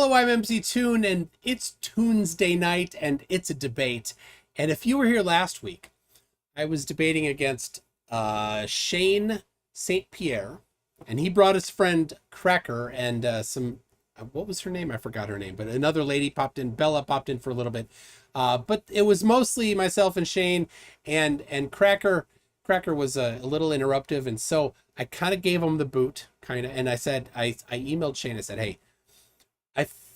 Hello, I'm MC Toon, and it's Tuesday night, and it's a debate. And if you were here last week, I was debating against Shane St. Pierre, and he brought his friend Cracker and some, what was her name? I forgot her name, but another lady popped in. Bella popped in for a little bit. But it was mostly myself and Shane, and Cracker. Cracker was a little interruptive, and so I kind of gave him the boot, kind of, and I said, I emailed Shane. I said, hey,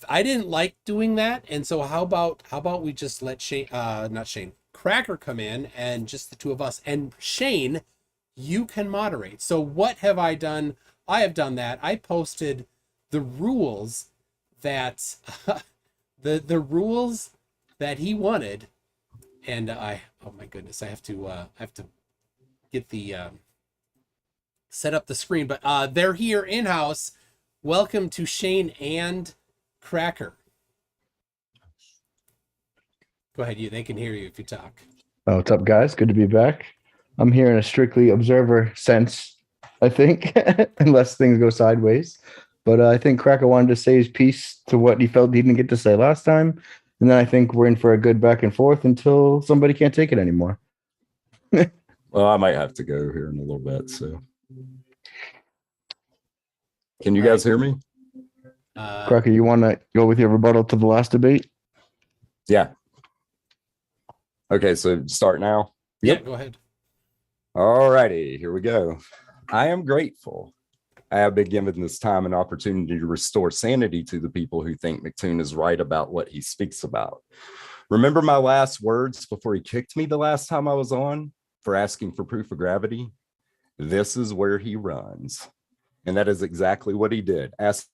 I didn't like doing that, and so how about we just let Shane, not Shane, Cracker come in, and just the two of us, and Shane, you can moderate. So what have I done? I have done that. I posted the rules that the rules that he wanted, and oh my goodness, I have to get the set up the screen, but they're here in house. Welcome to Shane and Cracker. Go ahead, they can hear you if you talk. Oh, what's up, guys? Good to be back. I'm here in a strictly observer sense, I think, unless things go sideways. But I think Cracker wanted to say his piece to what he felt he didn't get to say last time. And then I think we're in for a good back and forth until somebody can't take it anymore. Well, I might have to go here in a little bit. So, can you guys hear me? Cracker, you want to go with your rebuttal to the last debate? Yeah. Okay, so start now. Yeah, go ahead. All righty, here we go. I am grateful I have been given this time and opportunity to restore sanity to the people who think McToon is right about what he speaks about. Remember my last words before he kicked me the last time I was on for asking for proof of gravity? This is where he runs. And that is exactly what he did. Asking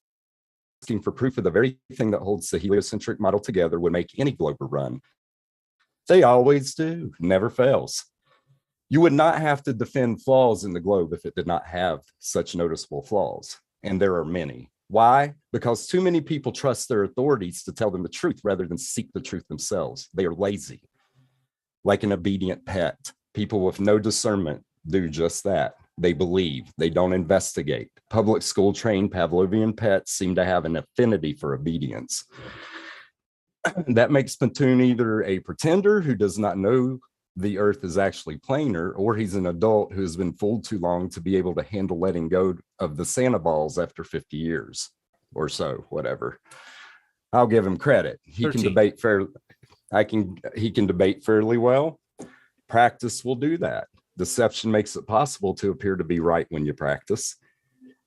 for proof of the very thing that holds the heliocentric model together would make any glober run. They always do, never fails. You would not have to defend flaws in the globe if it did not have such noticeable flaws. And there are many. Why? Because too many people trust their authorities to tell them the truth rather than seek the truth themselves. They are lazy. Like an obedient pet. People with no discernment do just that. They believe, they don't investigate. Public school trained Pavlovian pets seem to have an affinity for obedience. That makes McToon either a pretender who does not know the earth is actually planar, or he's an adult who has been fooled too long to be able to handle letting go of the Santa balls after 50 years or so, whatever. I'll give him credit. He 13. Can debate fairly. He can debate fairly well. Practice will do that. Deception makes it possible to appear to be right when you practice.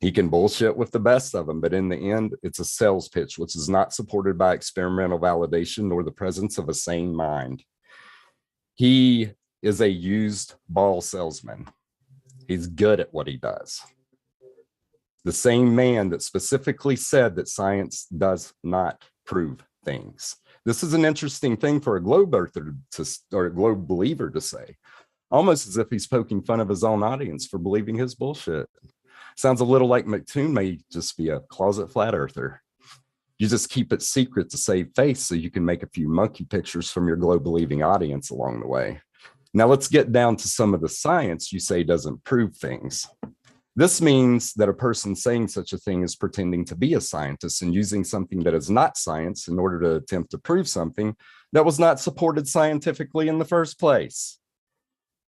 He can bullshit with the best of them, but in the end, it's a sales pitch, which is not supported by experimental validation nor the presence of a sane mind. He is a used ball salesman. He's good at what he does. The same man that specifically said that science does not prove things. This is an interesting thing for a globe earther or a globe believer to say, almost as if he's poking fun of his own audience for believing his bullshit. Sounds a little like McToon may just be a closet flat earther. You just keep it secret to save face so you can make a few monkey pictures from your globe believing audience along the way. Now let's get down to some of the science you say doesn't prove things. This means that a person saying such a thing is pretending to be a scientist and using something that is not science in order to attempt to prove something that was not supported scientifically in the first place.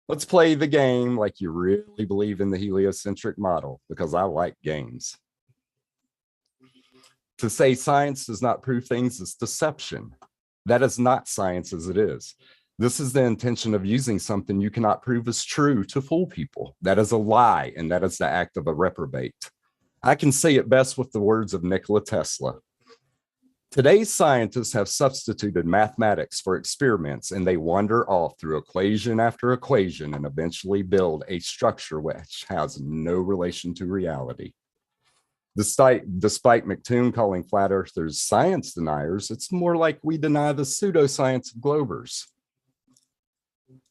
Let's play the game like you really believe in the heliocentric model, because I like games. To say science does not prove things is deception. That is not science as it is. This is the intention of using something you cannot prove is true to fool people. That is a lie, and that is the act of a reprobate. I can say it best with the words of Nikola Tesla. Today's scientists have substituted mathematics for experiments, and they wander off through equation after equation and eventually build a structure which has no relation to reality. Despite McToon calling flat earthers science deniers, it's more like we deny the pseudoscience of globers.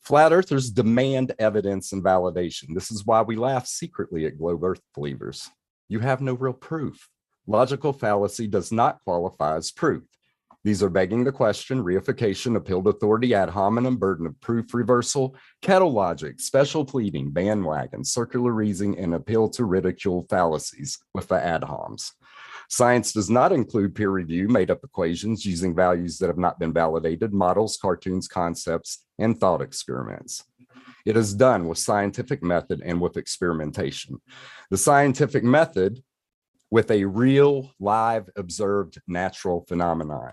Flat earthers demand evidence and validation. This is why we laugh secretly at globe earth believers. You have no real proof. Logical fallacy does not qualify as proof. These are begging the question, reification, appeal to authority, ad hominem, burden of proof reversal, kettle logic, special pleading, bandwagon, circular reasoning, and appeal to ridicule fallacies with the ad homs. Science does not include peer review, made up equations using values that have not been validated, models, cartoons, concepts, and thought experiments. It is done with scientific method and with experimentation. The scientific method with a real, live, observed natural phenomenon,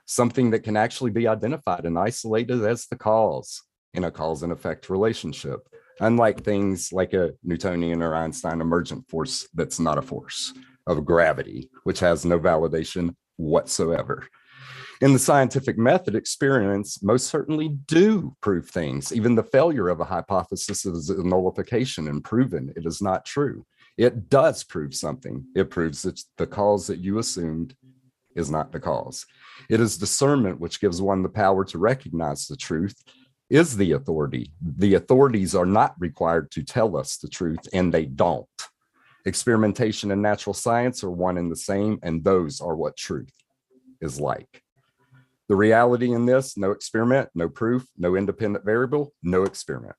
something that can actually be identified and isolated as the cause in a cause and effect relationship, unlike things like a Newtonian or Einstein emergent force that's not a force of gravity, which has no validation whatsoever. In the scientific method, experiments most certainly do prove things. Even the failure of a hypothesis is a nullification and proven it is not true. It does prove something. It proves that the cause that you assumed is not the cause. It is discernment which gives one the power to recognize the truth is the authority. The authorities are not required to tell us the truth, and they don't. Experimentation and natural science are one and the same, and those are what truth is like. The reality in this, no experiment, no proof, no independent variable, no experiment.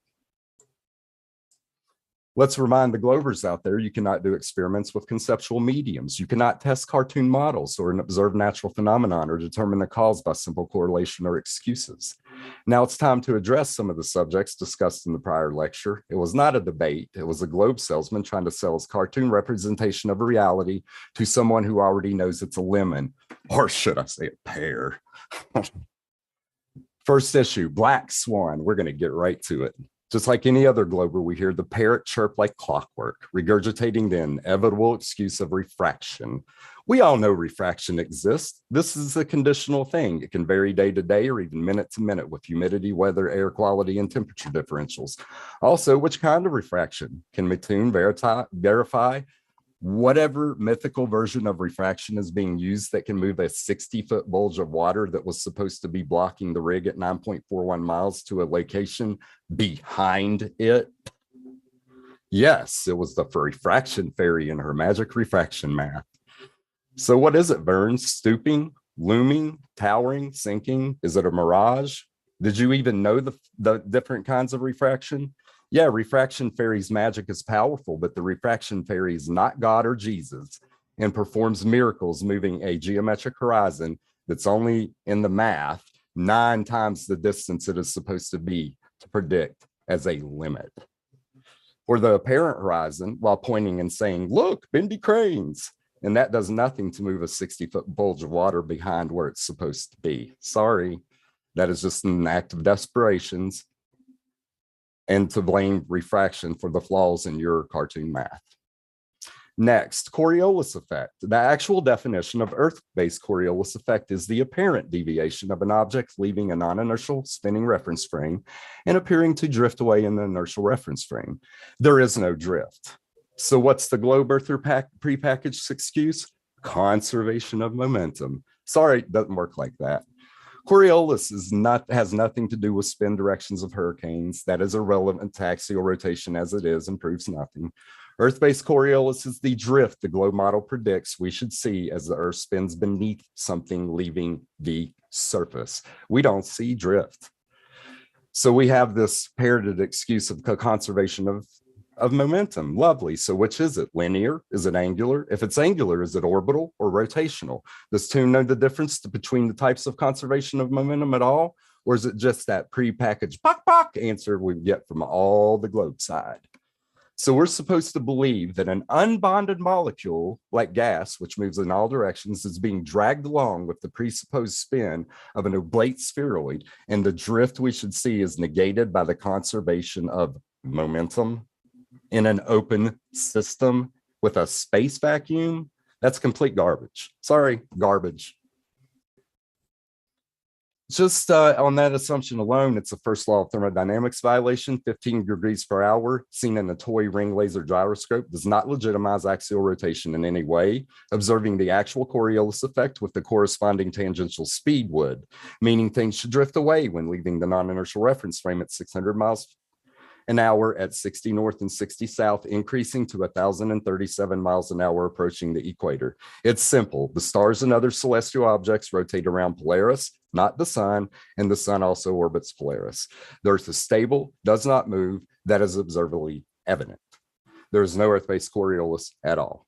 Let's remind the Globers out there, you cannot do experiments with conceptual mediums. You cannot test cartoon models or observe natural phenomenon or determine the cause by simple correlation or excuses. Now it's time to address some of the subjects discussed in the prior lecture. It was not a debate. It was a globe salesman trying to sell his cartoon representation of reality to someone who already knows it's a lemon, or should I say a pear. First issue, Black Swan. We're going to get right to it. Just like any other Glober, we hear the parrot chirp like clockwork, regurgitating the inevitable excuse of refraction. We all know refraction exists. This is a conditional thing. It can vary day to day or even minute to minute with humidity, weather, air quality, and temperature differentials. Also, which kind of refraction? Can Mattoon verify whatever mythical version of refraction is being used that can move a 60-foot bulge of water that was supposed to be blocking the rig at 9.41 miles to a location behind it? Yes, it was the refraction fairy and her magic refraction math. So what is it, Vern? Stooping, looming, towering, sinking? Is it a mirage? Did you even know the different kinds of refraction? Yeah, refraction fairy's magic is powerful, but the refraction fairy is not God or Jesus and performs miracles moving a geometric horizon that's only in the math 9 times the distance it is supposed to be to predict as a limit. For the apparent horizon, while pointing and saying, look, bendy cranes, and that does nothing to move a 60-foot bulge of water behind where it's supposed to be. Sorry, that is just an act of desperation, and to blame refraction for the flaws in your cartoon math. Next, Coriolis effect. The actual definition of Earth-based Coriolis effect is the apparent deviation of an object leaving a non-inertial spinning reference frame and appearing to drift away in the inertial reference frame. There is no drift. So what's the globe earther prepackaged excuse? Conservation of momentum. Sorry, it doesn't work like that. Coriolis has nothing to do with spin directions of hurricanes. That is irrelevant to axial rotation as it is and proves nothing. Earth-based Coriolis is the drift the globe model predicts we should see as the Earth spins beneath something leaving the surface. We don't see drift. So we have this parroted excuse of conservation of momentum. Lovely. So which is it? Linear? Is it angular? If it's angular, is it orbital or rotational? Does Toon know the difference between the types of conservation of momentum at all? Or is it just that prepackaged pock answer we get from all the globe side? So we're supposed to believe that an unbonded molecule like gas, which moves in all directions, is being dragged along with the presupposed spin of an oblate spheroid, and the drift we should see is negated by the conservation of momentum in an open system with a space vacuum. That's complete garbage. Sorry, garbage. Just on that assumption alone, it's a first law of thermodynamics violation. 15 degrees per hour seen in a toy ring laser gyroscope does not legitimize axial rotation in any way. Observing the actual Coriolis effect with the corresponding tangential speed would, meaning things should drift away when leaving the non-inertial reference frame at 600 miles an hour at 60 north and 60 south, increasing to 1,037 miles an hour approaching the equator. It's simple. The stars and other celestial objects rotate around Polaris, not the sun, and the sun also orbits Polaris. The Earth is stable, does not move. That is observably evident. There is no Earth-based Coriolis at all.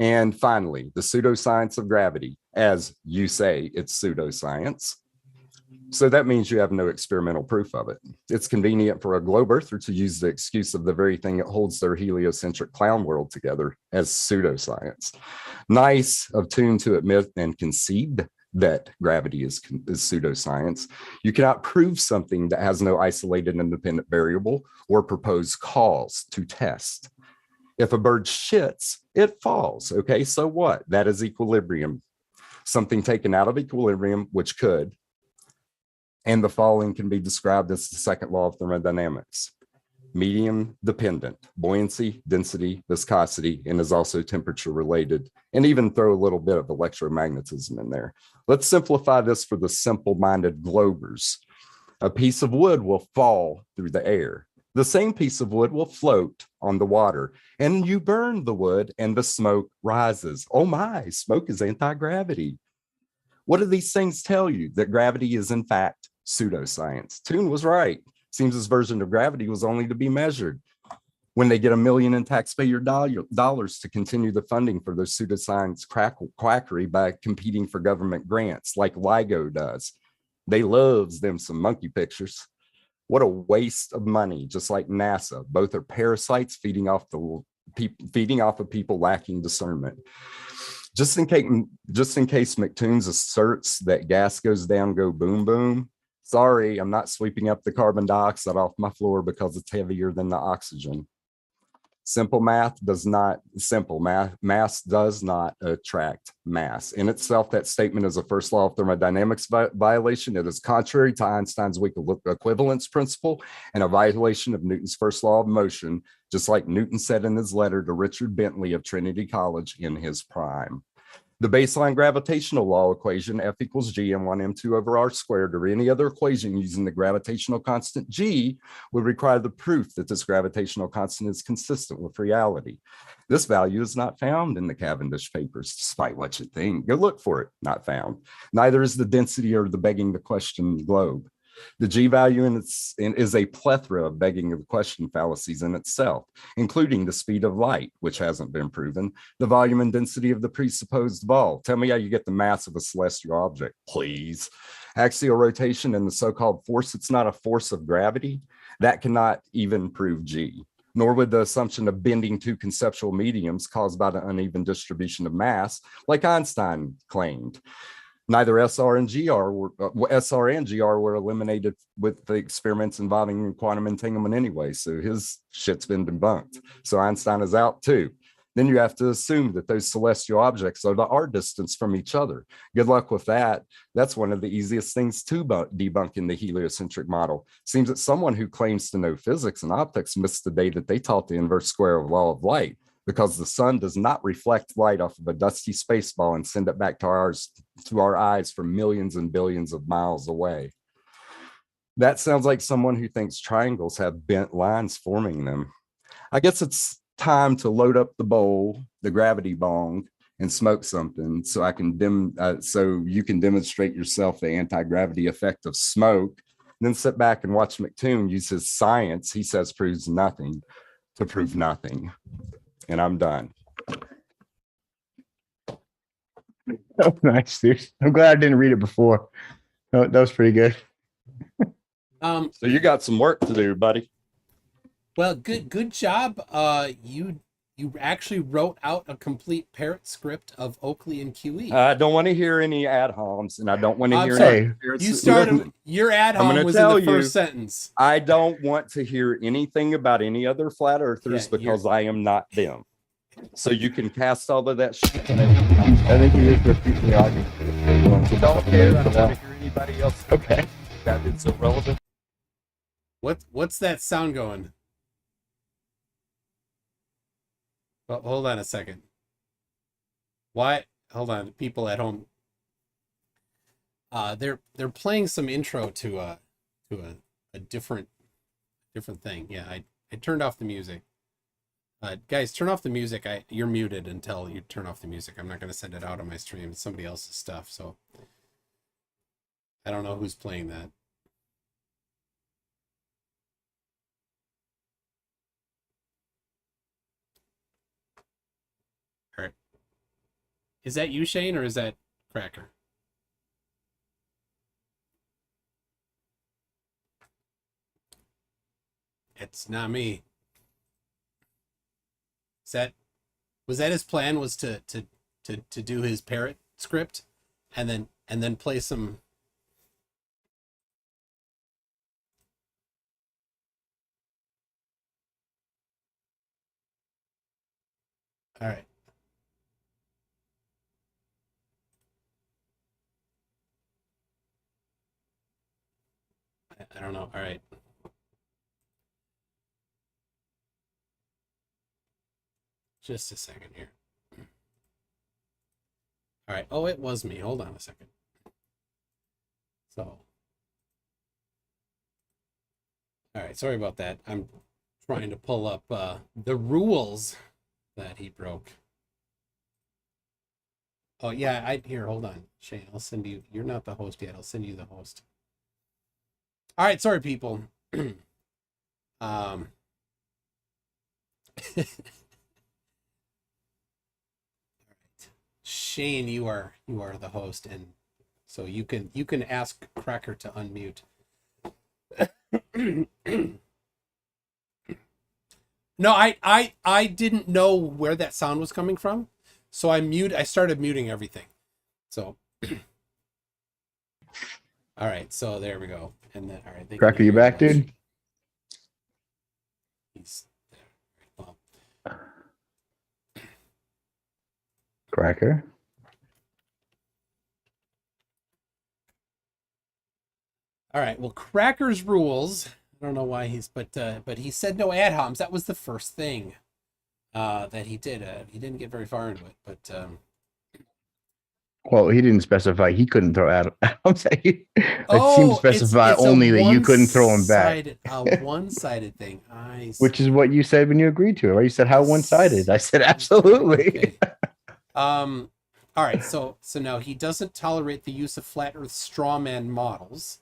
And finally, the pseudoscience of gravity, as you say, it's pseudoscience. So that means you have no experimental proof of it. It's convenient for a globe earther to use the excuse of the very thing that holds their heliocentric clown world together as pseudoscience. Nice of Toon to admit and concede that gravity is pseudoscience. You cannot prove something that has no isolated independent variable or proposed cause to test. If a bird shits, it falls. Okay, so what? That is equilibrium. Something taken out of equilibrium, which could, and the falling can be described as the second law of thermodynamics. Medium dependent, buoyancy, density, viscosity, and is also temperature related, and even throw a little bit of electromagnetism in there. Let's simplify this for the simple-minded globers. A piece of wood will fall through the air. The same piece of wood will float on the water, and you burn the wood and the smoke rises. Oh my, smoke is anti-gravity. What do these things tell you? That gravity is in fact pseudoscience. Toon was right. Seems his version of gravity was only to be measured. When they get $1 million in taxpayer dollars to continue the funding for their pseudoscience quackery by competing for government grants like LIGO does. They loves them some monkey pictures. What a waste of money, just like NASA. Both are parasites feeding off of people lacking discernment. Just in case McToons asserts that gas goes down, go boom, boom. Sorry, I'm not sweeping up the carbon dioxide off my floor because it's heavier than the oxygen. Mass does not attract mass. In itself, that statement is a first law of thermodynamics violation. It is contrary to Einstein's weak equivalence principle and a violation of Newton's first law of motion, just like Newton said in his letter to Richard Bentley of Trinity College in his prime. The baseline gravitational law equation, F equals G m1 m2 over r squared, or any other equation using the gravitational constant G, would require the proof that this gravitational constant is consistent with reality. This value is not found in the Cavendish papers, despite what you think. Go look for it, not found. Neither is the density or the begging the question globe. The G value is a plethora of begging the question fallacies in itself, including the speed of light, which hasn't been proven, the volume and density of the presupposed ball. Tell me how you get the mass of a celestial object, please. Axial rotation and the so-called force, it's not a force of gravity. That cannot even prove G, nor would the assumption of bending two conceptual mediums caused by the uneven distribution of mass, like Einstein claimed. Neither SR and GR were eliminated with the experiments involving quantum entanglement anyway, so his shit's been debunked. So Einstein is out too. Then you have to assume that those celestial objects are the r distance from each other. Good luck with that. That's one of the easiest things to debunk in the heliocentric model. Seems that someone who claims to know physics and optics missed the day that they taught the inverse square of law of light, because the sun does not reflect light off of a dusty space ball and send it back to our eyes from millions and billions of miles away. That sounds like someone who thinks triangles have bent lines forming them. I guess it's time to load up the bowl, the gravity bong, and smoke something so you can demonstrate yourself the anti-gravity effect of smoke. Then sit back and watch McToon use his science, he says proves nothing, to prove nothing. And I'm done. Oh, nice, dude. I'm glad I didn't read it before. No, that was pretty good. So you got some work to do, buddy. Well, good job. You actually wrote out a complete parrot script of Oakley and QE. I don't want to hear any ad homs, and I don't want to hear sorry. You started your ad hom was in the first sentence. I don't want to hear anything about any other flat earthers because I am not them. So you can cast all of that shit. I think you just repeat the audience. Don't care. I don't want to hear anybody else. Okay. That is irrelevant. What's that sound going? Well, hold on a second. Why? Hold on, people at home. They're playing some intro to a different thing. Yeah, I turned off the music. Guys, turn off the music. You're muted until you turn off the music. I'm not going to send it out on my stream. It's somebody else's stuff, so I don't know who's playing that. All right. Is that you, Shane, or is that Cracker? It's not me. Was that his plan, was to do his parrot script and then play some. All right. I don't know. All right. Just a second here. All right. Oh, it was me. Hold on a second. So. All right. Sorry about that. I'm trying to pull up the rules that he broke. Oh, yeah. Here, hold on. Shane, I'll send you. You're not the host yet. I'll send you the host. All right. Sorry, people. Shane, you are the host, and so you can ask Cracker to unmute. No, I didn't know where that sound was coming from, so I started muting everything. So all right, so there we go. And then all right, Cracker, you back, dude? He's there. Well, Cracker. all right. Well, Cracker's rules. I don't know why but he said no ad homs. That was the first thing that he did. He didn't get very far into it, but Well, he didn't specify he couldn't throw Adam. It seemed oh, to specify it's only that you couldn't throw him back, a one-sided thing. which is what you said when you agreed to it. Right? You said how one-sided. I said absolutely. Okay. All right. So now he doesn't tolerate the use of flat Earth strawman models.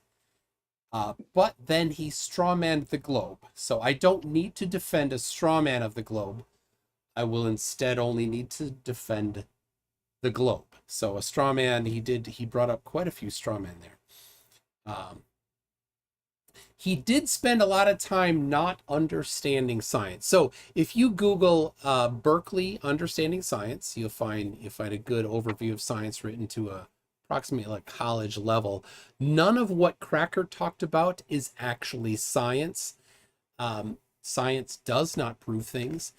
But then he strawmanned the globe. So I don't need to defend a strawman of the globe. I will instead only need to defend the globe. So a strawman, he brought up quite a few strawmen there. He did spend a lot of time not understanding science. So if you Google Berkeley understanding science, you'll find a good overview of science written to approximately like college level. None of what Cracker talked about is actually science. Science does not prove things.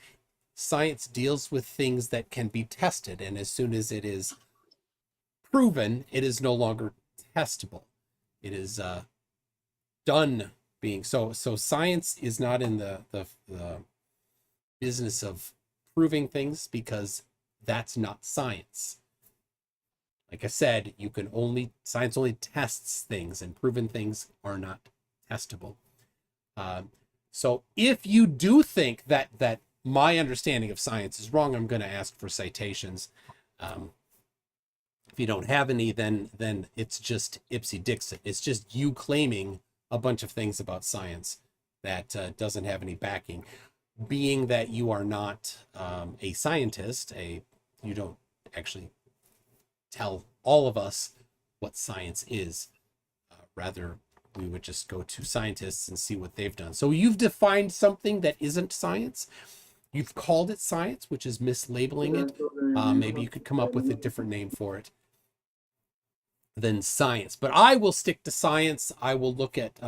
Science deals with things that can be tested, and as soon as it is proven, it is no longer testable. It is done being so. Science is not in the business of proving things, because that's not science. Like I said, science only tests things, and proven things are not testable. So if you do think that my understanding of science is wrong, I'm going to ask for citations. If you don't have any, then it's just ipsy dixit. It's just you claiming a bunch of things about science that doesn't have any backing. Being that you are not a scientist, you don't actually tell all of us what science is. Rather, we would just go to scientists and see what they've done. So you've defined something that isn't science. You've called it science, which is mislabeling it. Maybe you could come up with a different name for it than science. But I will stick to science. I will look at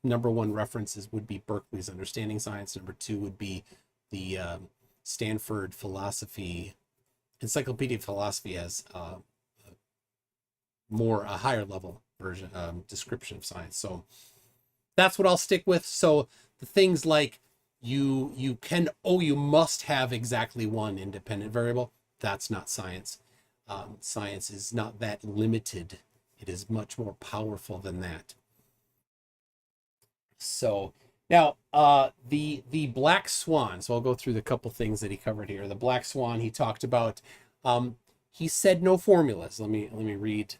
number one references would be Berkeley's Understanding Science. Number two would be the Stanford Philosophy. Encyclopedia of Philosophy has a higher level version description of science. So that's what I'll stick with. So the things like you must have exactly one independent variable, that's not science. Science is not that limited. It is much more powerful than that. So now the black swan. So I'll go through the couple things that he covered here. The black swan, he talked about. He said no formulas. Let me read.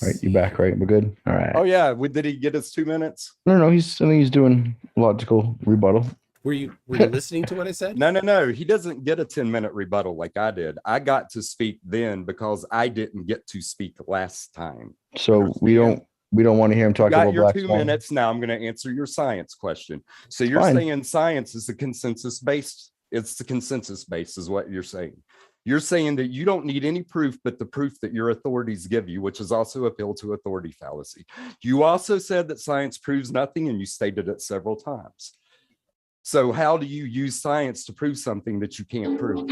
Right, you back, right? We're good. All right. Oh yeah, did he get his 2 minutes? No, I think he's doing logical rebuttal. Were you listening to what I said? No. He doesn't get a 10-minute rebuttal like I did. I got to speak then because I didn't get to speak last time. So we don't want to hear him talk Got about your black 2 swan. minutes. Now I'm going to answer your science question. So you're Fine. saying science is the consensus based. It's the consensus based is what you're saying. You're saying that you don't need any proof but the proof that your authorities give you, which is also appeal to authority fallacy. You also said that science proves nothing, and you stated it several times. So how do you use science to prove something that you can't prove?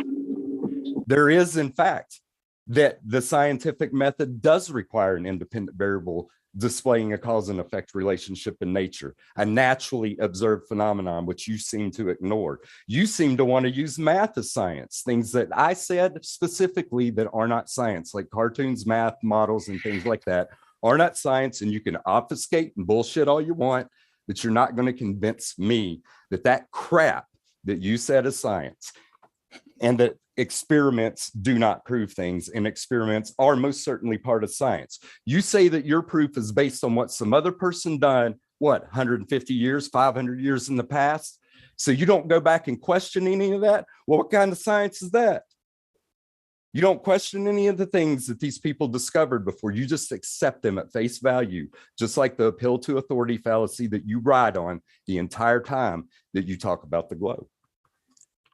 There is, in fact, that the scientific method does require an independent variable displaying a cause and effect relationship in nature, a naturally observed phenomenon, which you seem to ignore. You seem to want to use math as science, things that I said specifically that are not science, like cartoons, math, models, and things like that are not science. And you can obfuscate and bullshit all you want, but you're not going to convince me that that crap that you said is science, and that experiments do not prove things, and experiments are most certainly part of science. You say that your proof is based on what some other person done, 150 years, 500 years in the past. So you don't go back and question any of that. Well, what kind of science is that? You don't question any of the things that these people discovered before. You just accept them at face value, just like the appeal to authority fallacy that you ride on the entire time that you talk about the globe.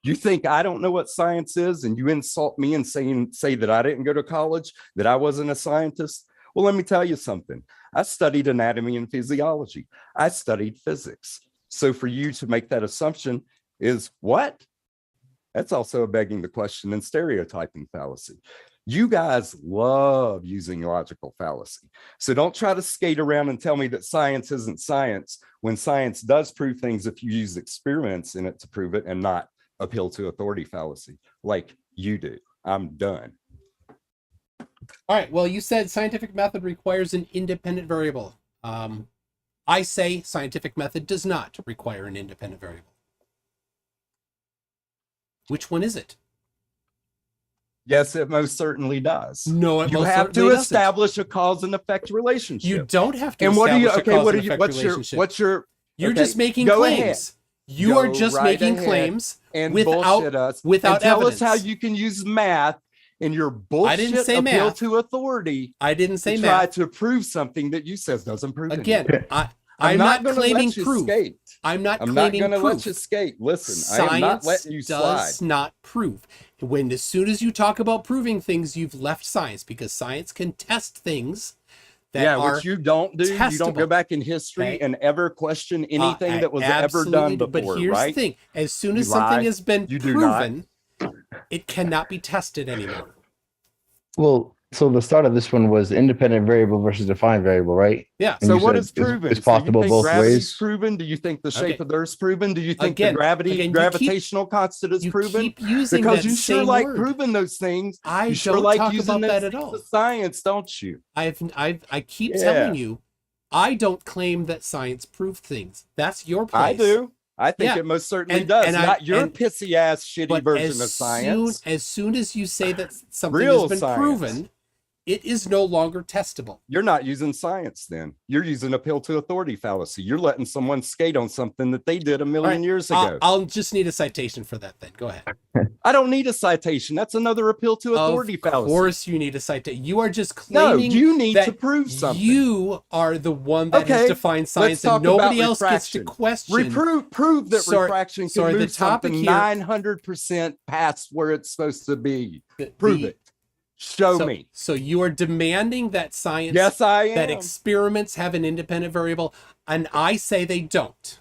You think I don't know what science is, and you insult me and say that I didn't go to college, that I wasn't a scientist? Well, let me tell you something. I studied anatomy and physiology. I studied physics. So for you to make that assumption is what? That's also a begging the question and stereotyping fallacy. You guys love using logical fallacy. So don't try to skate around and tell me that science isn't science when science does prove things if you use experiments in it to prove it and not appeal to authority fallacy like you do. I'm done. All right. Well, you said scientific method requires an independent variable. I say scientific method does not require an independent variable. Which one is it? Yes, it most certainly does. No, it you most have to certainly doesn't. establish a cause and effect relationship. You don't have to and what do you? establish a Okay, cause what and are you? effect relationship. What's your? You're okay, just making go claims. ahead. You Go are just right making ahead claims and without bullshit us without and tell evidence. us how you can use math in your bullshit I didn't say appeal math. to authority. I didn't say to try math. to prove something that you says doesn't prove Again, anything. I'm not gonna claiming let you proof. skate. I'm not I'm not claiming going to proof. let you skate. Listen, Science I am not letting you slide. does not prove. As soon as you talk about proving things, you've left science, because science can test things that are which you don't do. You don't go testable. back in history Okay. and ever question anything that was ever absolutely done do. before, But here's right? the thing: as soon as You something lie. has been You do not. proven, it cannot be tested anymore. Well, so the start of this one was independent variable versus defined variable, right? Yeah. And So you what said is proven? It's So you possible think both gravity's ways. proven? Do you think the shape Okay. of the Earth's proven? Do you think Again, the you keep- gravitational constant is You proven? keep using Because that you sure same like word. proving those things. I You sure don't like talk using about those that at things all. as science, don't you? I keep Yeah. telling you, I don't claim that science proved things. That's your place. I do. I think Yeah. it most certainly And- does. and I- Not your and- pissy ass shitty But version of science. as soon as you say that something Real has been science. proven, it is no longer testable. You're not using science then. You're using appeal to authority fallacy. You're letting someone skate on something that they did a million All right, years ago. I'll just need a citation for that then. Go ahead. I don't need a citation. That's another appeal to authority Of fallacy. course you need a citation. You are just No, claiming you need that to prove something. you are the one that has Okay, defined science, talk and nobody about else gets to refraction. question. Prove that Sorry- refraction can sorry, the move topic something here- 900% past where it's supposed to be. Prove The- it. Show so, me. So you are demanding that science, Yes, I am. that experiments have an independent variable, and I say they don't.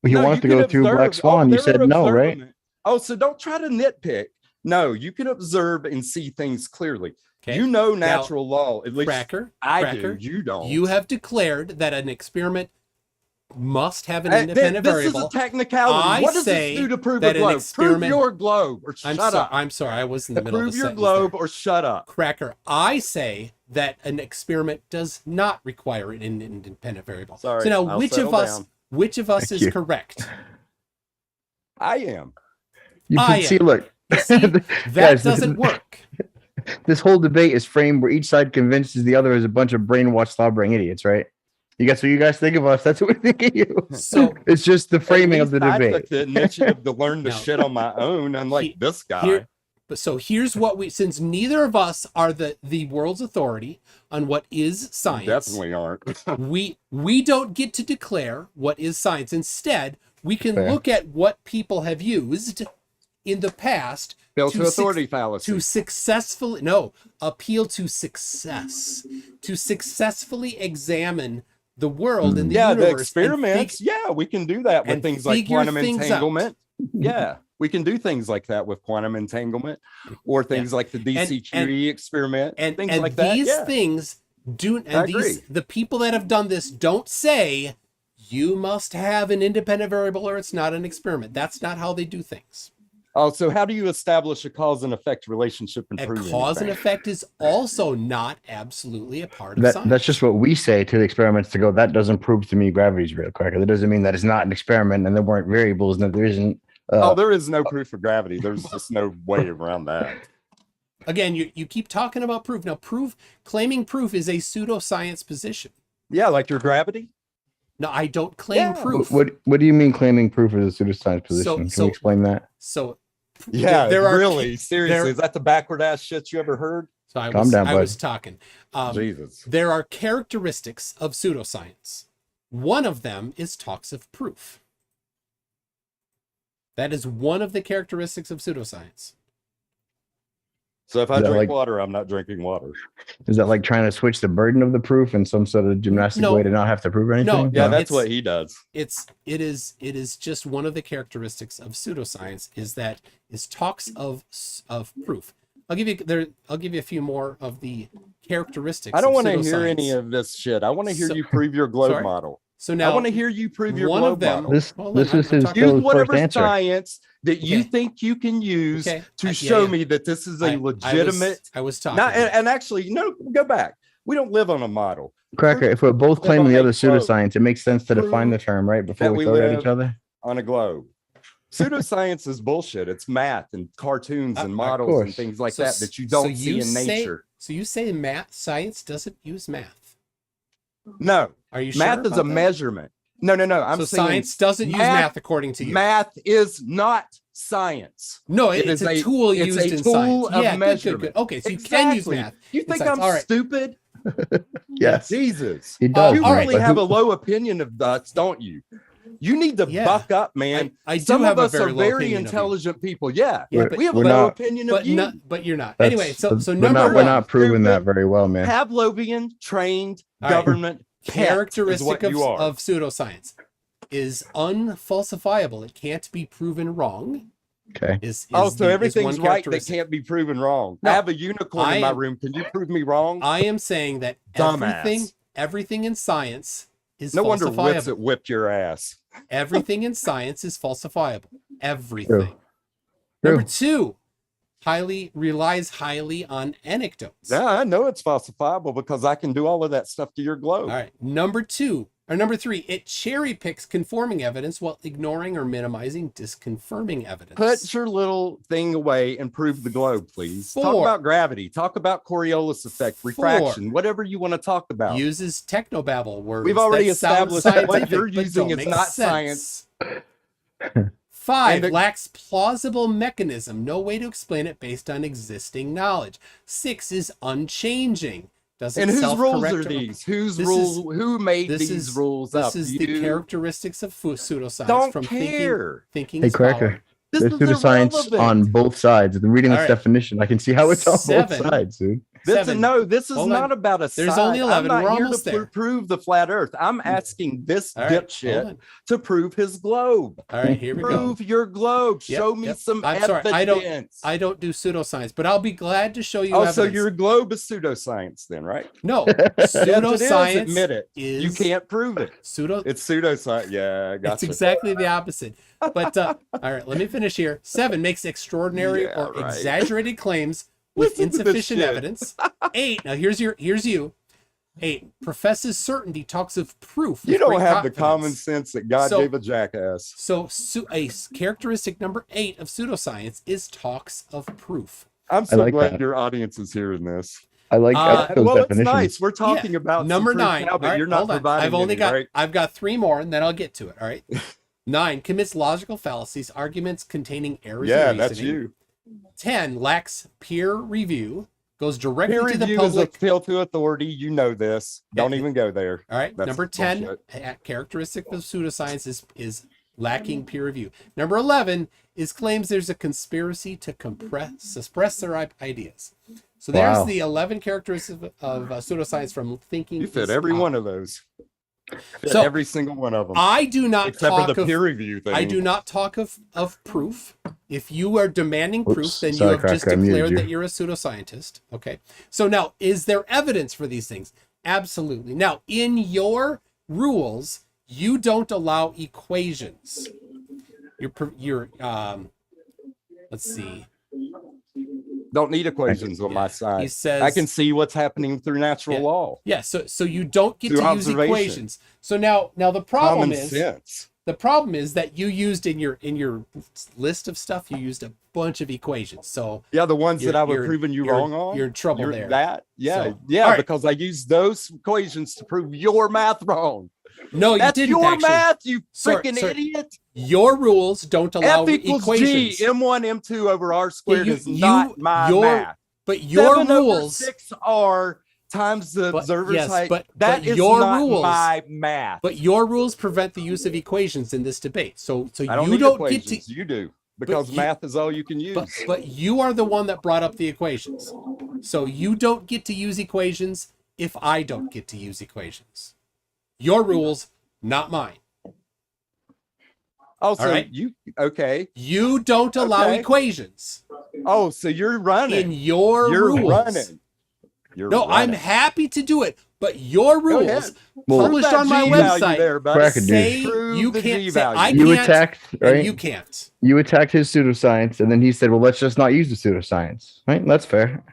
You No, wanted to can go through observe. Black Swan. You they're said no, right? observing. Oh, so don't try to nitpick. No, you can observe and see things clearly. Okay. You know Now, natural law. At least Cracker, I do. You don't. You have declared that an experiment must have an Hey, independent this variable. is a technicality. I What does say this do to prove a that an globe? Prove experiment- your globe or shut up. I'm sorry, I was in the middle of Prove a your sentence globe there. or shut up. Cracker, I say that an experiment does not require an independent variable. Sorry, so now I'll which settle of us down. is Thank you. correct? I am. You I can see, am. look, See, that Guys, doesn't work. this whole debate is framed where each side convinces the other is a bunch of brainwashed, slobbering idiots, right? You guys, what you guys think of us? That's what we think of you. So It's just the framing of the I took debate. the initiative to learn the No. shit on my own, unlike He- this guy. here, but so here's what since neither of us are the world's authority on what is science. Definitely aren't. we don't get to declare what is science. Instead, we can Fair. look at what people have used in the past Built to to authority fallacy. to successfully appeal to success, to successfully examine the world and the Yeah, universe. the experiments. Yeah, we can do that with and things like figure quantum things out. entanglement. Yeah, we can do things like that with quantum entanglement, or things like the DCQE experiment, and things and like that. these Yeah. things do, I and agree. the people that have done this don't say you must have an independent variable or it's not an experiment. That's not how they do things. Oh, so how do you establish a cause and effect relationship and A prove cause and anything? effect is also not absolutely a part of That, science. that's just what we say to the experiments to go, that doesn't prove to me gravity's real, Cracker. That doesn't mean that it's not an experiment and there weren't variables and that there isn't. Oh, there is no proof of gravity. There's just no way around that. Again, you keep talking about proof. Now, claiming proof is a pseudoscience position. Yeah, like your gravity. No, I don't claim Yeah. proof. What do you mean claiming proof is a pseudoscience position? Can so- you explain that? So Yeah, there are really, seriously, there- is that the backward ass shit you ever heard? so I Calm was down, I bud. was talking. Jesus. There are characteristics of pseudoscience. One of them is talks of proof. That is one of the characteristics of pseudoscience. So if I Is that drink like- water, I'm not drinking water. Is that like trying to switch the burden of the proof in some sort of gymnastic No. way to not have to prove anything? No, Yeah, No, that's it's- what he does. It is just one of the characteristics of pseudoscience is that is talks of proof. I'll give you a few more of the characteristics. I don't of want to hear pseudoscience. any of this shit. I want to hear So- you prove your globe Sorry? model. So now I want to hear you prove your one globe of them- model. This Hold this on, is I'm his talking- Use first whatever answer. science that you Okay. think you can use Okay. to Yeah, show yeah. me that this is a I legitimate. was talking. Not, and actually, no, go back. We don't live on a model. Cracker, if we're both Live claiming on the a other globe. pseudoscience, it makes sense to define the term, right? Before that we we throw it at live each other. on a globe. Pseudoscience is bullshit. It's math and cartoons and Of models and course. things like So- that you so don't see in say- nature. So you say science doesn't use math. No, Are you math sure is about a that? measurement. No. I'm So saying science doesn't use math- math according to you. math is not science. No, It it's is a tool it's used a in tool science. of Yeah, good. measurement. Okay, so you can use Exactly. math. You in think science. I'm All right. stupid? Yes, Jesus. he does. You all Mike, right. really but have who- a low opinion of us, don't you? You need to Yeah. buck up, man. I do Some have of a us very are low very opinion of you. intelligent people. Yeah, Yeah, We're- we have a we're low not- opinion of But you. but you're not. that's- Anyway, so we're number we're one not proving Stupid. that very well, man. Pavlovian trained All right. government pet is characteristic what of, you are. of pseudoscience is unfalsifiable. It can't be proven wrong. Okay. Is Oh, is so the- is everything's one right that characteristic. can't be proven wrong. No. I have a unicorn in my am- room. Can you prove me wrong? I am saying that Dumbass. everything in science is No wonder falsifiable. Whipsit whipped your ass. Everything in science is falsifiable. Everything. True. Number True. two, relies highly on anecdotes. Yeah, I know it's falsifiable because I can do all of that stuff to your globe. All right. Number three, it cherry picks conforming evidence while ignoring or minimizing disconfirming evidence. Put your little thing away and prove the globe, please. Talk Four. about gravity. Talk about Coriolis effect, refraction, whatever you want to talk about. Uses technobabble words. We've already that sound established that what scientific, you're but using don't is make not sense. science. 5, And the- lacks plausible mechanism. No way to explain it based on existing knowledge. 6 is unchanging. Doesn't And whose rules self-correct are or- these? Whose This rules? is- Who made this these is- rules up? This is the You characteristics of pseudoscience don't from care. thinking Hey, is Cracker. power. This There's is pseudoscience irrelevant. on both sides. The reading All this right. definition, I can see how it's on Seven. both sides, dude. This is, 7. no, this is Hold not on. about a There's side. only 11. I'm We're not here almost to there. prove the flat Earth. I'm asking this All right, hold dipshit on. to prove his globe. All right, here we go. Prove your globe. Yep, Show me yep. some I'm sorry, evidence. I don't do pseudoscience, but I'll be glad to show you Oh, evidence. so your globe is pseudoscience then, right? No, Yes, it is. pseudoscience Admit it. is You can't prove it. pseudo. It's pseudoscience. Yeah, I got It's exactly the opposite. But all right, let me finish here. 7 makes extraordinary Yeah, or right. exaggerated claims with Listen to this insufficient shit. evidence. 8. Now here's you. 8 professes certainty, talks of proof. You with don't great have the confidence. common sense that God So- gave a jackass. So a characteristic number 8 of pseudoscience is talks of proof. I'm so like glad that. your audience is hearing this. I like those Well, it's definitions. nice. We're talking about number some proof 9. now, but All right, you're not hold on. providing I've only any, got right? I've got 3 more, and then I'll get to it. All right. 9 commits logical fallacies, arguments containing errors in Yeah, reasoning. that's you. 10 lacks peer review, goes directly Peer to the review is public. appeal to authority. You know this. Don't even go there. All right. That's Number 10, bullshit. characteristic of pseudoscience is lacking peer review. Number 11 is claims there's a conspiracy to suppress their ideas. So there's Wow. the 11 characteristics of pseudoscience from thinking. You fit is every Up. one of those. Fit So, every single one of them. I do not Except talk for the of peer review thing. I do not talk of proof. If you are demanding Oops, proof, then sorry, you have just Cracker, I muted declared you. that you're a pseudoscientist. Okay. So now, is there evidence for these things? Absolutely. Now, in your rules, you don't allow equations. Let's see. Don't need equations on my side. He says I can see what's happening through natural law. Yeah, so you don't get Through to use observation. equations. So now the problem Common is sense. the problem is that you used in your list of stuff, you used a bunch of equations. So Yeah, the ones that I was you're- proving you you're- wrong on. you're in trouble there. Yeah, So, yeah, all right. because I used those equations to prove your math wrong. no, you That's didn't your actually. math, you Sorry, freaking sorry. idiot. Your rules don't allow F equals equations. G, M1, M2 over R squared you- is not my your- math. But your 7 over rules 6R times the But- observer's yes, height. but That is your not rules- my math. but your rules prevent the use of equations in this debate. So I don't you need don't equations. get to You do. Because you- math is all you can use. but you are the one that brought up the equations. So you don't get to use equations if I don't get to use equations. Your rules, not mine. Also, all right. okay. You don't allow Okay. equations Oh, so you're running. in your You're rules. running. You're No, I'm running. happy to do it, but your Go ahead. rules Well, published Prove on that my G value website there, buddy. Cracker, dude. say Prove you the can't G say value. I You can't attacked, and right? you can't. You attacked his pseudoscience, and then he said, "Well, let's just not use the pseudoscience." Right? That's fair.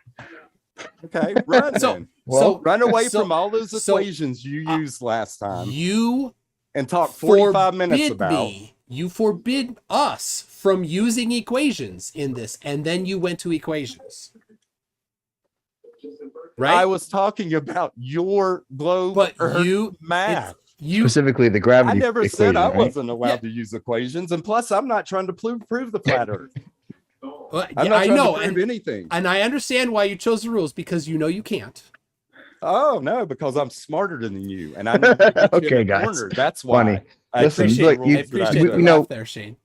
Okay, run So- then. Well, Run away so- from all those so, equations you used last time You and talk 45 minutes forbid about. me. You forbid us from using equations in this, and then you went to equations. Right? I was talking about your globe but Earth you math. you specifically the I gravity. never equation, said I right? wasn't allowed Yeah. to use equations, and plus, I'm not trying to prove the flat Earth. well, I'm yeah, not I trying know, to prove anything. and I understand why you chose the rules because you know you can't. Oh no, because I'm smarter than you, and I know you get you in Okay, the guys. corner. That's why. Funny. I Listen, appreciate look, rules you- I that appreciate I the know. we know- laugh there, Shane.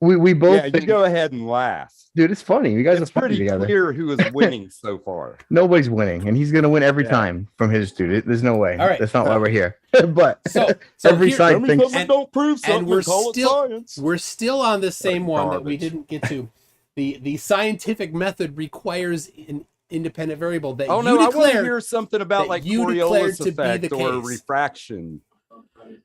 We both Yeah, you think, go ahead and laugh. dude. It's funny. You guys It's are funny pretty together. clear who is winning so far. Nobody's winning, and he's gonna win every Yeah. time from his dude. There's no way. All right. That's not why we're here. But So every here- side thinks. and- don't prove and we're call it still- science. We're still on the same one that we garbage. didn't get to. The scientific method requires an independent variable that Oh you no, I want to declared. hear something about that like you declared Coriolis to be effect the or case. refraction.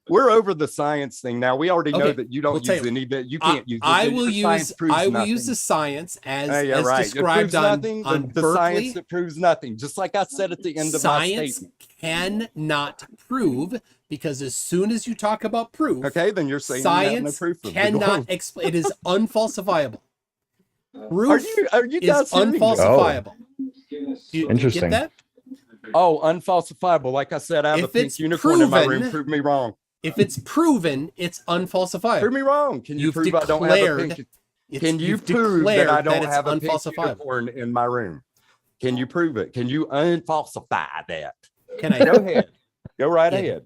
We're over the science thing now. We already know Okay, that you don't we'll tell use you. any that you can't use. I Your will science use proves I will nothing. use the science as, Yeah, as right. It described proves on nothing. The Berkeley. science that proves nothing. Just like I said at the end of my Science statement. cannot prove because as soon as you talk about proof, Okay, then you're saying you have no science proof of the cannot globe. explain. It is unfalsifiable. Are Proof you is guys hearing this? unfalsifiable. Do you Interesting. get that? Oh, unfalsifiable. Like I said, I have If a pink it's unicorn in my room. proven- Prove me wrong. If it's proven, it's unfalsifiable. Prove me wrong. Can you You've prove I don't have a declared pink? it's- Can you you've prove that declared I don't it's have a pink unfalsifiable. unicorn in my room? Can you prove it? Can you unfalsify that? Can I? Go ahead. Go right Yeah. ahead.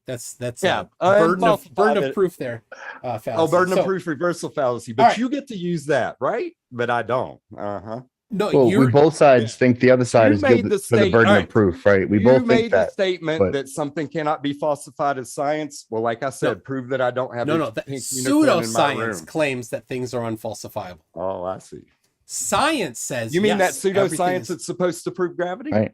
That's Yeah, burden of unfalsified. proof there. Fallacy. Oh, burden So, of proof reversal fallacy. But all right. you get to use that, right? But I don't. Uh-huh. No, Well, you're we both sides think the other side You is made good the for the state- burden Alright. of proof, right? We You both made think the that. statement but- that something cannot be falsified as science. Well, like I said, prove that I don't have a the pink unicorn in my room. pseudoscience claims that things are unfalsifiable. Oh, I see. Science says You mean yes, that everything pseudoscience is- that's supposed to prove gravity? Right.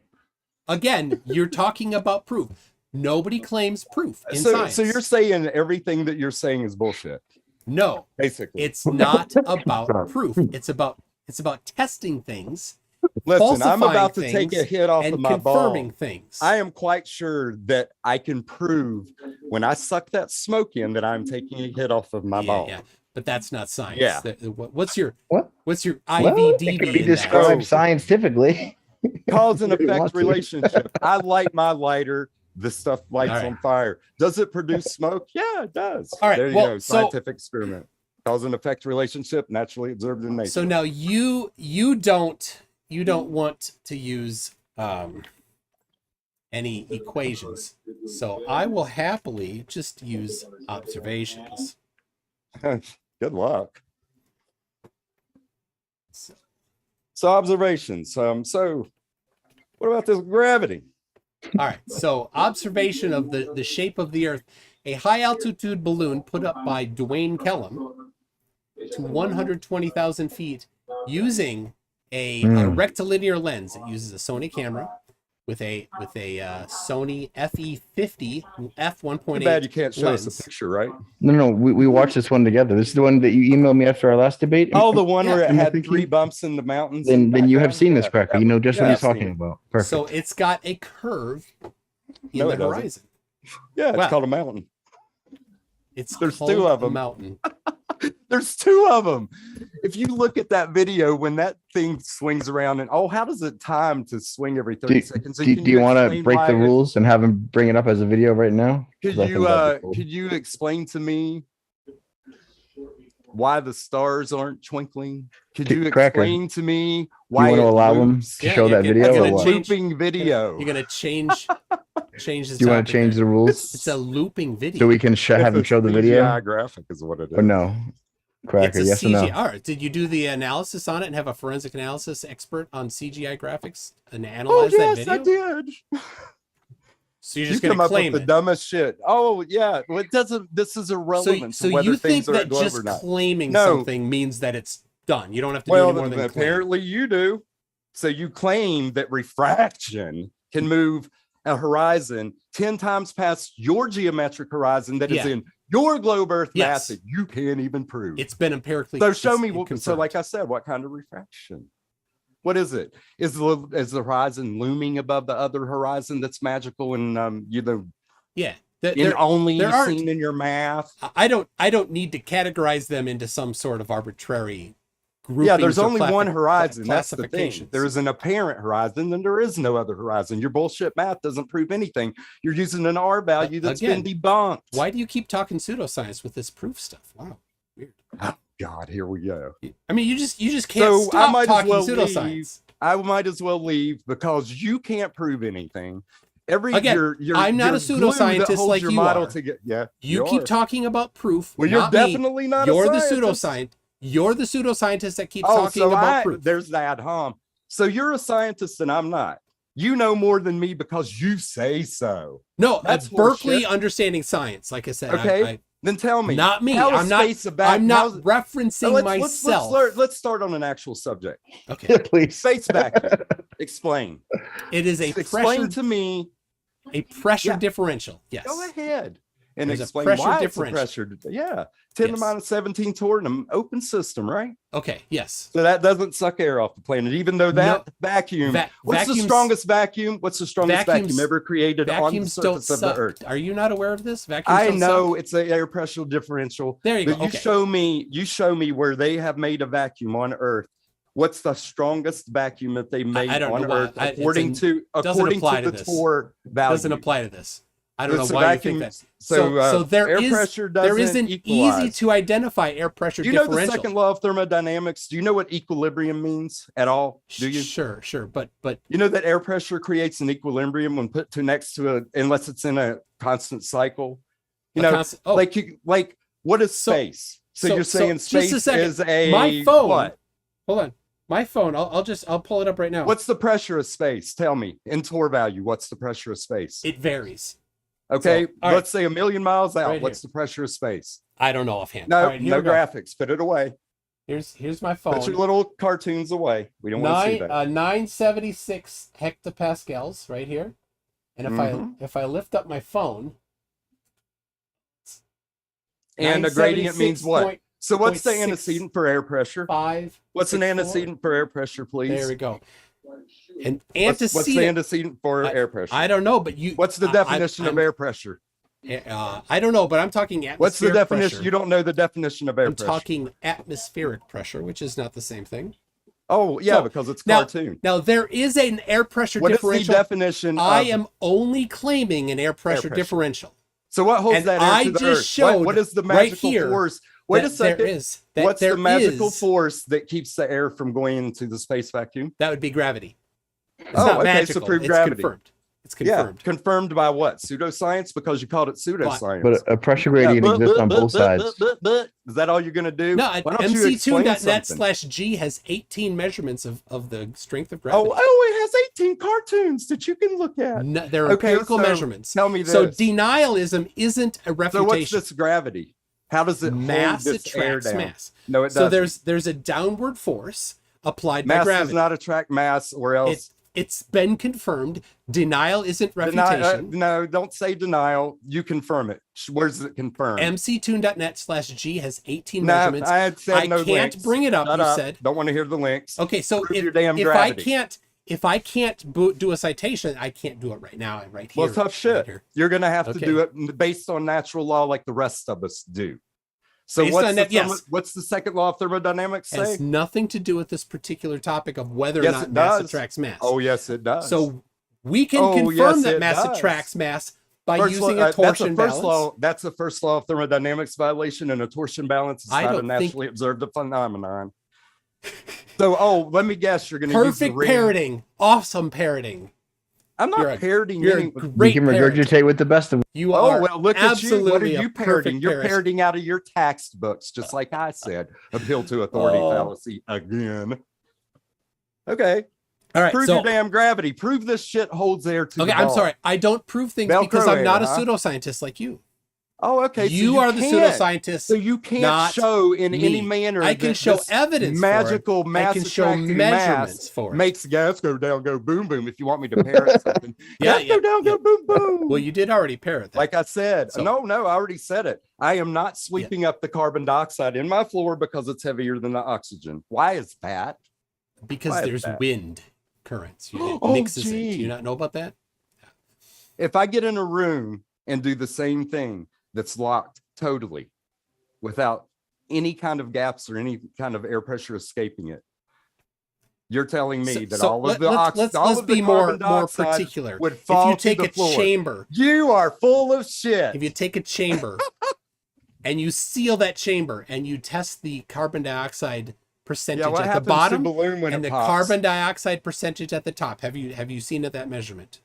Again, you're talking about proof. Nobody claims proof in So, science. so you're saying everything that you're saying is bullshit, no, basically. it's not about proof. It's about testing things Listen, I'm falsifying about to take a things hit off and of my ball. confirming things. I am quite sure that I can prove when I suck that smoke in that I'm taking a hit off of my ball. Yeah, but that's not science. Yeah. What's your What? what's your Well, IVDB? it can be in that? described Oh. scientifically. Cause and Really effect want to. relationship. I light my lighter. This stuff lights All right. on fire. Does it produce smoke? Yeah, it does. All right, There you well, go. so- Scientific experiment. Cause and effect relationship naturally observed in nature. So now you don't want to use any equations. So I will happily just use observations. Good luck. So observations. So what about this gravity? All right. So observation of the shape of the Earth. A high altitude balloon put up by Dwayne Kellum to 120,000 feet using a rectilinear lens. It uses a Sony camera with a Sony FE50 f1.8. Too bad you can't show us lens. a picture, right? No, we watched this one together. This is the one that you emailed me after our last debate. Oh, the one where it Am I had thinking? 3 bumps in the mountains. Then you have background? seen this, Yeah, Cracker. that You know one. just Yeah, what he's I've seen talking it. about. Perfect. So it's got a curve in No, the it doesn't. horizon. Yeah, it's Wow. called a mountain. There's There's 2 of a them. mountain. There's 2 of them. If you look at that video, when that thing swings around and how does it time to swing every 30 seconds? So Do can you want to explain break why the rules and have him bring it up as a video right now? Could 'Cause I think that'd be cool. could you explain to me why the stars aren't twinkling? Could you Cracker, explain to me Do why you want to it allow him loops? to Yeah, show you're that gonna- video you're or gonna what? change- Looping video. You're gonna change this. Do you want to change the rules It's a looping video. so we can have him It's show the a video? CGI graphic is what it is. Or no? Cracker, It's a yes or CGI. no? All right. Did you do the analysis on it and have a forensic analysis expert on CGI graphics and Oh analyze yes, that video? I did. So you're You just come gonna up with claim the it. dumbest shit. Oh yeah, well, it doesn't. This is irrelevant So to whether you think things are a that globe just or not. claiming No. something means that it's done? You don't have to do Well, any more than claim. apparently you do. So you claim that refraction can move a horizon 10 times past your geometric horizon that is Yeah. in your globe Earth Yes. mass that you can't even prove. It's been empirically. So show it's me. So confirmed. like I said, what kind of refraction? What is it? Is the horizon looming above the other horizon that's magical and yeah. only there aren't- seen in your math? I don't need to categorize them into some sort of arbitrary groupings. Yeah, there's or only one horizon. That's the thing. classifications. There is an apparent horizon, and there is no other horizon. Your bullshit math doesn't prove anything. You're using an R value that's Again, been debunked. Why do you keep talking pseudoscience with this proof stuff? Wow, weird. Oh, God, here we go. I mean, you just can't So I stop might as talking well pseudoscience. leave. I might as well leave because you can't prove anything. Again, I'm not a pseudoscientist like you are. Yeah, You keep are. talking about proof. Well, you're not me. definitely not. You're a the scientist. pseudoscientist. You're the pseudoscientist that keeps Oh, talking so about proof. there's that, huh? So you're a scientist and I'm not. You know more than me because you say so. No, That's Berkeley horseshit. understanding science. Like I said, Okay, then tell me. not me. how is I'm not. space a vac- I'm not how's- referencing myself. Let's start on an actual subject. Okay, Please. Space vacuum. Explain. it is a Explain pressure to me. Yeah. differential. Yes. Go ahead and There's a explain pressure why differential. it's a pressure. Yeah, 10 to Yes. minus 17 torr in an open system, right? Okay. Yes. So that doesn't suck air off the planet, even though that vacuum. What's the vacuums- strongest vacuum? What's the strongest vacuum vacuums- ever created on the Vacuums don't surface of the suck. Earth? Are you not aware of this? Vacuums I don't know suck? it's an air pressure differential. There you But go. you Okay. show me where they have made a vacuum on Earth. What's the strongest vacuum that they made I don't on know why. Earth according to doesn't apply to the this. Torr value? Doesn't apply to this. I don't It's know a why vacuum, you think that. So, there air is pressure there is doesn't an equalize. easy to identify air pressure Do you know differential. the second law of thermodynamics? Do you know what equilibrium means at all? Do you? Sure, but You know that air pressure creates an equilibrium when put next to unless it's in a constant cycle. You know, like what is space? So you're saying just a space second. is a My phone. what? Hold on. My phone. I'll pull it up right now. What's the pressure of space? Tell me in torr value. What's the pressure of space? It varies. Okay, So, all right. let's say 1,000,000 miles out. Right What's here. the pressure of space? I don't know offhand. No, All right, here no we go. graphics. Put it away. Here's my phone. Put your little cartoons away. We don't want to see that. 976 hectopascals right here. And if I lift up my phone, And a gradient means what? So what's the 0.6 antecedent for air pressure? 5. What's an antecedent for air pressure, please? There we go. And What's the antecedent. antecedent for air pressure? I don't know, but you. What's the definition of air pressure? I don't know, but I'm talking atmospheric What's the definition? pressure. You don't know the definition of air I'm pressure. talking atmospheric pressure, which is not the same thing. Oh, yeah, So, because it's now- cartoon. Now, there is an air pressure What is the differential. definition I of... am only claiming an air pressure pressure. differential. So what holds and that air I to the just earth? showed What is the right magical here force? Wait a That second. There is. That What's there the magical is- force that keeps the air from going into the space vacuum? That would be gravity. It's Oh, not okay, so magical. prove It's gravity. confirmed. It's confirmed. Yeah, confirmed by what? Pseudoscience? Because you called it pseudoscience. But a pressure gradient exists on both sides. Is that all you're going to do? No, Why don't you explain something? mc2.net/g has 18 measurements of the strength of Oh, gravity. it has 18 cartoons that you can look at. No, they're Okay, empirical so measurements. Tell me this. So denialism isn't a So refutation. what's this gravity? How does it Mass hold this air attracts down? mass. No, it So doesn't. there's a downward force applied by Mass gravity. does not attract mass, or else It's been confirmed. Denial isn't deny, refutation. no, don't say denial. You confirm it. Where's it confirmed? mc2.net/g has 18 No, measurements. I had said I no can't links. bring it up. Shut You up. said. Don't want to hear the links. Okay, so Prove your damn if gravity. I can't do a citation, I can't do it right now. I'm right here. Well, tough shit. Right here. You're gonna have Okay. to do it based on natural law, like the rest of us do. So Based on that, yes. what's the second law of thermodynamics say? Has nothing to do with this particular topic of whether or Yes, not it mass does. attracts mass. Oh, yes, it does. So we can Oh, confirm yes, that it mass does. attracts mass by First using law- a torsion that's the first balance. law. That's the first law of thermodynamics violation, and a torsion balance is I not a don't think- naturally observed phenomenon. So, let me guess, you're going to use the Perfect ring. parroting. Awesome parroting. I'm You're not a- parroting You're a any. You great can parrot. regurgitate with the best of them. You Oh, are well, look at you. What are absolutely a you perfect parroting? You're parrot. parroting out of your textbooks, just like I said. Appeal to authority Oh. fallacy again. Okay. All right, Prove so your damn gravity. Prove this shit holds air to okay, the I'm ball. sorry. I don't prove things Velcro because I'm not a air, huh? pseudoscientist like you. Oh, okay. So You are the can't. pseudoscientist. So you can't not show in me. any manner. I can that show this evidence magical for it. mass I can show attracting measurements mass for it. makes gas go down, go boom boom. If you want me to parrot something, Yeah, gas go down, go boom boom. Well, you did already parrot that. Like I said, So- no, I already said it. I am not sweeping up the carbon dioxide in my floor because it's heavier than the oxygen. Why is that? because why is there's that? wind currents. It Oh, mixes it. Do gee. you not know about that? If I get in a room and do the same thing that's locked totally without any kind of gaps or any kind of air pressure escaping it, you're telling me that all of the let's be more carbon dioxide particular. would If fall you take to the a floor. chamber, You are full of shit. if you take a chamber and you seal that chamber and you test the carbon dioxide percentage what at the happens to bottom the balloon when and it the pops? carbon dioxide percentage at the top, have you seen that measurement?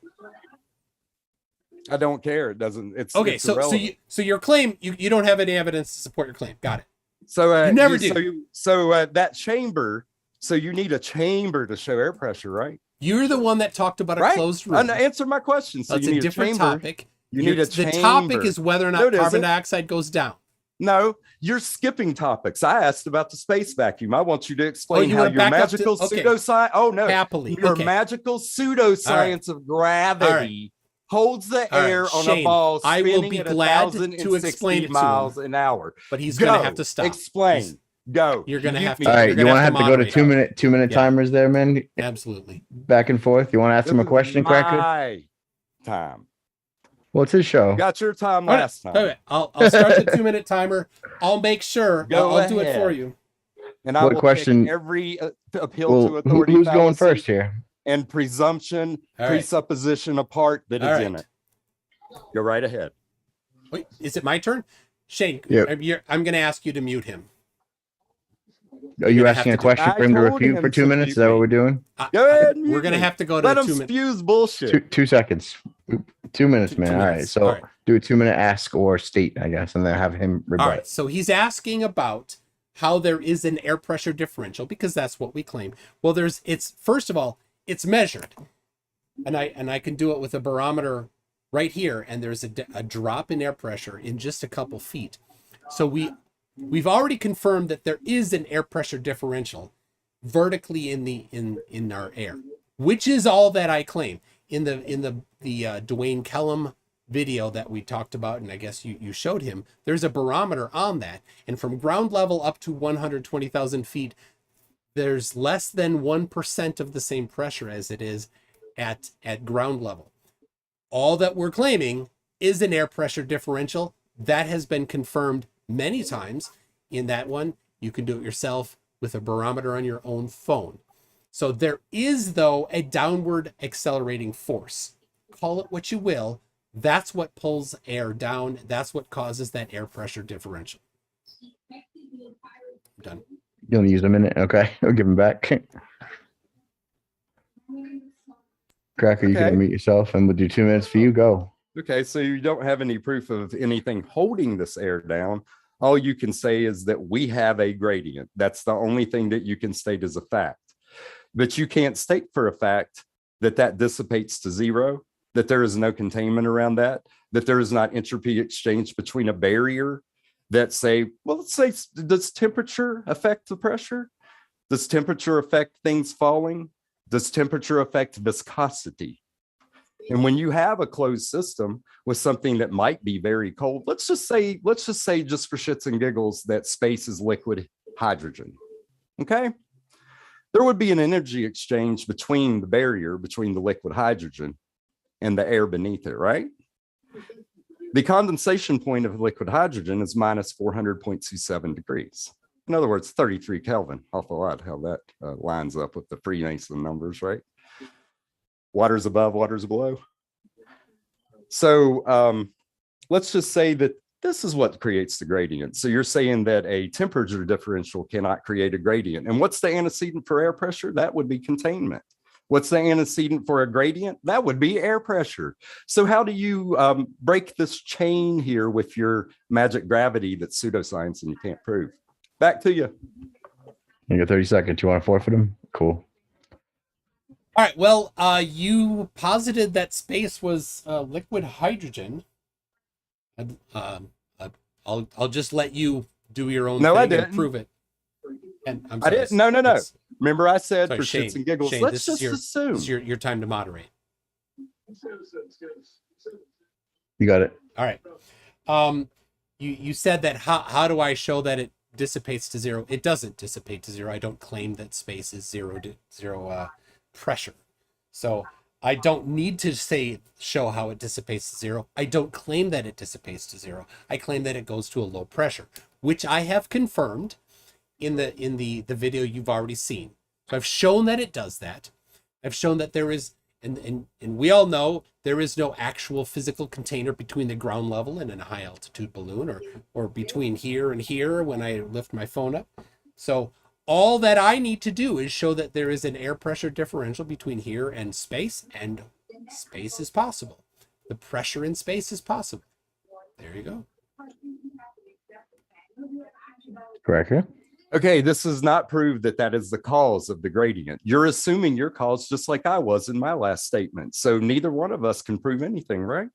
I don't care. It doesn't. It's Okay, it's so irrelevant. your claim, you don't have any evidence to support your claim. Got it. So You never do. So that chamber. So you need a chamber to show air pressure, right? You're the one that talked about a Right. closed room. Answer my question. So That's you a need different a chamber. topic. You need a The chamber. topic is whether or No, not it carbon isn't. dioxide goes down. No, you're skipping topics. I asked about the space vacuum. I want you to explain you how wanna your back up to- magical okay. pseudoscience. Oh no, Happily. your Okay. magical pseudoscience of gravity holds the All right, air on Shane, a ball I will spinning be at glad to 1,060 explain it to miles him. an hour. But he's Go. going to have to stop. Explain. He's- Go. You're gonna Mute have me. to- All right, You're you gonna want to have have to to go to moderate. 2-minute Yeah. timers there, man? Absolutely. Back and forth. You want to ask This him a is question, Cracker? my time. Well, it's his show. You got your time All right, last time. okay, I'll start the 2-minute timer. I'll make sure. Go I'll do it ahead. for you. And I What will question- pick every appeal Well, to authority who's going fallacy first here? and presumption, All right. presupposition apart that is All in right. it. Go right ahead. Wait, is it my turn? Shane, Yep. I'm going to ask you to mute him. Are you gonna have asking a to do- question for him to I told refute him for 2 to minutes? mute Is that what me. we're doing? Go ahead. We're mute going to me. have to go to Let a him 2-minute. spews bullshit. 2 seconds. 2 minutes, man. 2 All right. minutes. So All right. do a 2-minute ask or state, I guess, and then have him rebut. All right, so he's asking about how there is an air pressure differential because that's what we claim. Well, it's first of all, it's measured, and I can do it with a barometer right here, and there's a drop in air pressure in just a couple feet. So we've already confirmed that there is an air pressure differential vertically in our air, which is all that I claim in the Dwayne Kellum video that we talked about, and I guess you showed him. There's a barometer on that, and from ground level up to 120,000 feet, there's less than 1% of the same pressure as it is at ground level. All that we're claiming is an air pressure differential that has been confirmed many times. In that one, you can do it yourself with a barometer on your own phone. So there is, though, a downward accelerating force. Call it what you will. That's what pulls air down. That's what causes that air pressure differential. I'm done. You only use a minute. Okay, I'll give him back. Cracker, you Okay. can unmute yourself, and we'll do 2 minutes for you. Go. Okay, so you don't have any proof of anything holding this air down. All you can say is that we have a gradient. That's the only thing that you can state as a fact. But you can't state for a fact that that dissipates to zero, that there is no containment around that there is not entropy exchange between a barrier that say, well, let's say, does temperature affect the pressure? Does temperature affect things falling? Does temperature affect viscosity? And when you have a closed system with something that might be very cold, let's just say just for shits and giggles that space is liquid hydrogen. Okay. There would be an energy exchange between the barrier, between the liquid hydrogen and the air beneath it, right? The condensation point of liquid hydrogen is minus 400.27 degrees. In other words, 33 Kelvin. Awful lot how that lines up with the Freemason numbers, right? Water's above, water's below. So let's just say that this is what creates the gradient. So you're saying that a temperature differential cannot create a gradient. And what's the antecedent for air pressure? That would be containment. What's the antecedent for a gradient? That would be air pressure. So how do you break this chain here with your magic gravity that's pseudoscience and you can't prove? Back to you. You got 30 seconds. You want to forfeit him? Cool. All right. Well, you posited that space was liquid hydrogen. I'll just let you do your own thing and prove it. And I'm sorry, I didn't. No. Remember, I said sorry, for Shane, shits and giggles. Shane, Let's just assume. This is your time to moderate. You got it. All right. You said that how do I show that it dissipates to zero? It doesn't dissipate to zero. I don't claim that space is zero pressure. So I don't need to show how it dissipates to zero. I don't claim that it dissipates to zero. I claim that it goes to a low pressure, which I have confirmed in the video you've already seen. So I've shown that it does that. I've shown that there is, and we all know there is no actual physical container between the ground level and a high altitude balloon, or between here and here when I lift my phone up. So all that I need to do is show that there is an air pressure differential between here and space is possible. The pressure in space is possible. There you go. Cracker. Okay, this does not prove that that is the cause of the gradient. You're assuming your cause just like I was in my last statement. So neither one of us can prove anything, right?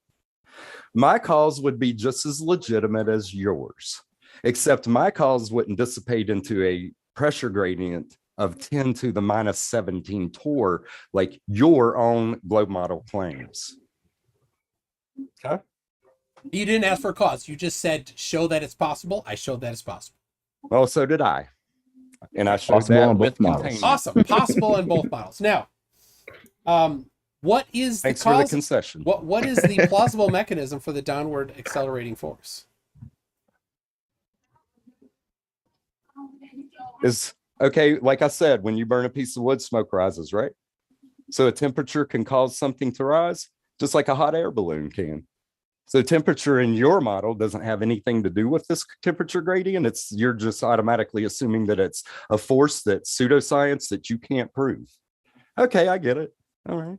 My cause would be just as legitimate as yours, except my cause wouldn't dissipate into a pressure gradient of 10 to the minus 17 torr like your own globe model claims. Okay. You didn't ask for a cause. You just said, show that it's possible. I showed that it's possible. Well, so did I. And I showed Possible that on with both models. containment. Awesome. Possible in both models. Now, what is the Thanks cause? for the concession. What is the plausible mechanism for the downward accelerating force? Is okay, like I said, when you burn a piece of wood, smoke rises, right? So a temperature can cause something to rise, just like a hot air balloon can. So temperature in your model doesn't have anything to do with this temperature gradient. You're just automatically assuming that it's a force that's pseudoscience that you can't prove. Okay, I get it. All right.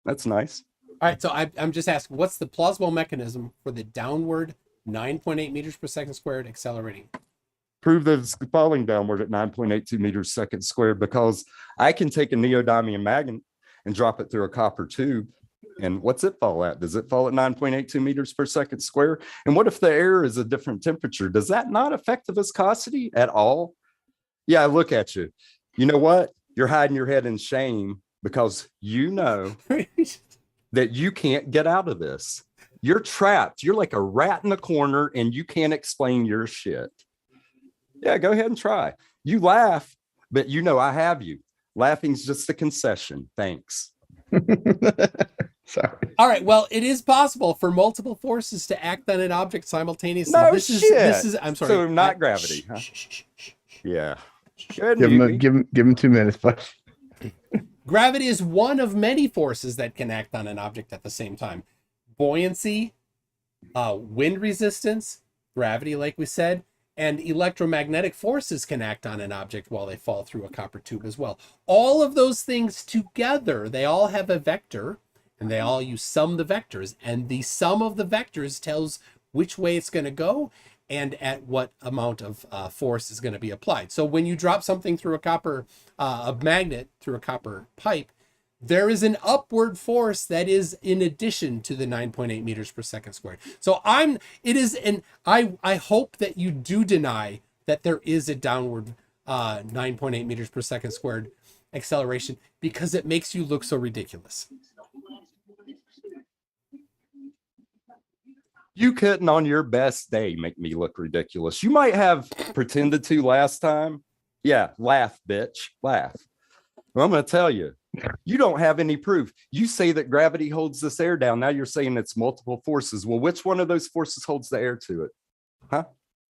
That's nice. All right, so I'm just asking, what's the plausible mechanism for the downward 9.8 meters per second squared accelerating? Prove that it's falling downward at 9.82 meters second squared, because I can take a neodymium magnet and drop it through a copper tube. And what's it fall at? Does it fall at 9.82 meters per second square? And what if the air is a different temperature? Does that not affect the viscosity at all? Yeah, I look at you. You know what? You're hiding your head in shame because you know that you can't get out of this. You're trapped. You're like a rat in a corner and you can't explain your shit. Yeah, go ahead and try. You laugh, but you know I have you. Laughing's just a concession. Thanks. Sorry. All right, well, it is possible for multiple forces to act on an object simultaneously. No this shit. Is I'm sorry. So not gravity, huh? Yeah. Go ahead, Give him, Newbie. give him 2 minutes, but Gravity is one of many forces that can act on an object at the same time. Buoyancy, wind resistance, gravity, like we said, and electromagnetic forces can act on an object while they fall through a copper tube as well. All of those things together, they all have a vector, and you sum the vectors, and the sum of the vectors tells which way it's going to go and at what amount of force is going to be applied. So when you drop something through a magnet through a copper pipe, there is an upward force that is in addition to the 9.8 meters per second squared. So I hope that you do deny that there is a downward 9.8 meters per second squared acceleration, because it makes you look so ridiculous. You couldn't on your best day make me look ridiculous. You might have pretended to last time. Yeah, laugh, bitch, laugh. Well, I'm going to tell you, you don't have any proof. You say that gravity holds this air down. Now you're saying it's multiple forces. Well, which one of those forces holds the air to it? Huh?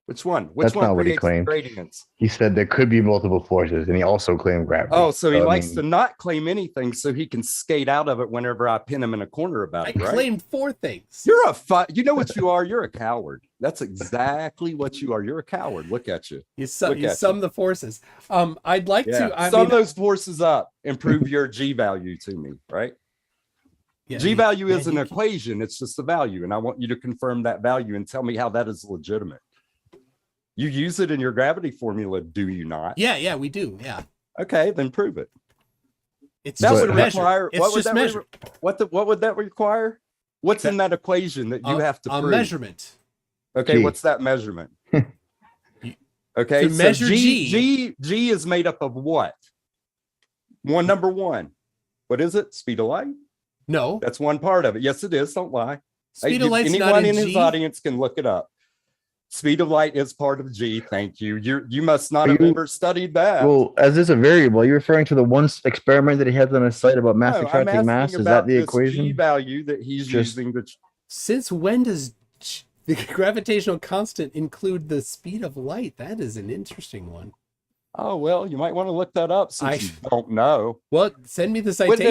Which one? That's one not what he creates the claimed. gradients? He said there could be multiple forces, and he also claimed gravity. Oh, so he I likes mean, to not claim anything so he can skate out of it whenever I pin him in a corner about I it, right? claimed 4 things. You're you know what you are? You're a coward. That's exactly what you are. You're a coward. Look at you. You sum the forces. I'd like to. Sum those forces up and prove your G value to me, right? Yeah, G value is an equation. It's just a value. And I want you to confirm that value and tell me how that is legitimate. You use it in your gravity formula, do you not? Yeah, we do. Yeah. Okay, then prove it. It's That just would measured. require It's just measured. What would that require? What's in that equation that you have to prove? A measurement. Okay, G. what's that measurement? Okay, To so measure G is made up of what? Number one. What is it? Speed of light? No. That's one part of it. Yes, it is. Don't lie. Speed of light's not Anyone in in his G. audience can look it up. Speed of light is part of G. Thank you. You must not have ever studied that. well, as is a variable, are you referring to the one experiment that he has on his site about mass No, I'm attracting mass? asking Is about that the this equation? G value that he's using. Since when does the gravitational constant include the speed of light? That is an interesting one. Oh, well, you might want to look that up since I- you don't know. Well, send me the citation. Wouldn't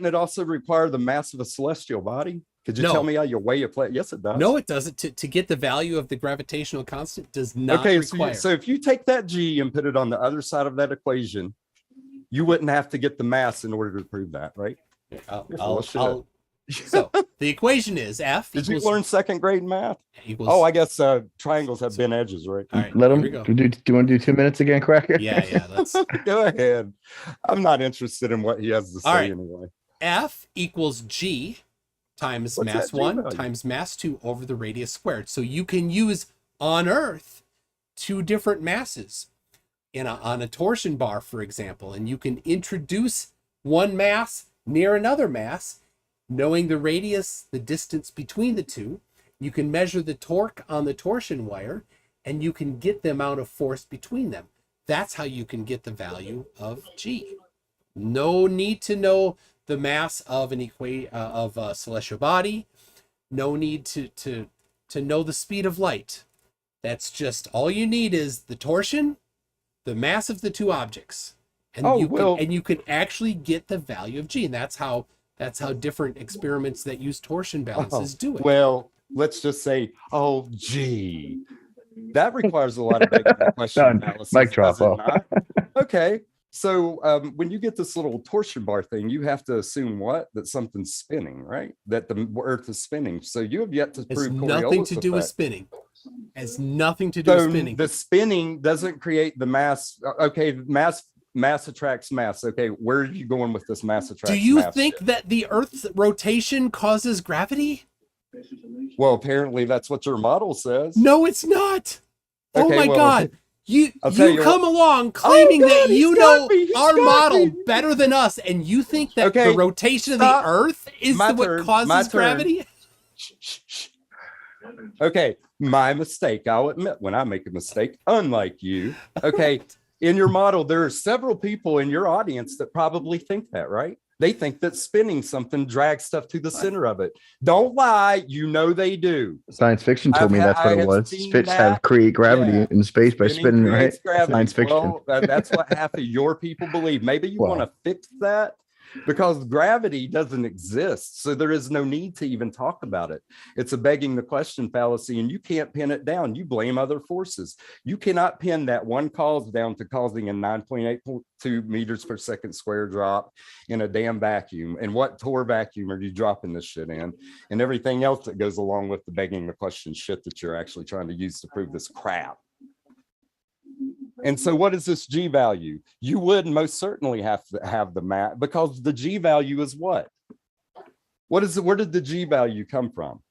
it also require the mass of a celestial body? Could you No. tell me how you weigh a plate? Yes, it does. No, it doesn't. To get the value of the gravitational constant does not Okay, require. so if you take that G and put it on the other side of that equation, you wouldn't have to get the mass in order to prove that, right? So the equation is F Did you equals, learn second grade math? equals. Oh, I guess triangles have bent edges, right? All right, Let here him. we go. Do you want to do 2 minutes again, Cracker? Yeah. That's Go ahead. I'm not interested in what he has to say All right. anyway. F equals G times What's mass that G 1 value? times mass 2 over the radius squared. So you can use on Earth 2 different masses on a torsion bar, for example, and you can introduce one mass near another mass, knowing the radius, the distance between the two. You can measure the torque on the torsion wire, and you can get the amount of force between them. That's how you can get the value of G. No need to know the mass of of a celestial body. No need to know the speed of light. That's just all you need is the torsion, the mass of the two objects, and you can actually get the value of G. And that's how different experiments that use torsion balances do it. Well, let's just say, oh, G. That requires a lot of big question Done. analysis. Mic drop does it off. not? Okay. So when you get this little torsion bar thing, you have to assume what? That something's spinning, right? That the Earth is spinning. So you have yet to It's prove nothing to do with effect. spinning. Has nothing to do with So spinning. the spinning doesn't create the mass. Okay, mass attracts mass. Okay, where are you going with this mass attracts Do you mass think shit? that the Earth's rotation causes gravity? Well, apparently that's what your model says. No, it's not. Oh Okay, my well, God. I'll tell You you come along claiming God, that he's you got know me, he's our got model me. better than us, and you think that Okay, the rotation stop. of the Earth is My what turn, causes my turn. gravity? Shh. Okay, my mistake. I'll admit when I make a mistake, unlike you. Okay, in your model, there are several people in your audience that probably think that, right? They think that spinning something drags stuff to the center of it. Don't lie. You know they do. Science fiction told me that's what I it have was. seen Fish that. have create gravity Yeah. in space by spinning, right? creates gravity. Science fiction. Well, that's what half of your people believe. Maybe you Well. want to fix that, because gravity doesn't exist. So there is no need to even talk about it. It's a begging the question fallacy, and you can't pin it down. You blame other forces. You cannot pin that one cause down to causing a 9.82 meters per second square drop in a damn vacuum. And what Tor vacuum are you dropping this shit in? And everything else that goes along with the begging the question shit that you're actually trying to use to prove this crap. And so what is this G value? You would most certainly have to have the math, because the G value is what? What is it? Where did the G value come from?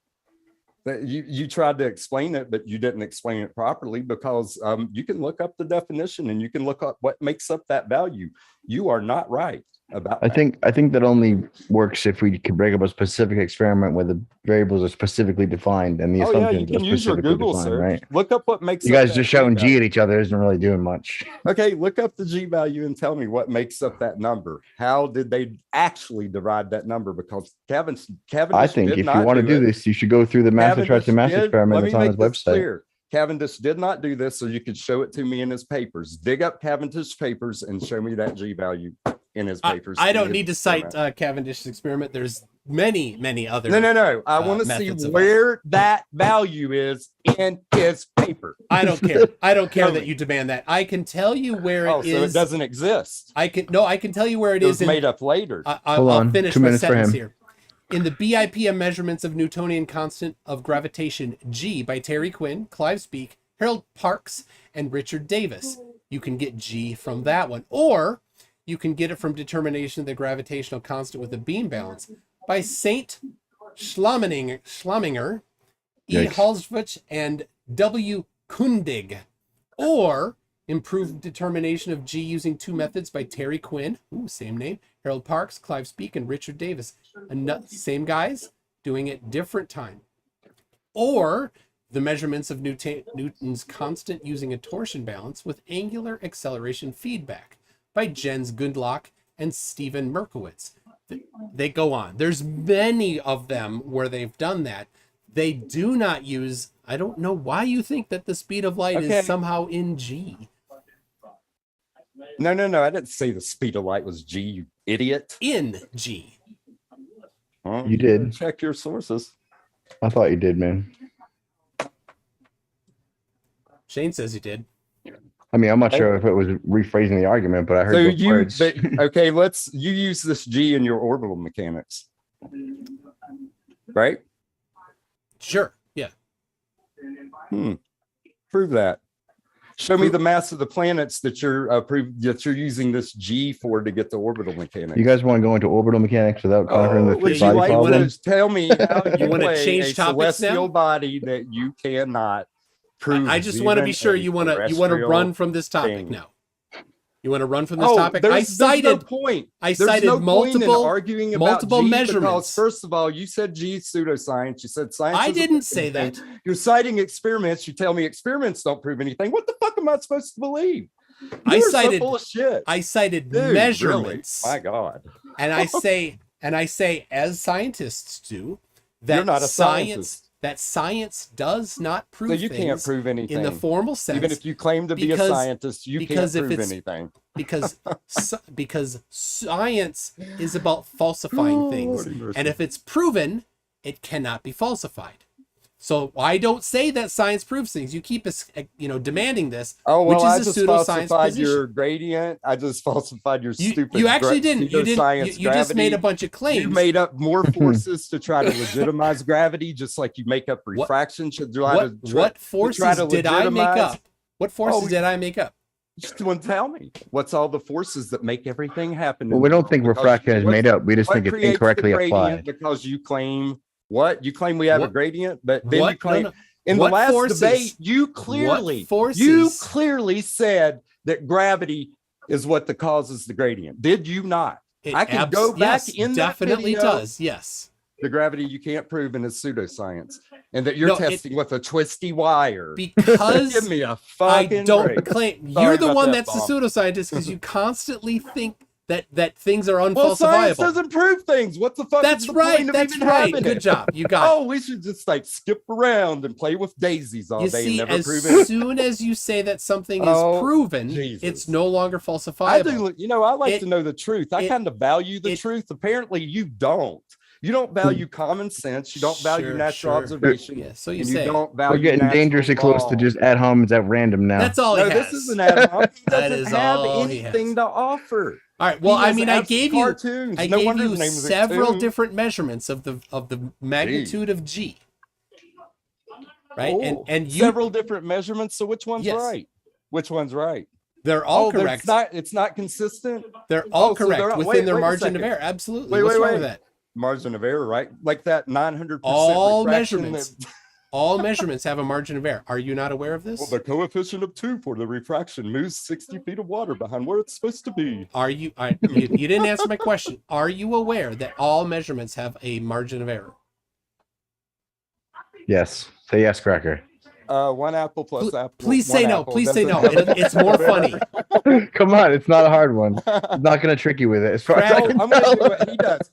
You tried to explain it, but you didn't explain it properly, because you can look up the definition and you can look up what makes up that value. You are not right about I think that only works if we could break up a specific experiment where the variables are specifically defined and the Oh yeah, you assumptions can are use your specifically Google defined, search. right? Look up what makes You up guys that just shouting value. G at each other isn't really doing much. Okay, look up the G value and tell me what makes up that number. How did they actually derive that number? Because Cavendish I think did if you not want to do it. this, you should go through the mass attraction mass Let experiment me that's on make his this website. clear. Cavendish did not do this, so you could show it to me in his papers. Dig up Cavendish papers and show me that G value in his papers. I don't need to cite Cavendish's experiment. There's many other. No. I want to see methods of where that value is in his paper. I don't care. I don't care that you demand that. I can tell you where it is. So it doesn't exist. I can tell you where it It is. was made up later. I'll on, finish 2 my minutes for sentence him. here. In the BIPM measurements of Newtonian constant of gravitation G by Terry Quinn, Clive Speak, Harold Parks, and Richard Davis, you can get G from that one. Or you can get it from determination of the gravitational constant with the beam balance by Saint Schlaminger, E. Yikes. Halswich, and W. Kundig. Or improved determination of G using two methods by Terry Quinn, same name, Harold Parks, Clive Speak, and Richard Davis. Same guys, doing it different time. Or the measurements of Newton's constant using a torsion balance with angular acceleration feedback by Jens Gundlach and Stephen Merkowitz. They go on. There's many of them where they've done that. They do not use, I don't know why you think that the speed of light is somehow in G. No. I didn't say the speed of light was G, you idiot. In G. Well, You did. check your sources. I thought you did, man. Shane says he did. I mean, I'm not sure if it was rephrasing the argument, but I heard So those words. okay, you use this G in your orbital mechanics, right? Sure. Yeah. Prove that. Show me the mass of the planets that you're using this G for to get the orbital mechanics. You guys want to go into orbital mechanics without conquering the would you body like problem? to tell me how you wanna play change a topics now? celestial body that you cannot prove? I just want to be sure you want to run from this topic thing. now. You want to run from this topic? There's no point. I There's cited no point in multiple arguing about multiple G measurements. Because first of all, you said G is pseudoscience. You said science. I is a didn't fucking say thing. that. You're citing experiments. You tell me experiments don't prove anything. What the fuck am I supposed to believe? I You're cited so full of shit. I cited Dude, measurements. really? My God. And I say, as scientists do, that You're not a scientist. science does not prove So you things can't prove anything in the formal sense. Even if you claim to be a scientist, you can't prove anything. because science is about falsifying things, and if it's proven, it cannot be falsified. So I don't say that science proves things. You keep demanding this. Oh well, which I is just a pseudoscience falsified position. your gradient. I just falsified your stupid. You actually didn't. You didn't. pseudoscience You just made a gravity. bunch of claims. You made up more forces to try to legitimize gravity, just like you make up refraction. What forces did I make up? What forces did I make up? Just want to tell me what's all the forces that make everything happen. Well, we don't think refraction is made up. We just think it's creates the incorrectly gradient? applied. Because you claim what? You claim we have a gradient, but then you claim No. in What the last forces? debate you What clearly forces? said that gravity is what causes the gradient. Did you not? I can go back in that definitely video. does. Yes. The gravity you can't prove, and it's pseudoscience, and that you're testing with a twisty wire. Because give me a I fucking don't break. claim Sorry you're the about one that, that's the Bob. pseudoscientist because you constantly think that things are Well, science unfalsifiable. doesn't prove things. What the fuck? That's is the right. point of That's even right. having Good it? job. You got Oh, we should just like skip around and play with daisies all it. You day and see, never as prove it. soon as you say that something is Oh, proven, Jesus. it's no longer I falsifiable. do. I like It- to know the truth. I it- kind of value the it- truth. Apparently, you don't. You don't value common sense. You don't value Sure, natural sure. observation. Yeah, so you and say. you don't We're value getting natural dangerously close to law. just ad homs at random now. That's all No, he has. this isn't ad hoc. He That doesn't is have all he has. anything to offer. All right. Well, He I has mean, I absent gave you cartoons. I No gave wonder you his name is a several cartoon. different measurements of the magnitude of G. Right? Oh, And you several different measurements. So which one's Yes. right? Which one's right? they're all there's correct. It's not consistent. They're all so correct they're not- within wait, their wait a margin of second. error. Absolutely. Wait, What's wait, wrong wait. with that? Margin of error, right? Like that 900%. All refraction measurements. that- All measurements have a margin of error. Are you not aware of Well, this? the coefficient of 2 for the refraction moves 60 feet of water behind where it's supposed to be. Are you, you didn't answer my question. Are you aware that all measurements have a margin of error? Yes. Say yes, Cracker. One apple plus apple. Please one say no. apple Please say no. doesn't have- It's more funny. Come on, it's not a hard one. I'm not going to trick you with it. As far as I Crap. can I'm gonna tell. do what he does.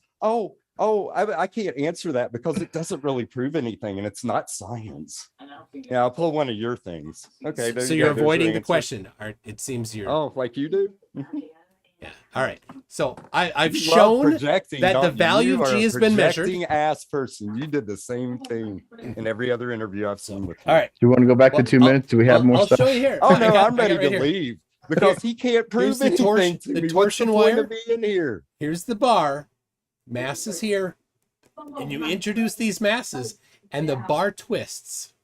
I can't answer that because it doesn't really prove anything and it's not science. Yeah, I'll pull one of your things. Okay. there So you you're go. There's your avoiding the answer. question. It seems you're. Oh, like you do? Yeah. All right. So I've You love shown projecting, that the don't you? value You of are G a has been measured. projecting ass person. You did the same thing in every other interview I've seen with you. All right. Do you want to go back Well, to 2 minutes? Do we have more I'll stuff? show you here. Oh I no, got- I'm I got ready right to here. leave because he can't prove the anything torsion- to the me. torsion What's the point wire. of being here? Here's the bar. Mass is here. And you introduce these masses and the bar twists.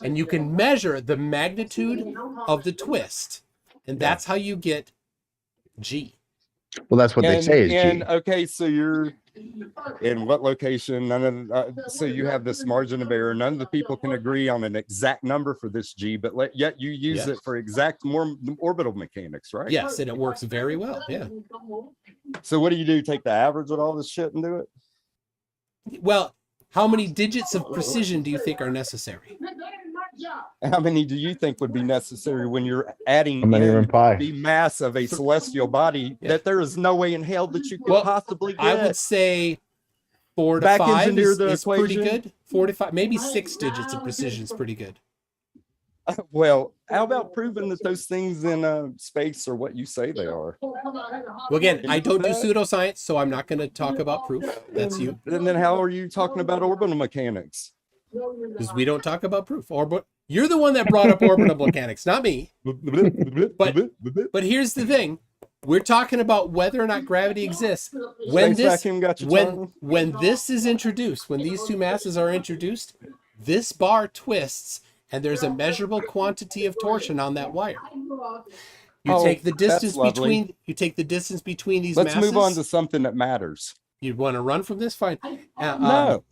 And you can measure the magnitude of the twist. And that's how you get G. Well, that's what they say is G. Okay, so you're in what location? None of so you have this margin of error. None of the people can agree on an exact number for this G, but yet you use Yes. it for exact orbital mechanics, right? Yes, and it works very well. Yeah. So what do? Take the average of all this shit and do it? Well, how many digits of precision do you think are necessary? How many do you think would be necessary when you're adding How many are in in pi? the mass of a celestial body Yeah. that there is no way in hell that you could Well, possibly get? I would say 4 to Back 5 engineer is, the is pretty equation. good. 4 to 5, maybe 6 digits of precision is pretty good. Well, how about proving that those things in space are what you say they are? Well, again, I don't do pseudoscience, so I'm not going to talk about proof. That's you, And then how are you talking about orbital mechanics? because we don't talk about proof. You're the one that brought up orbital mechanics, not me. But here's the thing: we're talking about whether or not gravity exists. When Space this, vacuum got your tongue? when this is introduced, when these two masses are introduced, this bar twists, and there's a measurable quantity of torsion on that wire. You Oh, take the that's distance lovely. between these Let's masses. move on to something that matters. You want to run from this? Fine. No,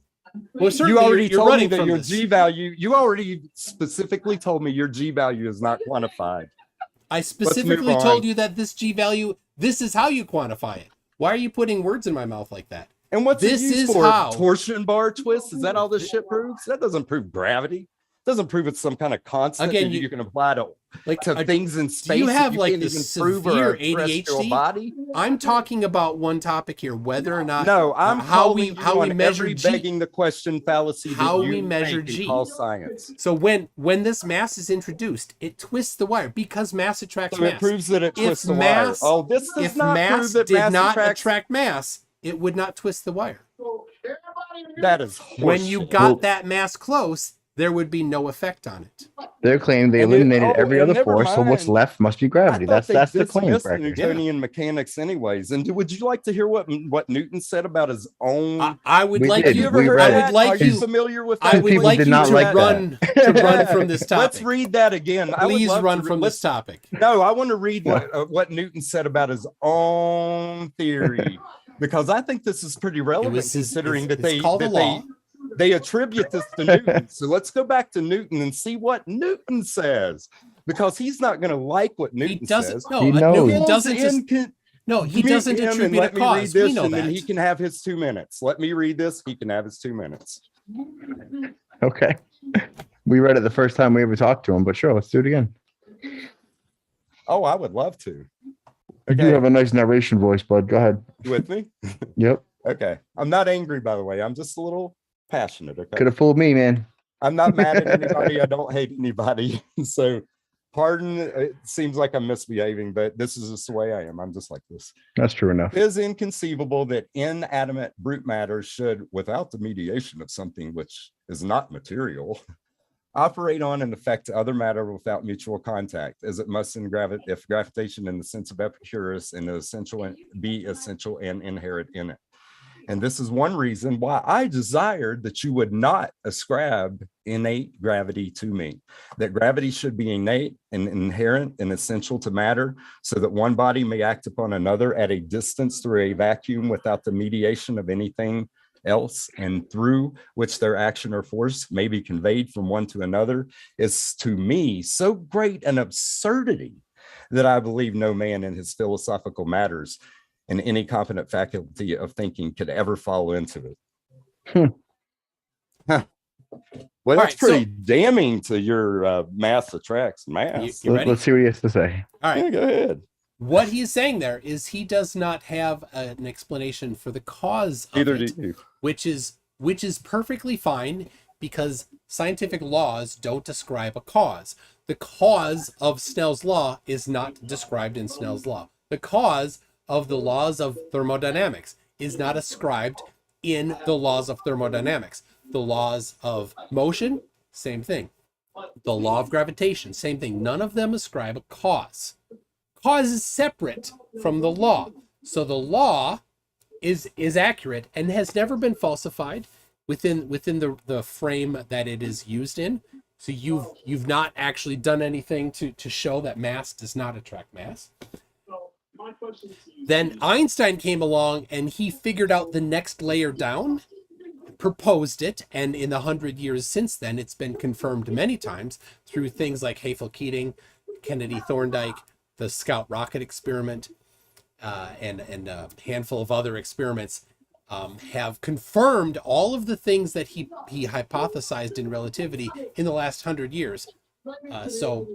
Well, certainly you already you're told me running that from your this. G value. You already specifically told me your G value is not quantified. I specifically move told on. you that this G value, this is how you quantify it. Why are you putting words in my mouth like that? And what's This it used is for? how- Torsion bar twist? Is that all this shit proves? That doesn't prove gravity. Doesn't prove it's some kind of constant Again, that you can apply to Like, things in space. you that have, like, can't the even prove are severe a terrestrial ADHD? body? I'm talking about one topic here, whether or not No, I'm how calling we you how we on measure every G. begging the question fallacy How that you we measure make and G. call science. So when this mass is introduced, it twists the wire because mass attracts So it mass. proves that it If twists the mass- wire. Oh, this does If not mass prove that did mass not attracts. attract mass, it would not twist the wire. That is When you horseshit. got that mass close, there would be no effect on it. They're claiming they And it- eliminated oh, every and other never force, so what's mind. left must be I gravity. thought That's they the claim, dismissed Cracker. Newtonian mechanics anyways. And would you like to hear what Newton said about his own? I would We like did. you. Have you we ever read read it. I that? would like Are you. you familiar with I that? would People like did you not to like that. run from this topic. Let's read that again. I would Please love run to from let's- this topic. No, I want to read What? what Newton said about his own theory because I think this is pretty relevant considering that it's called a law. they attribute this to Newton. So let's go back to Newton and see what Newton says because he's not going to like what He Newton doesn't. says. No, He knows. Newton doesn't just. No, he Mute doesn't him and attribute a let me read cause. We this, know and then that. he can have his 2 minutes. Let me read this. He can have his 2 minutes. Okay. We read it the first time we ever talked to him, but sure, let's do it again. Oh, I would love to. You do have a nice narration voice, bud. Go ahead. You with me? Yep. Okay. I'm not angry, by the way. I'm just a little passionate. Okay. Could have fooled me, man. I'm not mad at anybody. I don't hate anybody. So pardon, it seems like I'm misbehaving, but this is just the way I am. I'm just like this. That's true enough. It is inconceivable that inanimate brute matter should, without the mediation of something which is not material, operate on and affect other matter without mutual contact, as it must in if gravitation in the sense of Epicurus and the essential and be essential and inherent in it. And this is one reason why I desired that you would not ascribe innate gravity to me, that gravity should be innate and inherent and essential to matter, so that one body may act upon another at a distance through a vacuum without the mediation of anything else, and through which their action or force may be conveyed from one to another, is to me so great an absurdity that I believe no man in his philosophical matters and any competent faculty of thinking could ever fall into it. Huh. Well, that's pretty damning to your mass attracts mass. Let's hear what he has to say. All right. Yeah, go ahead. What he's saying there is he does not have an explanation for the cause of Neither it, do you. which is perfectly fine, because scientific laws don't describe a cause. The cause of Snell's law is not described in Snell's law. The cause of the laws of thermodynamics is not ascribed in the laws of thermodynamics. The laws of motion, same thing. The law of gravitation, same thing. None of them ascribe a cause. Cause is separate from the law. So the law is accurate and has never been falsified within the frame that it is used in. So you've not actually done anything to show that mass does not attract mass. Then Einstein came along and he figured out the next layer down, proposed it, and in the 100 years since then, it's been confirmed many times through things like Hayfel-Keating, Kennedy-Thorndike, the Scout rocket experiment, and a handful of other experiments have confirmed all of the things that he hypothesized in relativity in the last 100 years. So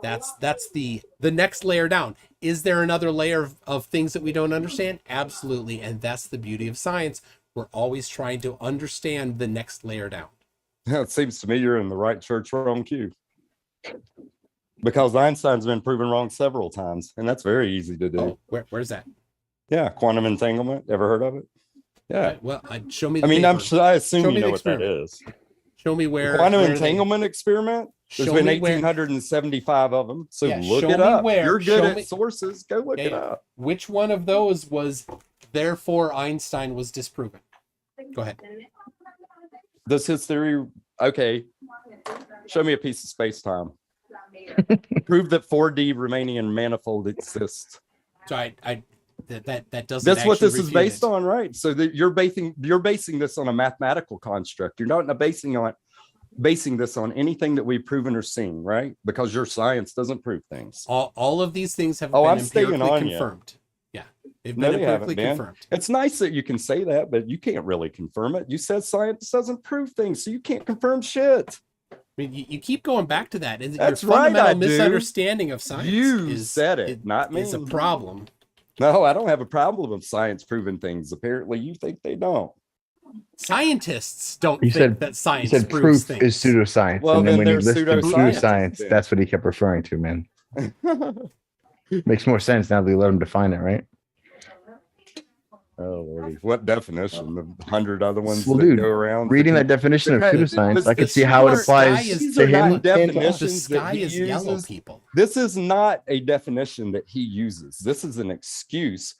that's the next layer down. Is there another layer of things that we don't understand? Absolutely. And that's the beauty of science. We're always trying to understand the next layer down. It seems to me you're in the right church, wrong cue. Because Einstein's been proven wrong several times, and that's very easy to do. Oh, where's that? Yeah, quantum entanglement. Ever heard of it? Yeah. Right, well, show me. I mean, paper. I assume you know what that experiment. is. Show me where. Quantum where entanglement experiment. There's Show been me where- 1,875 of them. So Yeah, look show it me up. where- You're good show at me- sources. Go look it up. Which one of those was therefore Einstein was disproven? Go ahead. Does his theory? Okay. Show me a piece of space time. Prove that 4D Riemannian manifold exists. So that doesn't. That's what actually this is refute based it. on, right? So that you're basing this on a mathematical construct. You're not basing this on anything that we've proven or seen, right? Because your science doesn't prove things. All of these things have Oh, been I'm staying empirically on you. confirmed. Yeah, they've No, been they haven't empirically been. confirmed. It's nice that you can say that, but you can't really confirm it. You said science doesn't prove things, so you can't confirm shit. I mean, you keep going back to that. And That's your right, fundamental I do. misunderstanding of science You said it, not me. is a problem. No, I don't have a problem with science proving things. Apparently, you think they don't. Scientists don't You think said that science He said proves proof things. is pseudoscience. Well, and then then when you there's listed pseudoscience pseudoscience, then. that's what he kept referring to, man. Makes more sense now that you let him define it, right? Oh, Lordy. What definition? The 100 other ones Well, that dude, go around? Reading that definition of Okay, pseudoscience, I could the see how it sky applies is- These to are not him. and to us. The definitions that sky he is yellow, uses. people. This is not a definition that he uses. This is an excuse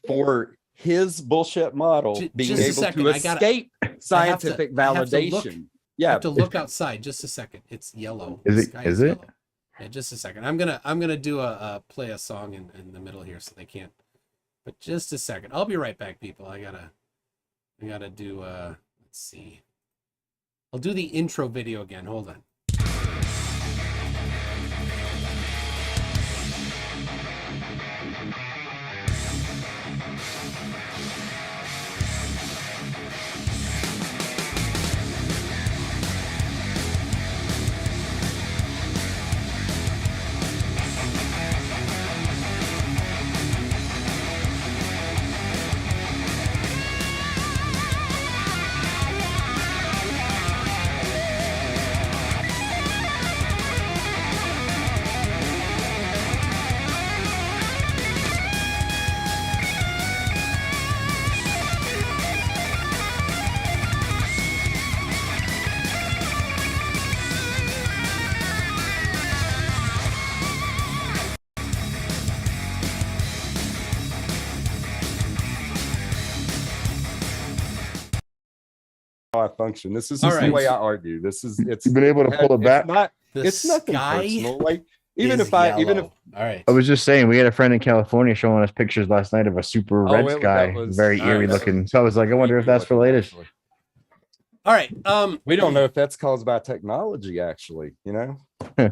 for his bullshit model being just a able second, to I gotta- escape scientific I have to look. validation. I Yeah, have to look outside. Just a second. It's yellow. Is The it- sky is it? yellow. Yeah, just a second. I'm gonna do a play a song in the middle here so they can't. But just a second. I'll be right back, people. I gotta do let's see. I'll do the intro video again. Hold on. I function. This is All just the right. way I argue. It's You've been able to pull it back. It's nothing sky personal. Like is yellow. All right. I was just saying, we had a friend in California showing us pictures last night of a super red that sky, was- very all eerie right. looking. So I was like, I wonder if that's Looking, related. actually. All right. We don't know if that's caused by technology, actually. You know,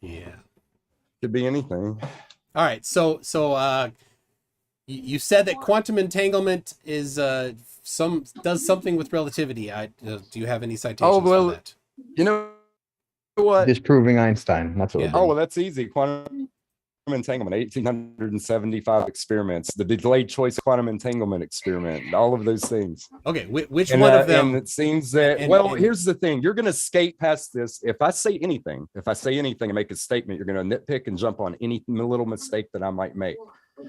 Yeah. could be anything. All right. So you said that quantum entanglement is does something with relativity. Do you have any citations well, for that? You know what? Disproving Einstein. That's what Yeah. we're doing. Well, that's easy. Quantum entanglement, 1875 experiments, the delayed choice quantum entanglement experiment, all of those things. Okay. Which And, one of them? and it seems that, and- here's the thing. You're going to skate past this. If I say anything and make a statement, you're going to nitpick and jump on any little mistake that I might make.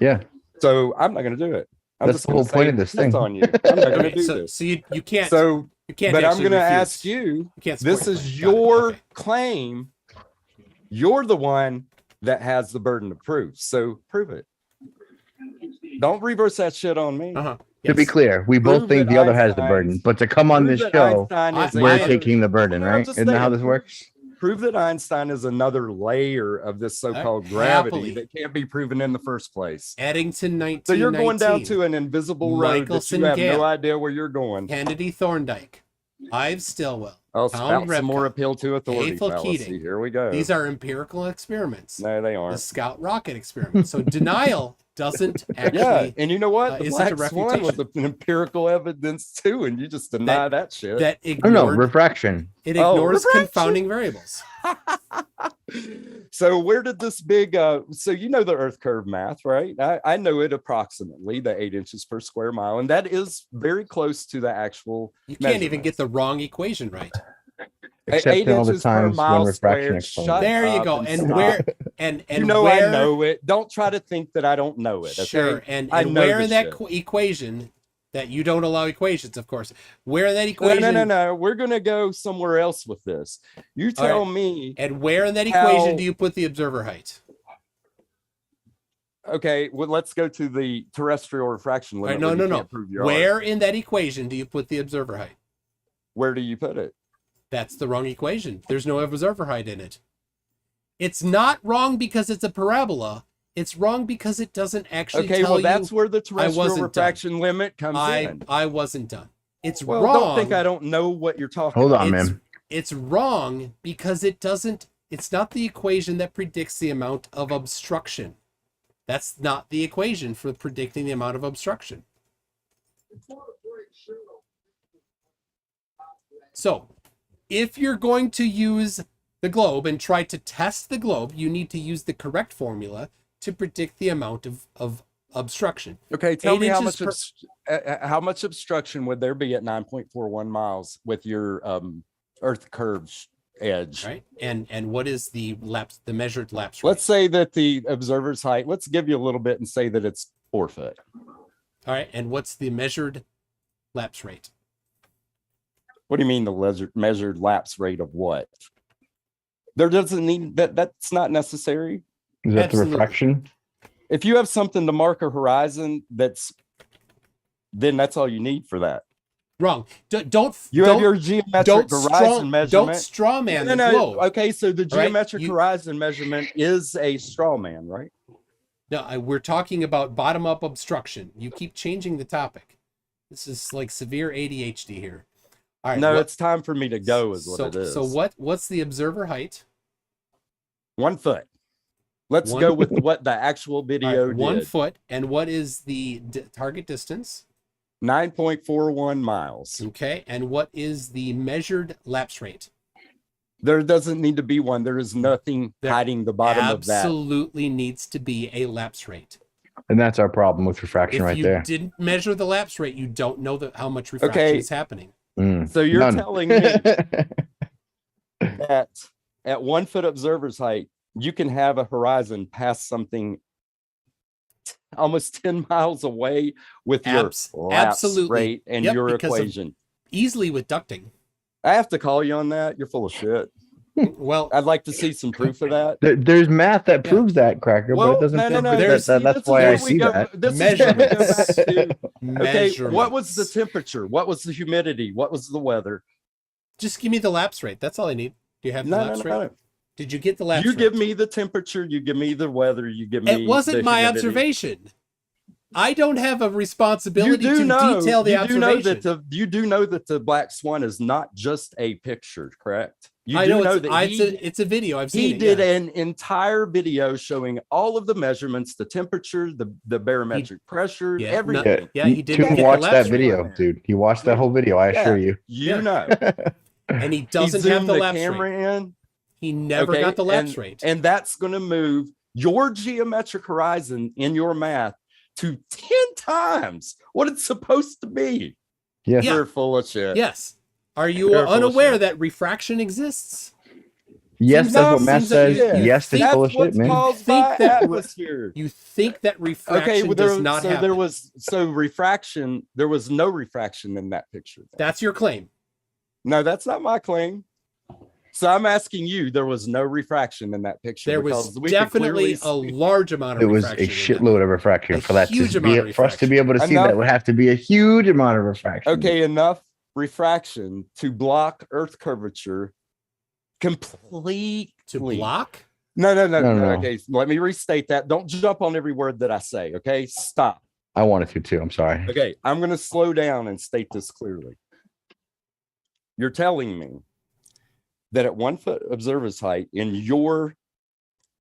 Yeah. So I'm not going to do it. I'm That's just the gonna whole point say of this that's thing. on you. I'm not going to Okay, do so, this. so you can't. So, you can't. but I'm actually going to refuse. ask you, You can't support this the is claim. Got it. your Okay. claim. You're the one that has the burden of proof. So prove it. Don't reverse that shit on me. Uh-huh. To be Yes. clear, we both Prove think that the other has the Einstein's- burden, but to come on Prove this that show, Einstein is I- we're another- taking the burden, I'm right? just Isn't that how saying, this works? Prove that Einstein is another layer of this so-called Happily. gravity that can't be proven in the first place. Eddington 1919. So you're going down to an invisible road that Michelson you have Gale. no idea where you're going. Kennedy Thorndike, Ives Stilwell. I'll Tom spout some more Repka, appeal to authority Eiffel fallacy. Keating. Here we go. These are empirical experiments. No, they The aren't. Scout rocket experiment. So denial doesn't actually. Yeah, and you know what? The isn't a Black Swan was refutation. an empirical evidence too, and you just deny that shit. That Oh no, ignored. refraction. It Oh, ignores refraction. confounding variables. So where did this big so you know the earth curve math, right? I know it approximately, the 8 inches per square mile, and that is very close to the actual You can't even measurements. get the wrong equation right. Except 8 in all the inches per times when mile refraction squared. explains Shut it. There you up go. and And stop. where and You know where, I know it. Don't try to think that I don't know it. Okay? Sure. And I know where this in that shit. equation that you don't allow equations, of course. Where in that No, equation no. We're gonna go somewhere else with this. You All tell right. me. and where in that How- equation do you put the observer height? Okay, well, let's go to the terrestrial refraction All limit. right, no, where no, you no. can't prove your Where argument. in that equation do you put the observer height? Where do you put it? That's the wrong equation. There's no observer height in it. It's not wrong because it's a parabola. It's wrong because it doesn't actually Okay, tell well, that's you. where the terrestrial wasn't refraction limit comes in. I wasn't done. It's Well, wrong. don't think I don't know what you're talking Hold about. on, it's, man. it's wrong because it doesn't. It's not the equation that predicts the amount of obstruction. That's not the equation for predicting the amount of obstruction. So, if you're going to use the globe and try to test the globe, you need to use the correct formula to predict the amount of obstruction. Okay, tell 8 me how inches how much obstruction would there be at 9.41 miles with your Earth curve edge? Right? And what is the measured lapse rate? Let's say that the observer's height. Let's give you a little bit and say that it's 4 foot. All right, and what's the measured lapse rate? What do you mean the measured lapse rate of what? There doesn't need that. That's not necessary. Is that Absolutely. the refraction? If you have something to mark a horizon, then that's all you need for that. Wrong. Don't You don't, have your geometric don't horizon measurement. Don't straw man No, the no. globe. Okay, so the All right, geometric horizon measurement is a straw man, right? No, we're talking about bottom up obstruction. You keep changing the topic. This is like severe ADHD here. All right. No, what- it's time for me to go, is what it is. So what's the observer height? 1 foot. Let's One- go with what the actual All video right, 1 did. foot. And what is the target distance? 9.41 miles. Okay. And what is the measured lapse rate? There doesn't need to be one. There is nothing There hiding the bottom of that. Absolutely needs to be a lapse rate. And that's our problem with refraction If right you there. didn't measure the lapse rate, you don't know how much refraction Okay. is happening. Mm, So you're none. telling me that at 1 foot observer's height, you can have a horizon past something almost 10 miles away with your lapse Absolutely. rate and Yep, your because of- equation. Easily with ducting. I have to call you on that. You're full of shit. Well, I'd like to see some proof of that. There's math that Yeah. proves that, Cracker, but it doesn't. no. There's- That's why I see that. This is where we go back Measurements. to, okay, what was the Measurements. temperature? What was the humidity? What was the weather? Just give me the lapse rate. That's all I need. Do you have the lapse rate? No. Did you get the lapse You rate? give me the temperature, you give me the weather, you give me It wasn't the my humidity. observation. I don't have a responsibility You to do know, detail the you do know observation. that you do know that the black swan is not just a picture, correct? You I do know that it's a video. I've seen he it. did yeah. an entire video showing all of the measurements, the temperature, the barometric pressure, Yeah, everything. Yeah, he did Toon get the watched lapse that rate. video, dude. He watched that whole video. I assure you. You Yeah. know. And he He doesn't have zoomed the the lapse camera rate. in. He never Okay, got the lapse and, rate. And that's going to move your geometric horizon in your math to 10 times what it's supposed to be. Yes. Yeah. You're full of shit. Yes. Are you They're full of unaware shit. that refraction exists? Yes, Seems- that's what math seems like says. you Yes, think it's full of That's shit, what's man. caused Think by that- atmosphere. You think that refraction Okay, well, does not happen. there was no refraction in that picture. That's your claim. No, that's not my claim. So I'm asking you, there was no refraction in that picture. There was because we could definitely clearly a see- large amount of It was a refraction. in that. shitload of refraction A for that huge to amount be of for us to be able to see Enough. that would have to be a huge amount of refraction. Okay, enough refraction to block Earth curvature completely. To block? No. No. Okay, let me restate that. Don't jump on every word that I say. Okay, stop. I wanted to too. I'm sorry. Okay, I'm going to slow down and state this clearly. You're telling me that at 1 foot observer's height in your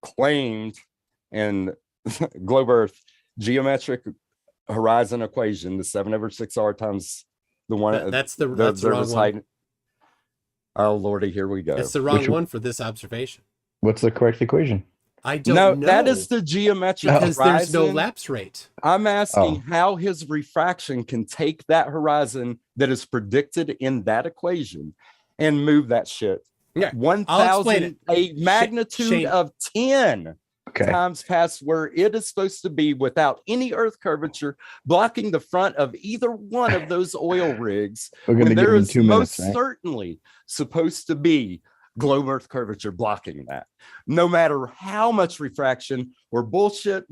claimed and globe Earth geometric horizon equation, the 7/6R times the one That's the wrong observer's one. height. Oh Lordy, here we go. It's the wrong Which- one for this observation. What's the correct equation? I don't No, know. that is the geometric because there's no horizon. lapse rate. I'm asking Oh. how his refraction can take that horizon that is predicted in that equation and move that shit. Yeah, 1,000, a magnitude Shane. of 10 Okay. times past where it is supposed to be without any Earth curvature blocking the front of either one of those oil rigs. We're When gonna give there him is 2 minutes, most right? certainly supposed to be globe Earth curvature blocking that. No matter how much refraction or bullshit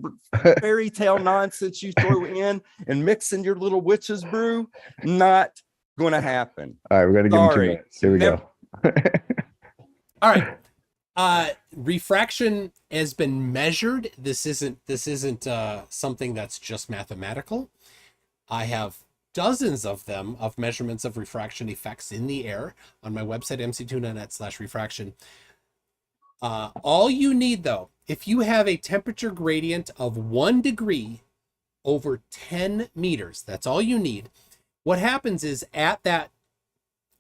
fairy tale nonsense you throw in and mix in your little witch's brew, not going to happen. All right, we're gonna give him 2 Sorry. minutes. Here we go. All right. Refraction has been measured. This isn't something that's just mathematical. I have dozens of them of measurements of refraction effects in the air on my website mc2.net/refraction. All you need though, if you have a temperature gradient of 1 degree over 10 meters, that's all you need. What happens is at that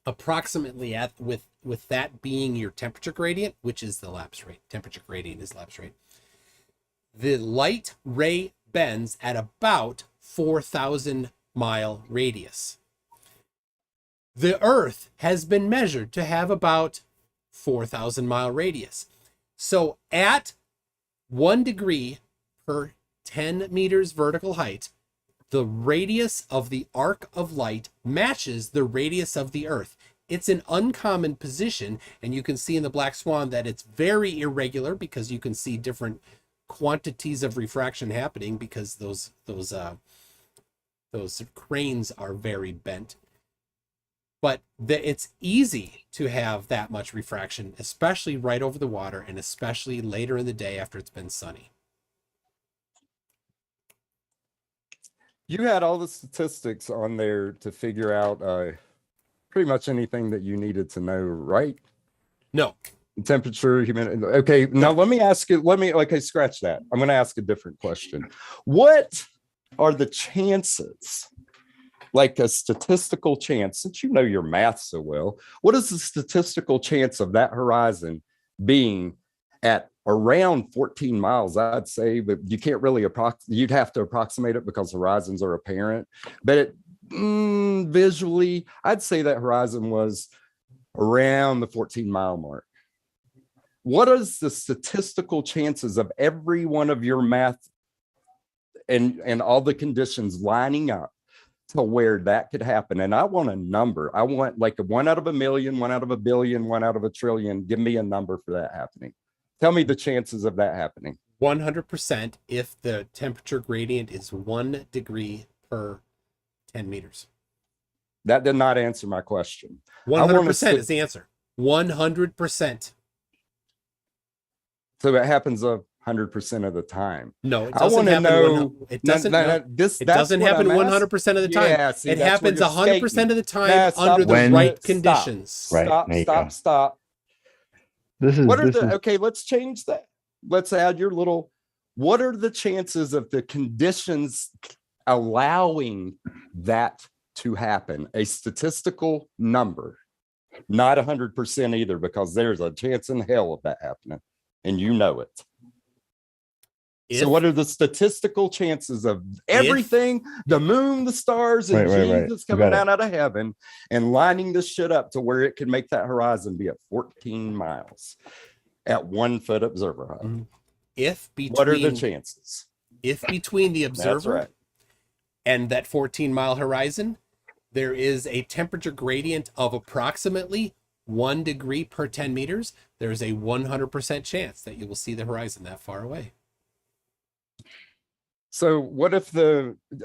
approximately with that being your temperature gradient, which is the lapse rate. Temperature gradient is lapse rate. The light ray bends at about 4,000 mile radius. The Earth has been measured to have about 4,000 mile radius. So at 1 degree per 10 meters vertical height, the radius of the arc of light matches the radius of the Earth. It's an uncommon position, and you can see in the black swan that it's very irregular because you can see different quantities of refraction happening because those cranes are very bent. But it's easy to have that much refraction, especially right over the water and especially later in the day after it's been sunny. You had all the statistics on there to figure out pretty much anything that you needed to know, right? No. Temperature, humidity. Okay, now let me ask you, okay, scratch that. I'm going to ask a different question. What are the chances, like a statistical chance, since you know your math so well, what is the statistical chance of that horizon being at around 14 miles, I'd say, but you can't really you'd have to approximate it because horizons are apparent. But visually, I'd say that horizon was around the 14-mile mark. What is the statistical chances of every one of your math and all the conditions lining up to where that could happen. And I want a number. I want like a 1 out of a million, 1 out of a billion, 1 out of a trillion. Give me a number for that happening. Tell me the chances of that happening. 100% if the temperature gradient is 1 degree per 10 meters. That did not answer my question. 100% is the answer. 100%. So it happens 100% of the time. No, it I doesn't want to happen. know. It doesn't. It doesn't happen 100% of the time. Yeah, see, it happens 100% of the time under the When- right conditions. Right. Stop. This is What are this the is okay? Let's change that. Let's add your little. What are the chances of the conditions allowing that to happen? A statistical number, not 100% either, because there's a chance in hell of that happening, and you know it. So what are the statistical chances of everything, the moon, the stars, and Jesus coming down out of heaven and lining this shit up to where it can make that horizon be at 14 miles at 1 foot observer height? What are the chances? If between the observer and that 14-mile horizon, there is a temperature gradient of approximately 1 degree per 10 meters, there's a 100% chance that you will see the horizon that far away. So what if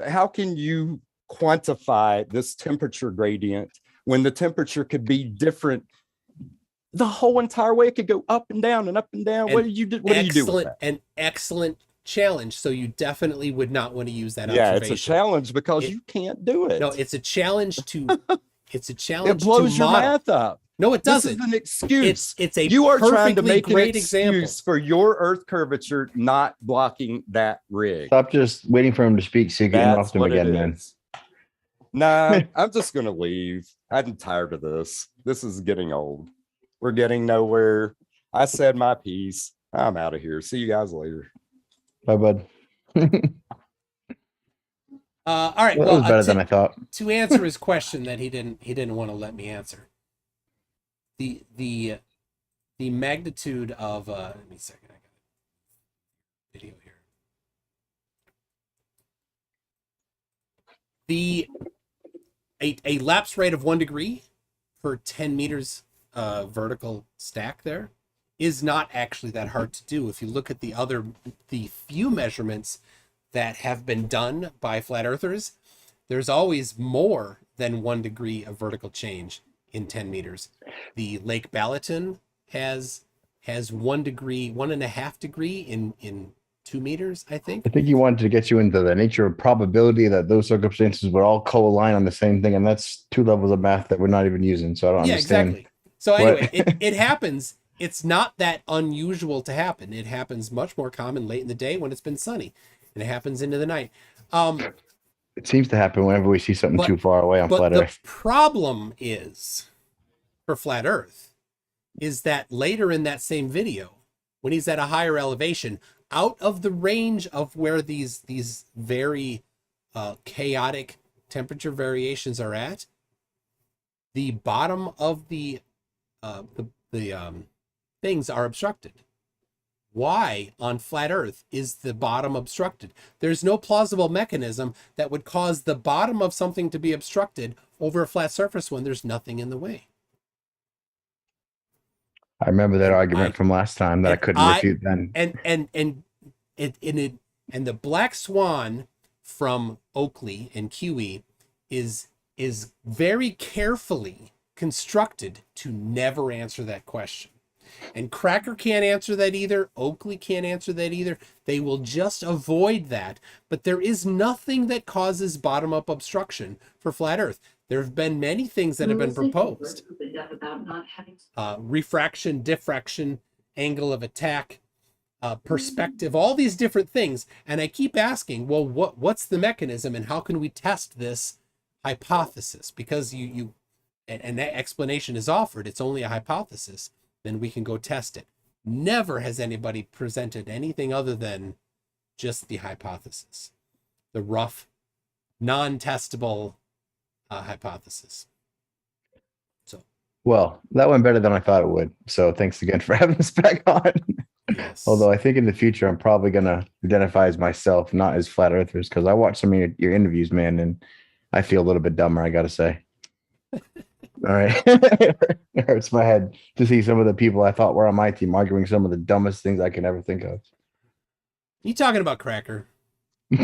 how can you quantify this temperature gradient when the temperature could be different the whole entire way? It could go up and down and up and down. What do you do with that? An excellent challenge. So you definitely would not want to use that observation. Observation. It's a challenge because you can't do it. No, it's a challenge to it blows your math up. No, it doesn't. This is an excuse. It's a you are trying to make an great excuse example for your Earth curvature not blocking that rig. Stop just waiting for him to speak so you can interrupt him again, man. Nah, I'm just gonna leave. I'm tired of this. This is getting old. We're getting nowhere. I said my piece. I'm out of here. See you guys later. Bye, bud. All right. Well, that was better than I thought. To answer his question that he didn't want to let me answer. The magnitude of let me a second, I got a video here. A lapse rate of 1 degree per 10 meters vertical stack there is not actually that hard to do. If you look at the few measurements that have been done by flat earthers, there's always more than 1 degree of vertical change in 10 meters. The Lake Balaton has 1 degree, 1.5 degree in 2 meters, I think. I think he wanted to get you into the nature of probability that those circumstances would all co-align on the same thing. And that's 2 levels of math that we're not even using. So I don't understand. Exactly. So anyway, it happens. It's not that unusual to happen. It happens much more common late in the day when it's been sunny. And it happens into the night. It seems to happen whenever we see something too far away on flat Earth. But the problem is, for flat Earth, is that later in that same video, when he's at a higher elevation, out of the range of where these very chaotic temperature variations are at, the bottom of the things are obstructed. Why on flat Earth is the bottom obstructed? There's no plausible mechanism that would cause the bottom of something to be obstructed over a flat surface when there's nothing in the way. I remember that argument from last time that I couldn't refute then. And the black swan from Oakley and QE is very carefully constructed to never answer that question. And Cracker can't answer that either. Oakley can't answer that either. They will just avoid that. But there is nothing that causes bottom-up obstruction for flat Earth. There have been many things that have been proposed. Refraction, diffraction, angle of attack, perspective, all these different things. And I keep asking, well, what's the mechanism and how can we test this hypothesis? Because and that explanation is offered. It's only a hypothesis. Then we can go test it. Never has anybody presented anything other than just the hypothesis, the rough, non-testable hypothesis. So, well, that went better than I thought it would. So thanks again for having us back on. yes. Although I think in the future, I'm probably going to identify as myself, not as flat earthers, because I watched some of your interviews, man. And I feel a little bit dumber, I gotta say. All right. It hurts my head to see some of the people I thought were on my team arguing some of the dumbest things I can ever think of. You talking about Cracker?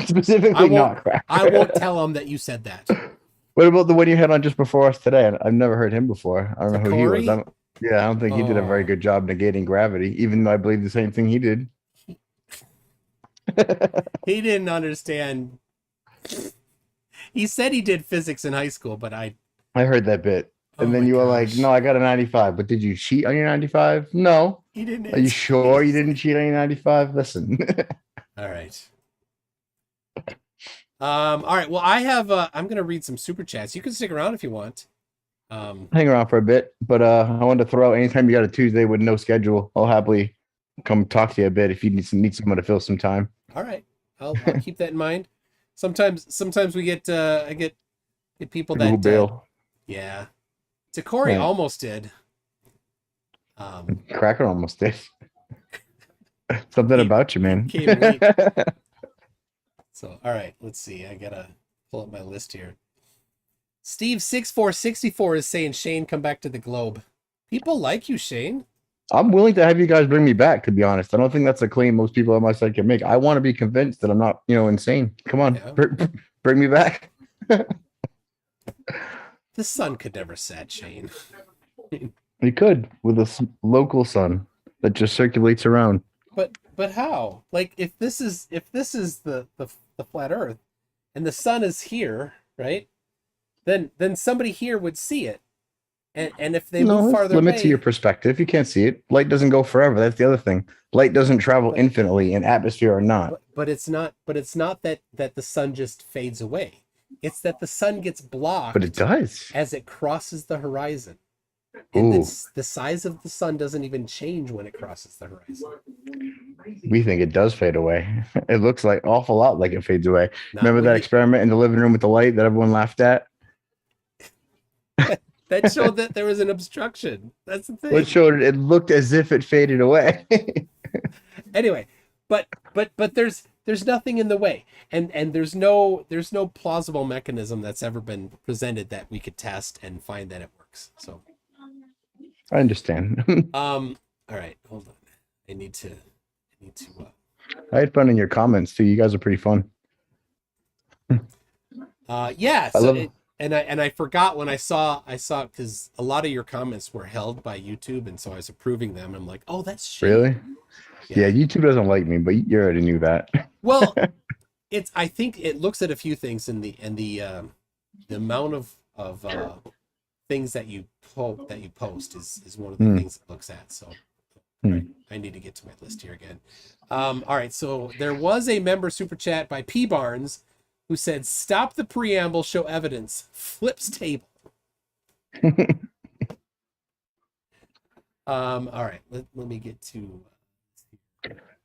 Specifically, not Cracker. I won't tell him that you said that. What about the one you had on just before us today? I've never heard him before. I don't know who he was. Corey? I don't think he did a very good job negating gravity, even though I believe the same thing he did. He didn't understand. He said he did physics in high school, but I heard that bit. And then you were like, no, I got a 95. But did you cheat on your 95? No. He didn't. Are you sure you didn't cheat on your 95? Listen. All right. All right. Well, I have I'm going to read some super chats. You can stick around if you want. Hang around for a bit, but I wanted to throw out anytime you got a Tuesday with no schedule, I'll happily come talk to you a bit if you need someone to fill some time. All right. I'll keep that in mind. Sometimes we get I get people that bail. Yeah. Corey almost did. Cracker almost did. Something about you, man. So, all right, let's see. I gotta pull up my list here. Steve6464 is saying, Shane, come back to the globe. People like you, Shane. I'm willing to have you guys bring me back, to be honest. I don't think that's a claim most people on my side can make. I want to be convinced that I'm not, insane. Come on, bring me back. The sun could never set, Shane. You could, with a local sun that just circulates around. But how? Like, if this is the flat Earth, and the sun is here, right? Then somebody here would see it, and if they move farther away, limit to your perspective. You can't see it. Light doesn't go forever. That's the other thing. Light doesn't travel infinitely in atmosphere or not. But it's not. But it's not that the sun just fades away. It's that the sun gets blocked. But it does as it crosses the horizon. And the size of the sun doesn't even change when it crosses the horizon. We think it does fade away. It looks like awful lot like it fades away. Remember that experiment in the living room with the light that everyone laughed at? That showed that there was an obstruction. That's the thing. It showed it looked as if it faded away. Anyway, but there's nothing in the way, and there's no plausible mechanism that's ever been presented that we could test and find that it works. So I understand. All right, hold on. I need to. I had fun in your comments too. You guys are pretty fun. Yeah. So and I forgot when I saw because a lot of your comments were held by YouTube, and so I was approving them. I'm like, oh, that's shit. Really? Yeah, YouTube doesn't like me, but you already knew that. Well, I think it looks at a few things in the amount of things that you post is one of the things it looks at. So right, I need to get to my list here again. All right, so there was a member super chat by P Barnes who said, "Stop the preamble, show evidence. Flips table." All right, let me get to.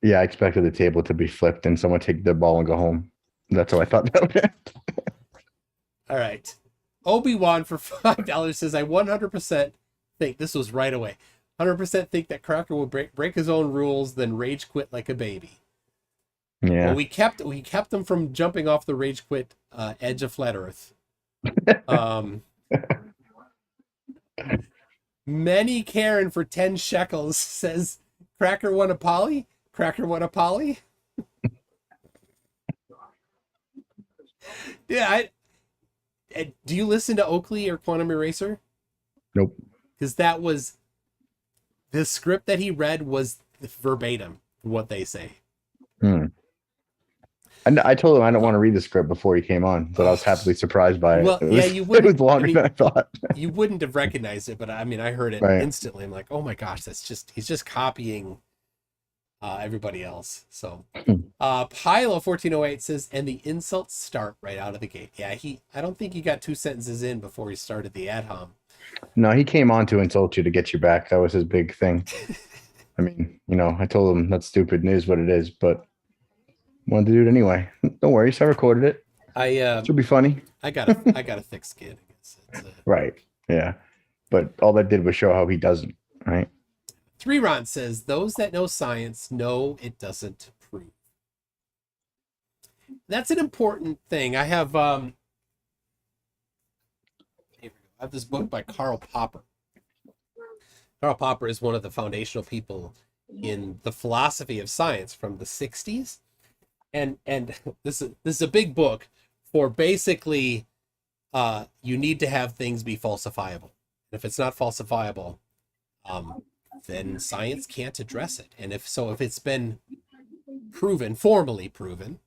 Yeah, I expected the table to be flipped and someone take the ball and go home. That's how I thought that would end. All right. Obi-Wan for $5 says, I 100% think, this was right away, 100% think that Cracker will break his own rules, then rage quit like a baby. Yeah. Well, we kept him from jumping off the rage quit edge of flat Earth. Many Karen for 10 shekels says, Cracker won a poly? Cracker won a poly? Yeah, do you listen to Oakley or Quantum Eraser? Nope. Because that was the script that he read was verbatim what they say. And I told him I don't want to read the script before he came on, but I was happily surprised by it. Well, you wouldn't. It was longer than I thought. You wouldn't have recognized it, but I mean, I heard it instantly. I'm like, oh my gosh, he's just copying everybody else. So Pilo 1408 says, and the insults start right out of the gate. Yeah, I don't think he got 2 sentences in before he started the ad hom. No, he came on to insult you to get you back. That was his big thing. I mean, I told him that's stupid and it is what it is, but wanted to do it anyway. Don't worry, I recorded it. It'll be funny. I got a thick skin. Right. Yeah. But all that did was show how he doesn't, right? 3Ron says, those that know science know it doesn't prove. That's an important thing. I have I have this book by Karl Popper. Karl Popper is one of the foundational people in the philosophy of science from the 60s. And this is a big book for basically you need to have things be falsifiable. If it's not falsifiable, then science can't address it. And if it's been proven, formally proven,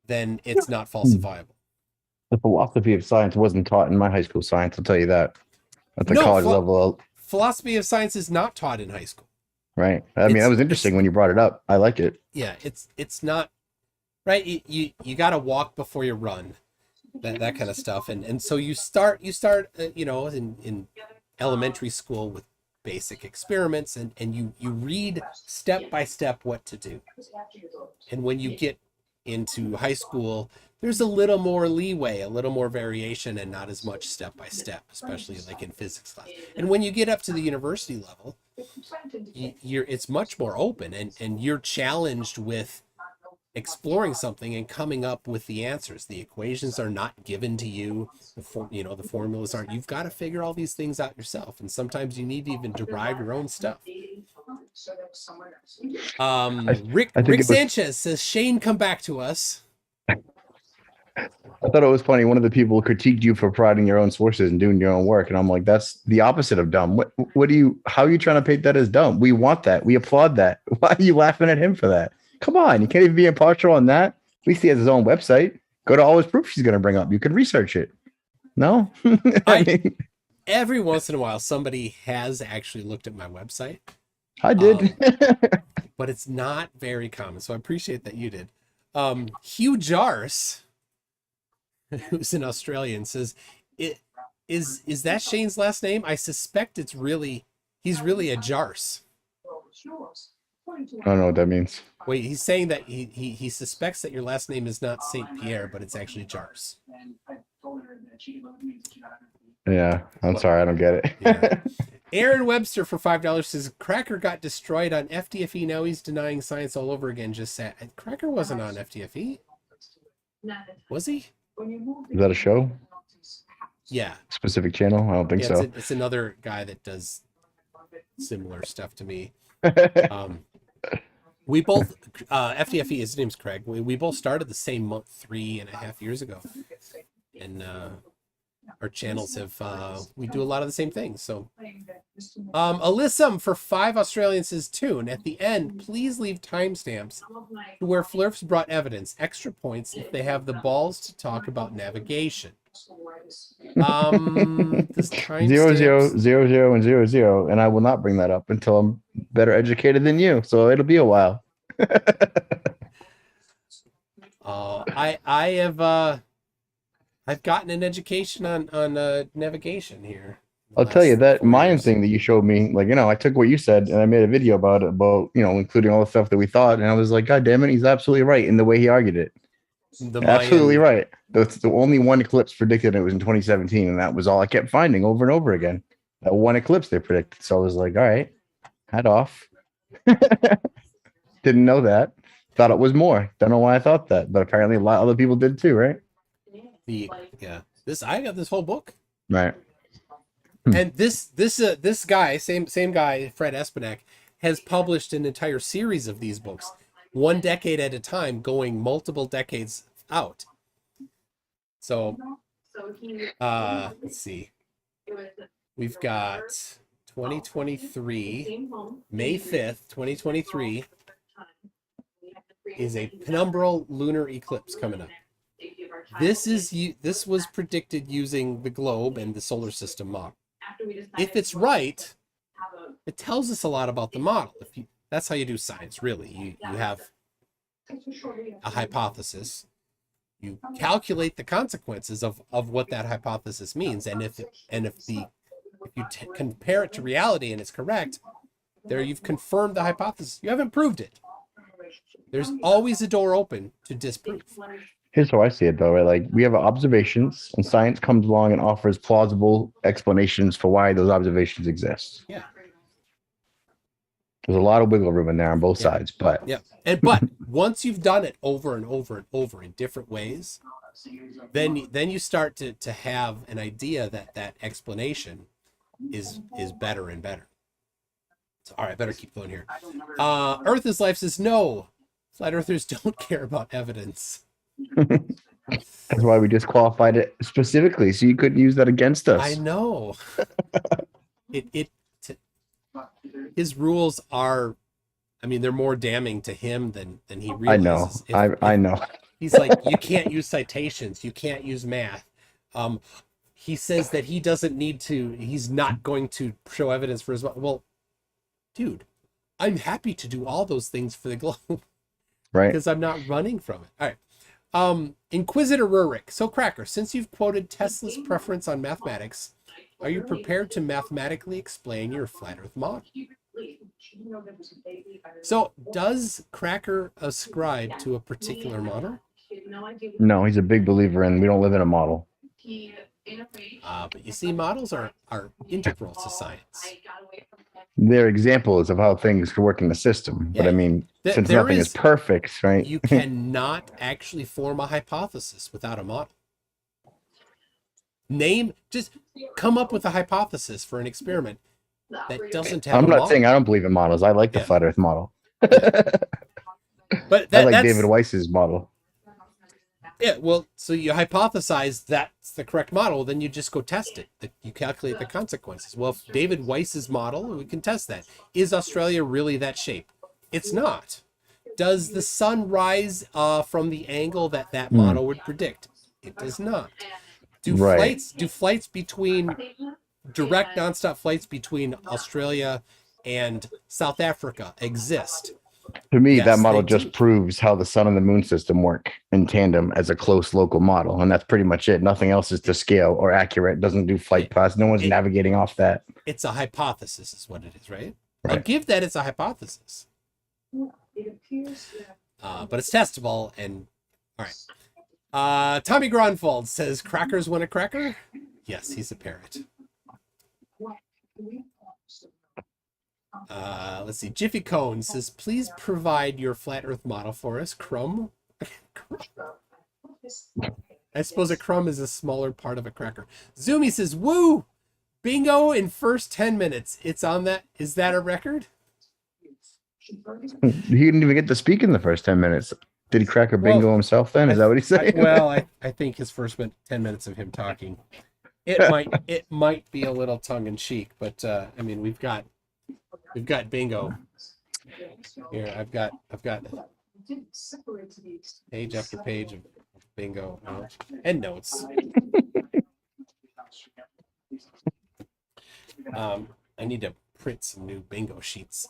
then it's not falsifiable. The philosophy of science wasn't taught in my high school science, I'll tell you that. At the college level. Philosophy of science is not taught in high school. Right. I mean, that was interesting when you brought it up. I like it. Yeah, it's not right. You got to walk before you run, that kind of stuff. And so you start in elementary school with basic experiments, and you read step by step what to do. And when you get into high school, there's a little more leeway, a little more variation, and not as much step by step, especially like in physics class. And when you get up to the university level, it's much more open, and you're challenged with exploring something and coming up with the answers. The equations are not given to you. The formulas aren't. You've got to figure all these things out yourself, and sometimes you need to even derive your own stuff. Rick Sanchez says, Shane, come back to us. I thought it was funny. One of the people critiqued you for providing your own sources and doing your own work. And I'm like, that's the opposite of dumb. How are you trying to paint that as dumb? We want that. We applaud that. Why are you laughing at him for that? Come on. You can't even be impartial on that. At least he has his own website. Go to all his proof she's going to bring up. You can research it. No? Every once in a while, somebody has actually looked at my website. I did. But it's not very common. So I appreciate that you did. Hugh Jars, who's an Australian, says, is that Shane's last name? I suspect he's really a Jars. I don't know what that means. Wait, he's saying that he suspects that your last name is not Saint Pierre, but it's actually Jars. Yeah, I'm sorry, I don't get it. Yeah. Aaron Webster for $5 says Cracker got destroyed on FDFE. Now he's denying science all over again. Just said Cracker wasn't on FDFE, was he? Is that a show? Yeah. Specific channel? I don't think so. It's another guy that does similar stuff to me. We both FDFE. His name's Craig. We both started the same month 3.5 years ago, and our channels have we do a lot of the same things. So Alyssum for 5 Australian says, tune at the end, please leave timestamps to where Flurfs brought evidence, extra points if they have the balls to talk about navigation. This 0, and 0, and I will not bring that up until I'm better educated than you, so it'll be a while. I've gotten an education on navigation here. I'll tell you that Mayan thing that you showed me, like, I took what you said and I made a video about it, including all the stuff that we thought. And I was like, God damn it, he's absolutely right in the way he argued it. Absolutely right. That's the only one eclipse predicted. It was in 2017. And that was all I kept finding over and over again. That one eclipse they predicted. So I was like, all right, hat off. Didn't know that. Thought it was more. Don't know why I thought that, but apparently a lot of other people did too, right? I got this whole book, right? And this guy, same guy, Fred Espenak, has published an entire series of these books, 1 decade at a time, going multiple decades out. So let's see, we've got 2023, May 5th, 2023 is a penumbral lunar eclipse coming up. This was predicted using the globe and the solar system model. If it's right, it tells us a lot about the model. That's how you do science, really. You have a hypothesis. You calculate the consequences of what that hypothesis means, and if you compare it to reality and it's correct, there you've confirmed the hypothesis. You haven't proved it. There's always a door open to disprove. Here's how I see it, though, right? Like, we have observations, and science comes along and offers plausible explanations for why those observations exist. Yeah. There's a lot of wiggle room in there on both sides, but but once you've done it over and over and over in different ways, then you start to have an idea that explanation is better and better. So, all right, I better keep going here. Earth is life says no. Flat earthers don't care about evidence. That's why we just qualified it specifically, so you couldn't use that against us. I know. His rules are, I mean, they're more damning to him than he realizes. I know. He's like, you can't use citations, you can't use math. He says that he doesn't need to. He's not going to show evidence for his. Well, dude, I'm happy to do all those things for the globe, right? Because I'm not running from it. All right. Inquisitor Rurik. So, Cracker, since you've quoted Tesla's preference on mathematics, are you prepared to mathematically explain your flat Earth model? So, does Cracker ascribe to a particular model? No, he's a big believer in we don't live in a model. But you see, models are integral to science. They're examples of how things can work in the system. Yeah, but I mean, since nothing is perfect, right? You cannot actually form a hypothesis without a model. Just come up with a hypothesis for an experiment that doesn't have I'm a not model. saying I don't believe in models. I like the flat Earth model. But I like David Weiss's model. Yeah, well, so you hypothesize that's the correct model, then you just go test it. You calculate the consequences. Well, if David Weiss's model, we can test that. Is Australia really that shape? It's not. Does the sun rise from the angle that model would predict? It does not. Do flights between direct nonstop flights between Australia and South Africa exist? To me, Yes, that model they just do. proves how the sun and the moon system work in tandem as a close local model. And that's pretty much it. Nothing else is to scale or accurate. Doesn't do flight paths. No one's navigating off that. It's a hypothesis is what it is, right? Right. I'll give that it's a hypothesis. But it's testable. And all right. Tommy Gronfald says, crackers want a cracker? Yes, he's a parrot. Let's see. Jiffy Cone says, please provide your flat earth model for us. Crumb. I suppose a crumb is a smaller part of a cracker. Zoomy says, woo! Bingo in first 10 minutes. It's on that. Is that a record? He didn't even get to speak in the first 10 minutes. Did he crack a bingo himself then? Is that what he said? I think his first 10 minutes of him talking. It might be a little tongue in cheek, but I mean, we've got bingo here. I've got page after page of bingo and notes. I need to print some new bingo sheets.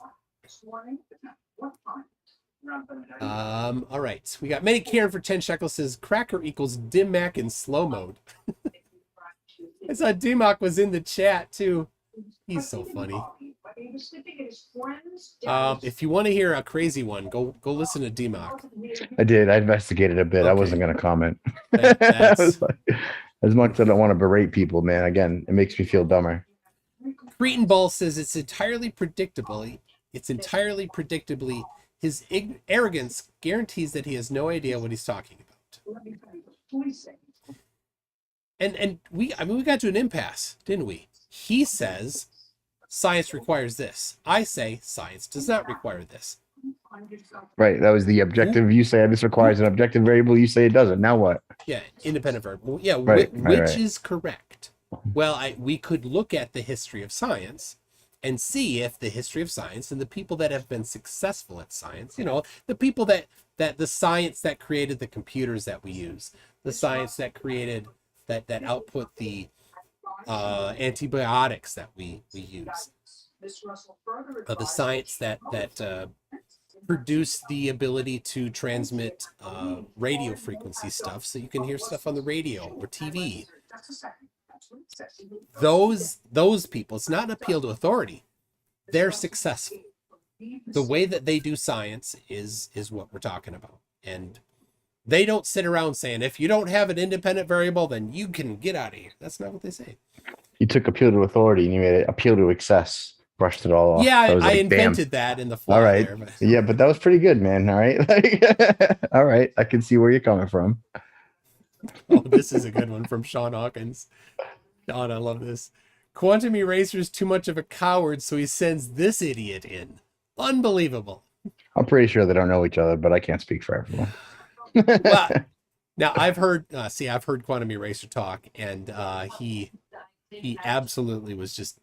All right, we got Many Karen for 10 shekels says cracker equals dim mac in slow mode. I saw Dimak was in the chat too. He's so funny. If you want to hear a crazy one, go listen to Dimak. I did. I investigated a bit. Okay. I wasn't going to comment. That's... As much as I don't want to berate people, man, again, it makes me feel dumber. Cretan Ball says it's entirely predictably. His arrogance guarantees that he has no idea what he's talking about. And we got to an impasse, didn't we? He says science requires this. I say science does not require this. Right. That was the objective. You say this requires an objective variable. You say it doesn't. Now what? Yeah, independent variable. Yeah, right, which is correct. Well, we could look at the history of science and see if the history of science and the people that have been successful at science, the people that the science that created the computers that we use, the science that created that output the antibiotics that we use, the science that produced the ability to transmit radio frequency stuff so you can hear stuff on the radio or TV. Those people, it's not an appeal to authority. They're successful. The way that they do science is what we're talking about. And they don't sit around saying, if you don't have an independent variable, then you can get out of here. That's not what they say. You took appeal to authority and you made it appeal to excess. Brushed it all off. Yeah, I like, invented that in the fly. All right. There, but... Yeah, but that was pretty good, man. All right. All right. I can see where you're coming from. Oh, this is a good one from Sean Hawkins. Sean, I love this. Quantum Eraser's too much of a coward, so he sends this idiot in. Unbelievable. I'm pretty sure they don't know each other, but I can't speak for everyone. Well, now I've heard Quantum Eraser talk, and he absolutely was just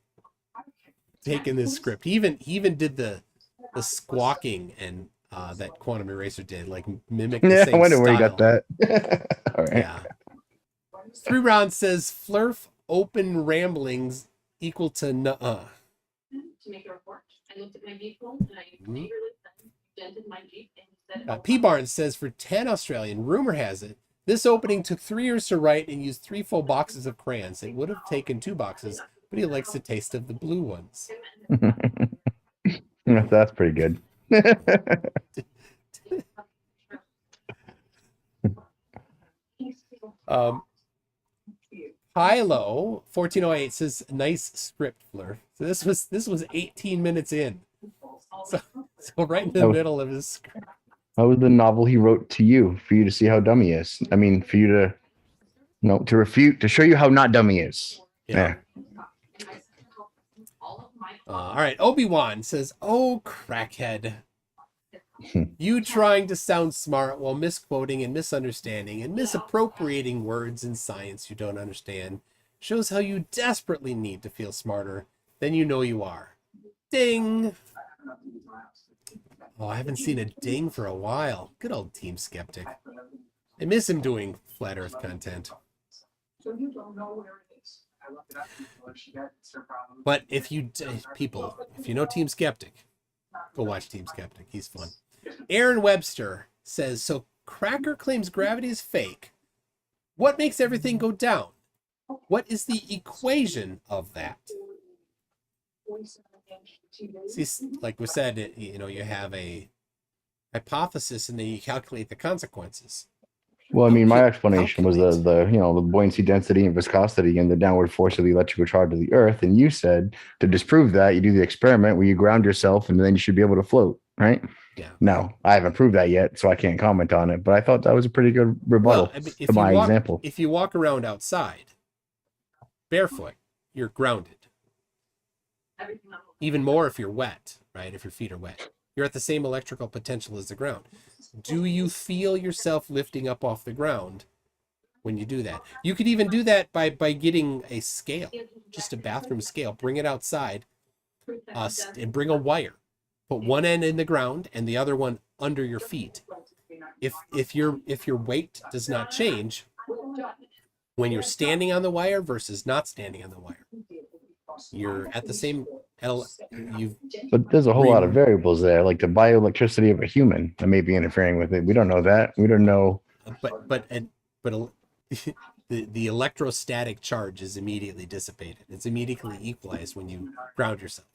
taking this script. He even did the squawking and that Quantum Eraser did, like mimic the same I wonder style. where he got that. All right. Yeah. 3 rounds says Flurf open ramblings equal to nuh-uh. To make a report, I looked at my vehicle and I angrily dented my Jeep and said, P. Barnes says for 10 Australian, rumor has it, this opening took 3 years to write and used 3 full boxes of crayons. It would have taken 2 boxes, but he likes the taste of the blue ones. That's pretty good. Hilo 1408 says nice script, Fleur. So this was 18 minutes in. So right in the middle of his script. That was the novel he wrote to you for you to see how dumb he is. I mean, for you to to refute, to show you how not dumb he is. Yeah. All right. Obi-Wan says, "Oh, crackhead. You trying to sound smart while misquoting and misunderstanding and misappropriating words in science you don't understand shows how you desperately need to feel smarter than you know you are." Ding. Oh, I haven't seen a ding for a while. Good old Team Skeptic. I miss him doing flat Earth content. But if you know Team Skeptic, go watch Team Skeptic. He's fun. Aaron Webster says, so Cracker claims gravity is fake. What makes everything go down? What is the equation of that? See, like we said, you have a hypothesis and then you calculate the consequences. Well, I mean, my explanation was the buoyancy, density, and viscosity and the downward force of the electrical charge of the Earth. And you said to disprove that, you do the experiment where you ground yourself and then you should be able to float, right? Yeah. No, I haven't proved that yet, so I can't comment on it. But I thought that was a pretty good rebuttal to my example. If you walk around outside barefoot, you're grounded. Even more if you're wet, right? If your feet are wet. You're at the same electrical potential as the ground. Do you feel yourself lifting up off the ground when you do that? You could even do that by getting a scale, just a bathroom scale. Bring it outside and bring a wire. Put one end in the ground and the other one under your feet. If your weight does not change when you're standing on the wire versus not standing on the wire, you're at the same but there's a whole lot of variables there, like the bioelectricity of a human that may be interfering with it. We don't know that. We don't know. But the electrostatic charge is immediately dissipated. It's immediately equalized when you ground yourself.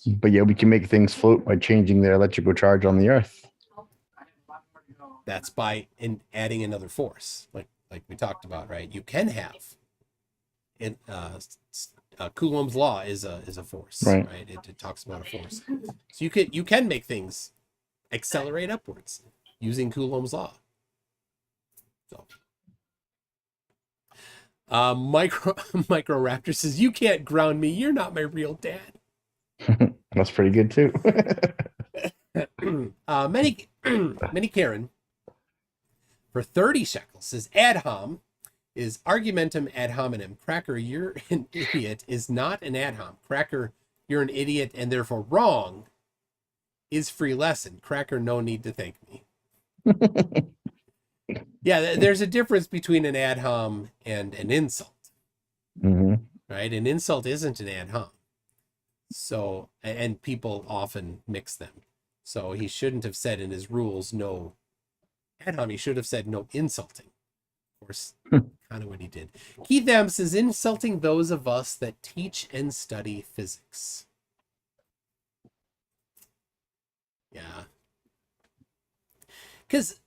But yeah, we can make things float by changing their electrical charge on the Earth. That's by adding another force, like we talked about, right? You can have Coulomb's law is a force, right? It talks about a force. So you can make things accelerate upwards using Coulomb's law. So Micro Raptor says, you can't ground me. You're not my real dad. That's pretty good too. Many Karen for 30 shekels says ad hom is argumentum ad hominem. Cracker, you're an idiot is not an ad hom. Cracker, you're an idiot and therefore wrong is free lesson. Cracker, no need to thank me. Yeah, there's a difference between an ad hom and an insult. Mm-hmm. Right? An insult isn't an ad hom. So, and people often mix them. So he shouldn't have said in his rules no ad hom. He should have said no insulting. Of course, kind of what he did. Keith M says, insulting those of us that teach and study physics. Yeah. Because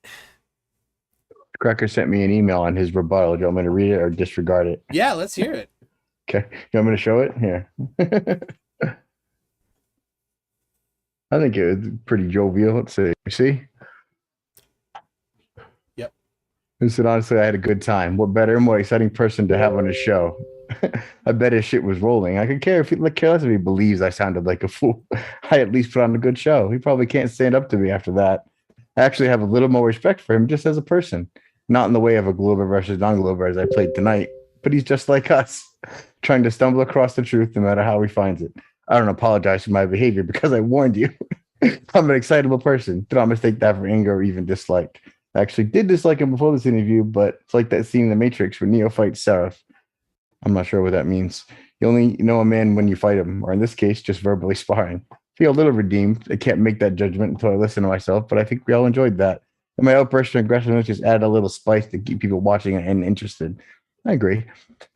Cracker sent me an email on his rebuttal. Do you want me to read it or disregard it? Yeah, let's hear it. Okay. You want me to show it? Here. I think it was pretty jovial. Let's see. You see? Yep. Listen, honestly, I had a good time. What better, more exciting person to have on the show? I bet his shit was rolling. I could care if he care less if he believes I sounded like a fool. I at least put on a good show. He probably can't stand up to me after that. I actually have a little more respect for him just as a person. Not in the way of a Glober versus non-Glober as I played tonight, but he's just like us, trying to stumble across the truth no matter how he finds it. I don't apologize for my behavior because I warned you. I'm an excitable person. Do not mistake that for anger or even dislike. I actually did dislike him before this interview, but it's like that scene in The Matrix where Neo fights Seraph. I'm not sure what that means. You only know a man when you fight him, or in this case, just verbally sparring. Feel a little redeemed. I can't make that judgment until I listen to myself, but I think we all enjoyed that. And my outburst and aggressiveness just added a little spice to keep people watching and interested. I agree.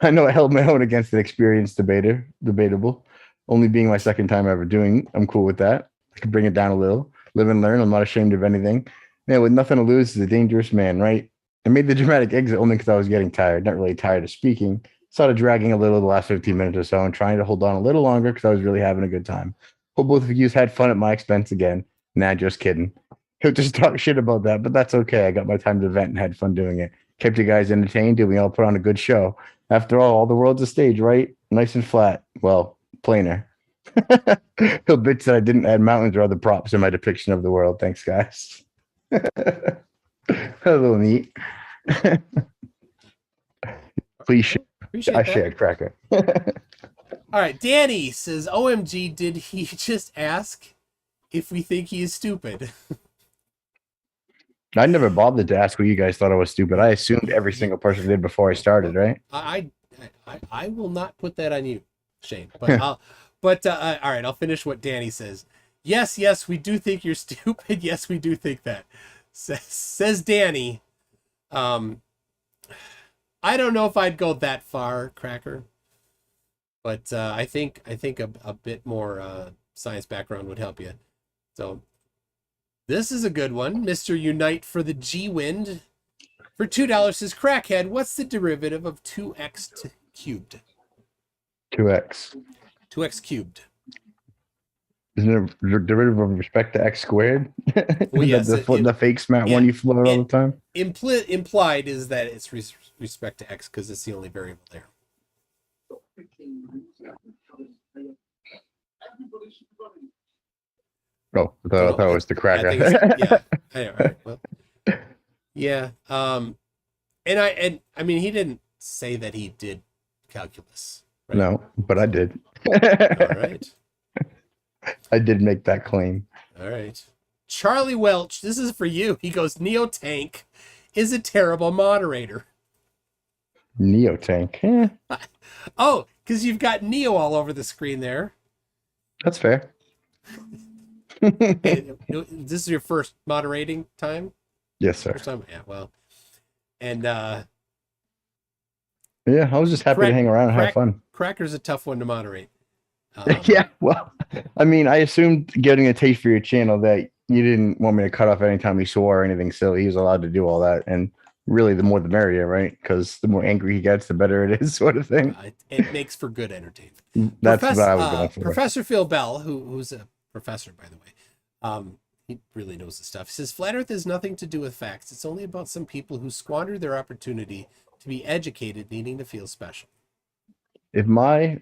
I know I held my own against an experienced debater, debatable. Only being my second time ever doing, I'm cool with that. I can bring it down a little. Live and learn. I'm not ashamed of anything. Yeah, with nothing to lose is a dangerous man, right? I made the dramatic exit only because I was getting tired, not really tired of speaking. Started dragging a little the last 15 minutes or so and trying to hold on a little longer because I was really having a good time. Hope both of you had fun at my expense again. Nah, just kidding. He'll just talk shit about that, but that's okay. I got my time to vent and had fun doing it. Kept you guys entertained and we all put on a good show. After all the world's a stage, right? Nice and flat. Well, plainer. He'll bitch that I didn't add mountains or other props in my depiction of the world. Thanks, guys. A little neat. Please share. Appreciate I that. shared Cracker. All right, Danny says, OMG, did he just ask if we think he is stupid? I never bothered to ask what you guys thought I was stupid. I assumed every single person did before I started, right? I will not put that on you, Shane. But all right, I'll finish what Danny says. Yes, we do think you're stupid. Yes, we do think that. Says Danny. I don't know if I'd go that far, Cracker. But I think a bit more science background would help you. So this is a good one. Mr. Unite for the G-Wind. For $2 says, Crackhead, what's the derivative of 2x cubed? 2x. 2x cubed. Isn't it a derivative of respect to x squared? Well, yes. the fake smart one you float all the time? Implied is that it's respect to x because it's the only variable there. Oh, I thought it was the Cracker. Yeah. Anyway, all right, well, yeah. And I mean, he didn't say that he did calculus. Right? No, but I did. All right. I did make that claim. All right. Charlie Welch, this is for you. He goes, Neotank is a terrible moderator. Neotank. Eh, Oh, because you've got Neo all over the screen there. that's fair. This is your first moderating time? Yes, sir. First time? Yeah, well. And Yeah, I was just happy to hang around and have fun. Cracker's a tough one to moderate. Yeah, well, I mean, I assumed getting a taste for your channel that you didn't want me to cut off anytime he swore or anything silly. He was allowed to do all that. And really, the more the merrier, right? Because the more angry he gets, the better it is, sort of thing. It makes for good entertainment. That's what I was going for. Professor Phil Bell, who's a professor, by the way, he really knows the stuff. He says, Flat Earth has nothing to do with facts. It's only about some people who squander their opportunity to be educated, needing to feel special. If my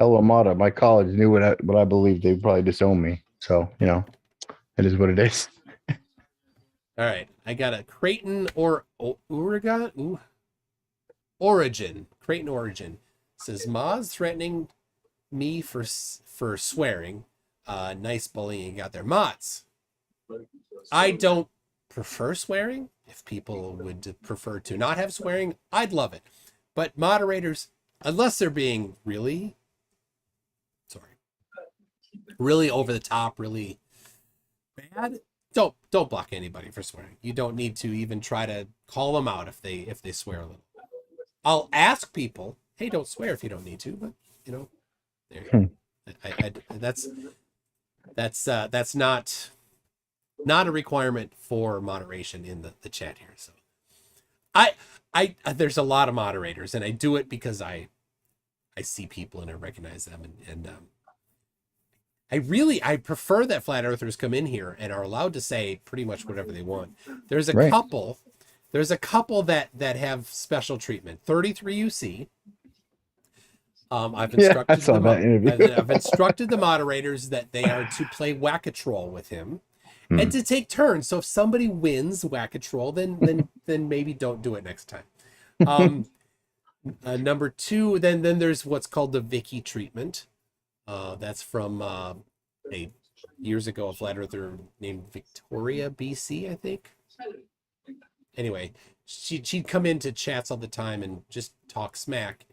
alma mater, my college, knew what I believed, they'd probably disown me. So, it is what it is. All right. I got a Creighton or Oregon? Ooh. Origin. Creighton Origin. Says, Moz threatening me for swearing. Nice bullying out there. Mods. I don't prefer swearing. If people would prefer to not have swearing, I'd love it. But moderators, unless they're being really over the top, really bad, don't block anybody for swearing. You don't need to even try to call them out if they swear a little. I'll ask people, hey, don't swear if you don't need to, but there. That's not a requirement for moderation in the chat here. So I there's a lot of moderators, and I do it because I see people and I recognize them, and I prefer that flat earthers come in here and are allowed to say pretty much whatever they want. There's a couple There's a couple that have special treatment. 33 UC. I've Yeah, instructed I saw that interview. I've instructed the moderators that they are to play whack-a-troll with him and Hmm. to take turns. So if somebody wins whack-a-troll, then maybe don't do it next time. Number 2, then there's what's called the Vicky treatment. That's from years ago, a flat earther named Victoria, BC, I think. Anyway, she'd come into chats all the time and just talk smack.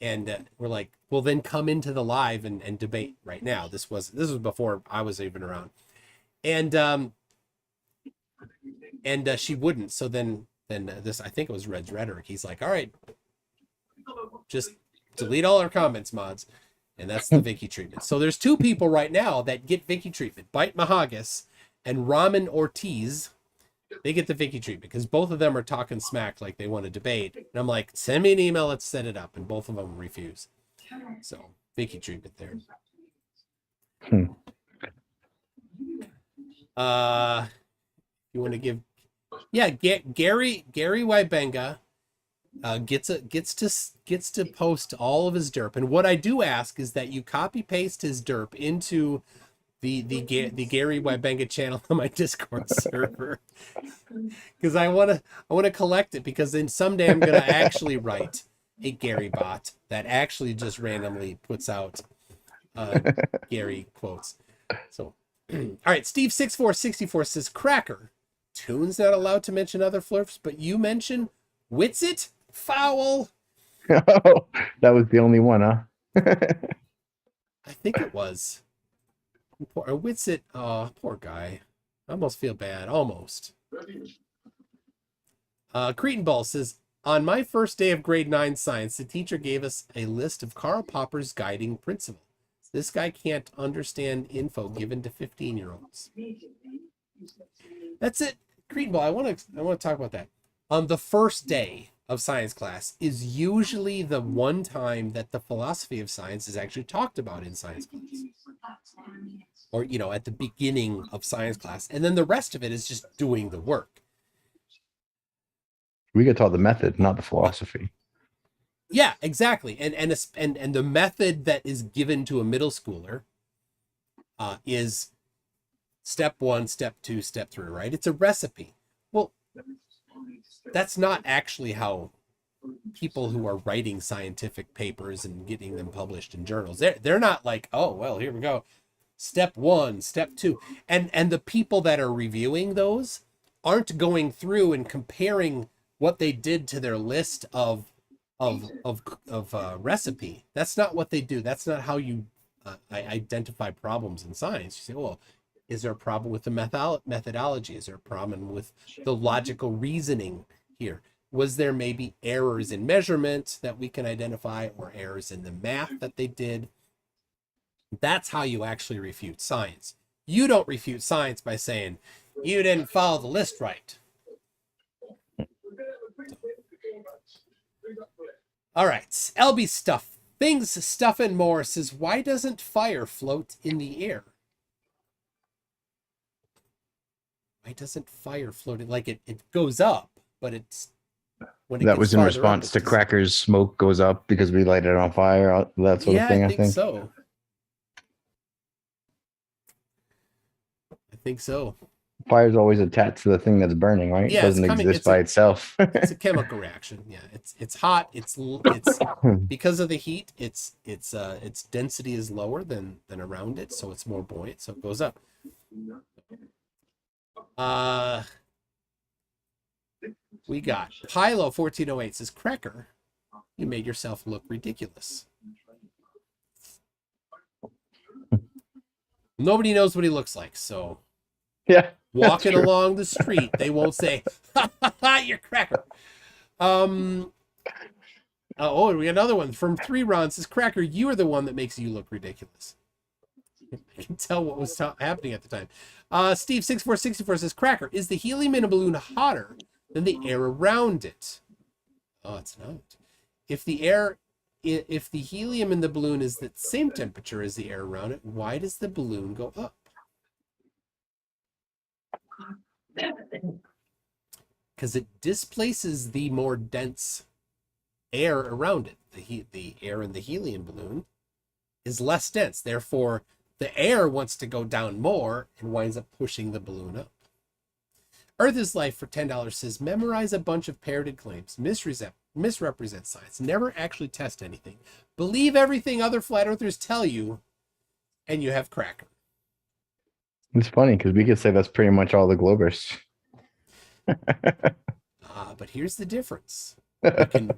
And we're like, well, then come into the live and debate right now. This was before I was even around. And she wouldn't. So then this, I think it was Red's rhetoric. He's like, all right, just delete all our comments, mods. And that's the Vicky treatment. So there's 2 people right now that get Vicky treatment. Bite Mahagas and Ramen Ortiz. They get the Vicky treatment because both of them are talking smack like they want to debate. And I'm like, send me an email, let's set it up. And both of them refuse. So Vicky treatment there. You want to give, Gary Wybenga gets to post all of his derp. And what I do ask is that you copy paste his derp into the Gary Wybenga channel on my Discord server, because I want to collect it, because then someday I'm gonna actually write a Gary bot that actually just randomly puts out Gary quotes. So all right, Steve6464 says, Cracker, Toon's not allowed to mention other flirts, but you mention Witsit? Foul. Oh, that was the only one, huh? I think it was. Poor Witsit. Oh, poor guy. I almost feel bad. Almost. Cretan Ball says, on my first day of grade 9 science, the teacher gave us a list of Karl Popper's guiding principle. This guy can't understand info given to 15-year-olds. That's it. Cretan Ball, I want to talk about that. On the first day of science class is usually the one time that the philosophy of science is actually talked about in science class. Or, at the beginning of science class. And then the rest of it is just doing the work. We get taught the method, not the philosophy. Yeah, exactly. And the method that is given to a middle schooler is step 1, step 2, step 3, right? It's a recipe. Well, that's not actually how people who are writing scientific papers and getting them published in journals, they're not like, oh, well, here we go. Step 1, step 2. And the people that are reviewing those aren't going through and comparing what they did to their list of recipe. That's not what they do. That's not how you identify problems in science. You say, well, is there a problem with the methodology? Is there a problem with the logical reasoning here? Was there maybe errors in measurement that we can identify, or errors in the math that they did? That's how you actually refute science. You don't refute science by saying, you didn't follow the list right. All right, LB Stuff. Things, Stuff, and More says, why doesn't fire float in the air? Why doesn't fire float? Like it goes up, but it's when it That gets was in farther response up, to it Cracker's smoke goes up because we light it on fire, that sort of thing, I I think think. so. I think so. Fire's always attached to the thing that's burning, right? Yeah, It doesn't exist by itself. It's a chemical reaction. Yeah, it's hot. It's because of the heat. Its density is lower than around it, so it's more buoyant. So it goes up. We got Pilo 1408 says, Cracker, you made yourself look ridiculous. Nobody knows what he looks like, so Yeah. walking along the street, they won't say, ha ha ha, you're Cracker. And we got another one from 3 Ron says, Cracker, you are the one that makes you look ridiculous. I can tell what was happening at the time. Steve6464 says, Cracker, is the helium in a balloon hotter than the air around it? Oh, it's not. If the helium in the balloon is the same temperature as the air around it, why does the balloon go up? because it displaces the more dense air around it. The air in the helium balloon is less dense. Therefore, the air wants to go down more and winds up pushing the balloon up. Earth is Life for $10 says, memorize a bunch of parroted claims, misrepresent science, never actually test anything, believe everything other flat earthers tell you, and you have cracker. It's funny because we could say that's pretty much all the Globers. But here's the difference.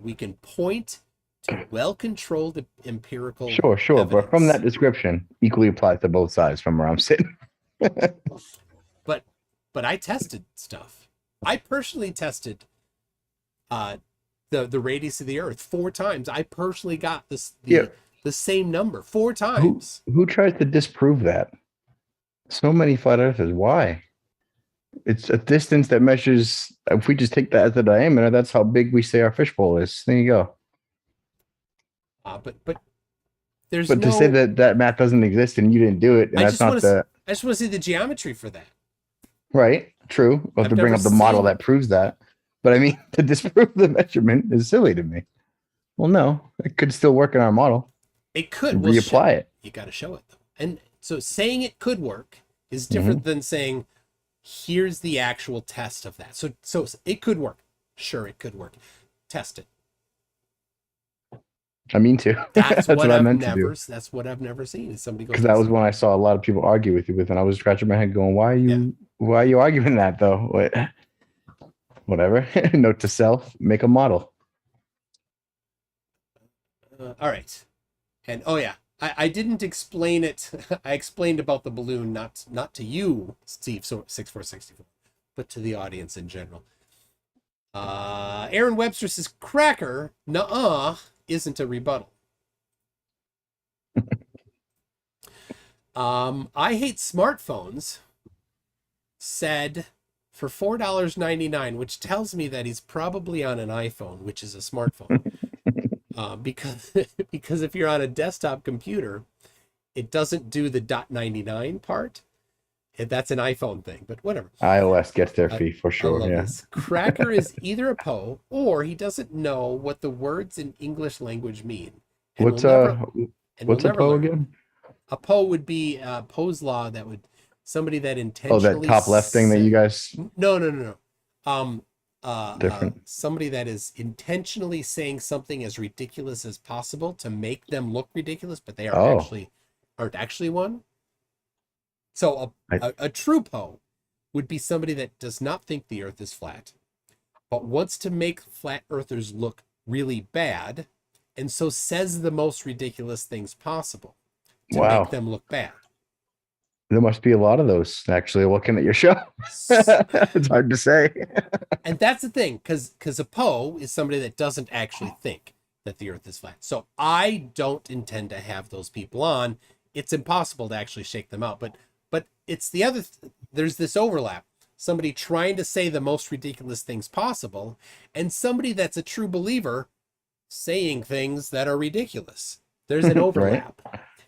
We can point to well-controlled empirical Sure, evidence. but from that description, equally applies to both sides from where I'm sitting. But I tested stuff. I personally tested the radius of the Earth 4 times. I personally got the same number 4 times. Who tries to disprove that? So many flat earthers. Why? It's a distance that measures. If we just take that as the diameter, that's how big we say our fishbowl is. There you go. But there's to say that math doesn't exist and you didn't do it, and that's not the. I just want to see the geometry for that. Right. True. We'll have to bring up the model that proves that. But I mean, to disprove the measurement is silly to me. Well, no, it could still work in our model. It could. Reapply it. You got to show it though. And so saying it could work is different than saying, here's the actual test of that. So it could work. Sure, it could work. Test it. I mean to. That's what I I've meant never. to do. That's what I've never seen. Is somebody Because that was when I saw a lot of people argue with you and I was scratching my head going, why are you arguing that though? Whatever. Note to self, make a model. All right. And I didn't explain it. I explained about the balloon, not to you, Steve, so 6464, but to the audience in general. Aaron Webster says, cracker, nuh-uh, isn't a rebuttal. I hate smartphones said for $4.99, which tells me that he's probably on an iPhone, which is a smartphone. Because if you're on a desktop computer, it doesn't do the .99 part. That's an iPhone thing, but whatever. iOS gets their fee for sure. Yeah. This. Cracker is either a Poe or he doesn't know what the words in English language mean. What's a Poe again? A Poe would be Poe's law. That would somebody that intentionally. Oh, that top left thing that you guys. No. Different. Somebody that is intentionally saying something as ridiculous as possible to make them look ridiculous, but they aren't actually one. So a true Poe would be somebody that does not think the Earth is flat, but wants to make flat earthers look really bad, and so says the most ridiculous things possible to make them look bad. There must be a lot of those actually looking at your show. It's hard to say. And that's the thing, because a Poe is somebody that doesn't actually think that the Earth is flat. So I don't intend to have those people on. It's impossible to actually shake them out. But it's the other. There's this overlap. Somebody trying to say the most ridiculous things possible, and somebody that's a true believer saying things that are ridiculous. There's an overlap.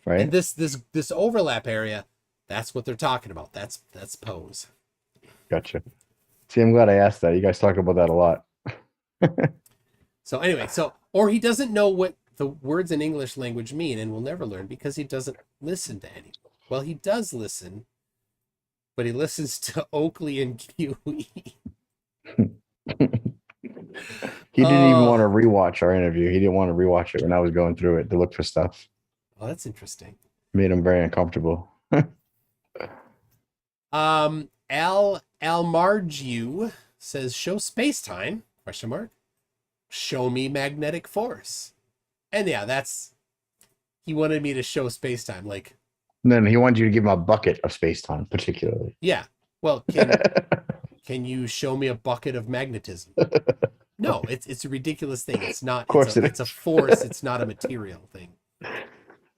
Right. And this overlap area. That's what they're talking about. That's Poe's. Gotcha. See, I'm glad I asked that. You guys talk about that a lot. So anyway, or he doesn't know what the words in English language mean and will never learn because he doesn't listen to any. Well, he does listen, but he listens to Oakley and QE. He didn't even want to rewatch our interview. He didn't want to rewatch it when I was going through it to look for stuff. Oh, that's interesting. Made him very uncomfortable. Al Margiu says, show space-time, ? Show me magnetic force. And he wanted me to show space-time. Like, no, he wanted you to give him a bucket of space-time, particularly. Yeah. Well, can you show me a bucket of magnetism? No, it's a ridiculous thing. It's not. Of course it's a force. It's not a material thing.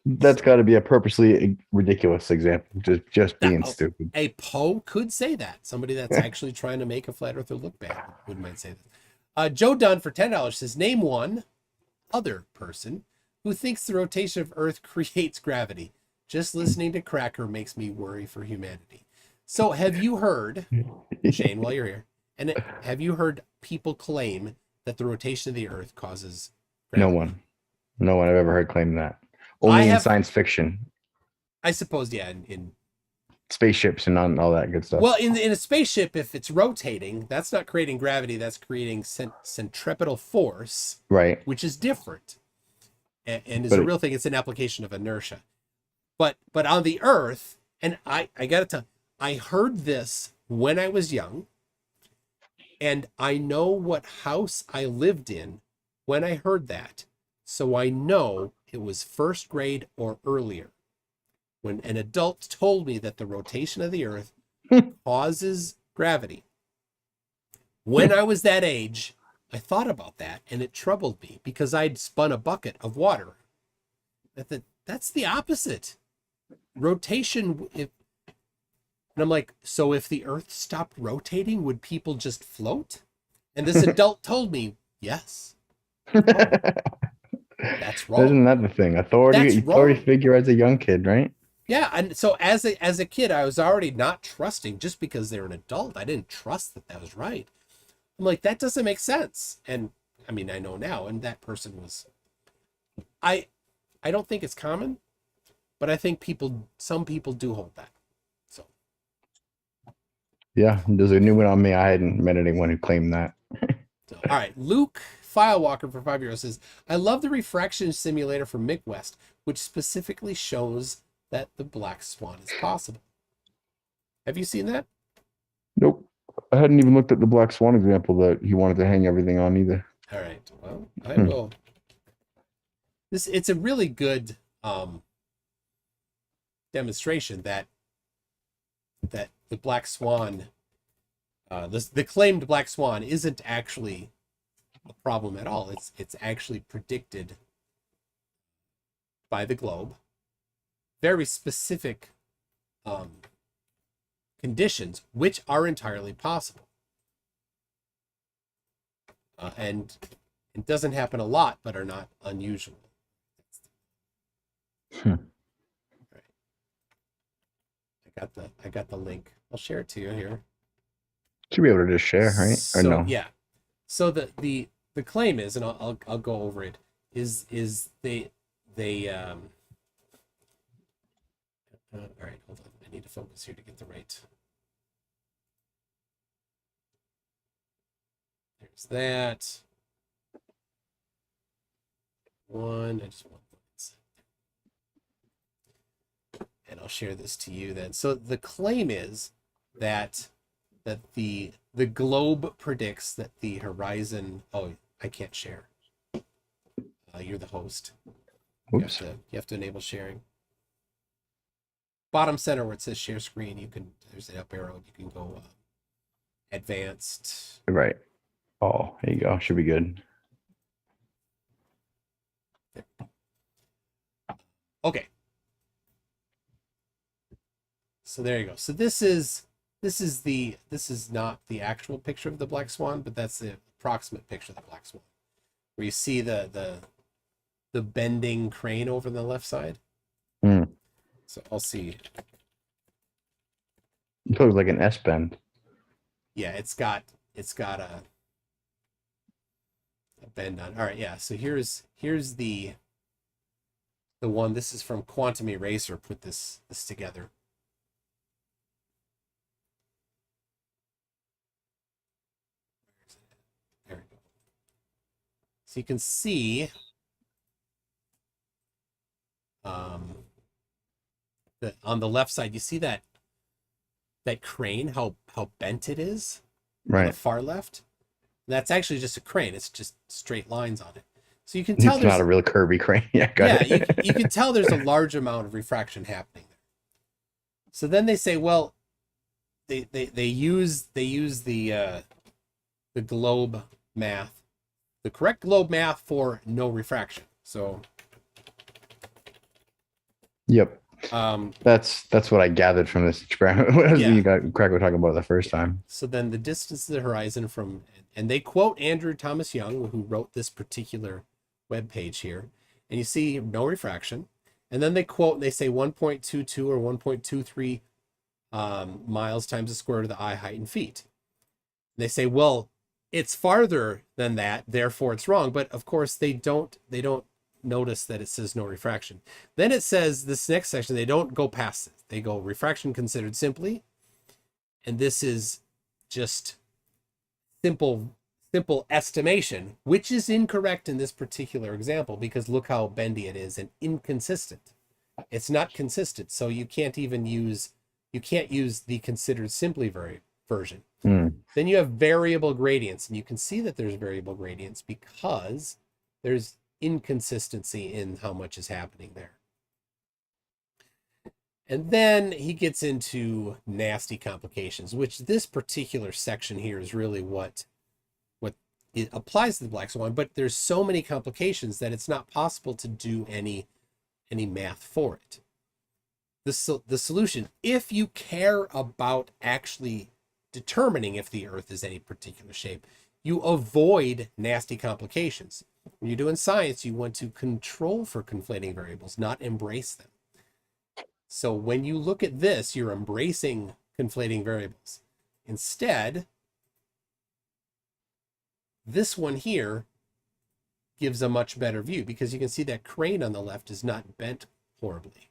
That's got to be a purposely ridiculous example, just being stupid. A Poe could say that. Somebody that's actually trying to make a flat earther look bad might say that. Joe Dunn for $10 says, name one other person who thinks the rotation of Earth creates gravity. Just listening to Cracker makes me worry for humanity. So have you heard, Shane, while you're here, And have you heard people claim that the rotation of the Earth causes No gravity? no one I've ever heard claim that. Only in have- science fiction, I suppose, yeah. spaceships and all that good stuff. Well, in a spaceship, if it's rotating, that's not creating gravity. That's creating centripetal force, Right. which is different, and is But a real thing. It's an application of inertia. But on the Earth, and I gotta tell, I heard this when I was young, and I know what house I lived in when I heard that, so I know it was first grade or earlier, when an adult told me that the rotation of the Earth causes gravity. When I was that age, I thought about that, and it troubled me because I'd spun a bucket of water. That's the opposite. Rotation, and I'm like, so if the Earth stopped rotating, would people just float? And this adult told me, yes. That's wrong. Isn't that the thing? Authority wrong. figure as a young kid, right? Yeah, and so as a kid, I was already not trusting just because they're an adult. I didn't trust that was right. I'm like, that doesn't make sense. And I mean, I know now, and that person was, I don't think it's common, but I think some people do hold that. So Yeah, there's a new one on me. I hadn't met anyone who claimed that. all right, Luke Filewalker for 5 years says, I love the refraction simulator from McWest, which specifically shows that the black swan is possible. Have you seen that? Nope. I hadn't even looked at the black swan example that he wanted to hang everything on either. All right. Well, I will. It's a really good demonstration that the black swan, the claimed black swan, isn't actually a problem at all. It's actually predicted by the globe. Very specific conditions, which are entirely possible. And it doesn't happen a lot, but are not unusual. Right. I got the link. I'll share it to you here. Should be able to just share, right? Or So, no? yeah. So the claim is, and I'll go over it, is they all right, hold on. I need to focus here to get the right. There's that. One. I just want this. And I'll share this to you then. So the claim is that the globe predicts that the horizon. Oh, I can't share. You're the host. Oops. You have to enable sharing. Bottom center where it says share screen, there's an up arrow. You can go advanced. Right. Oh, there you go. Should be good. Okay. So there you go. So this is not the actual picture of the black swan, but that's the approximate picture of the black swan, where you see the bending crane over on the left side. Mm. So I'll see. It looks like an S bend. Yeah, it's got a bend on. All right, yeah. So here's the one. This is from Quantum Eraser. Put this together. There we go. So you can see that on the left side, you see that crane, how bent it is. On the Right. far left. That's actually just a crane. It's just straight lines on it. So you can tell It's there's not a real curvy crane. Yeah, got it. you can tell there's a large amount of refraction happening there. So then they say, well, they use the globe math, the correct globe math for no refraction. So Yep. That's what I gathered from this experiment. Yeah. You got Craig were talking about it the first time. So then the distance to the horizon from, and they quote Andrew Thomas Young, who wrote this particular web page here, and you see no refraction. And then they quote, and they say 1.22 or 1.23 miles times the square root of the eye height in feet. They say, well, it's farther than that, therefore it's wrong. But of course they don't notice that it says no refraction. Then it says this next section, they don't go past it. They go refraction considered simply. And this is just simple estimation, which is incorrect in this particular example, because look how bendy it is and inconsistent. It's not consistent. So you can't use the considered simply version. Then you have variable gradients, and you can see that there's variable gradients because there's inconsistency in how much is happening there. And then he gets into nasty complications, which this particular section here is really what it applies to the black swan, but there's so many complications that it's not possible to do any math for it. The solution, if you care about actually determining if the Earth is any particular shape, you avoid nasty complications. When you're doing science, you want to control for conflating variables, not embrace them. So when you look at this, you're embracing conflating variables. Instead, this one here gives a much better view, because you can see that crane on the left is not bent horribly.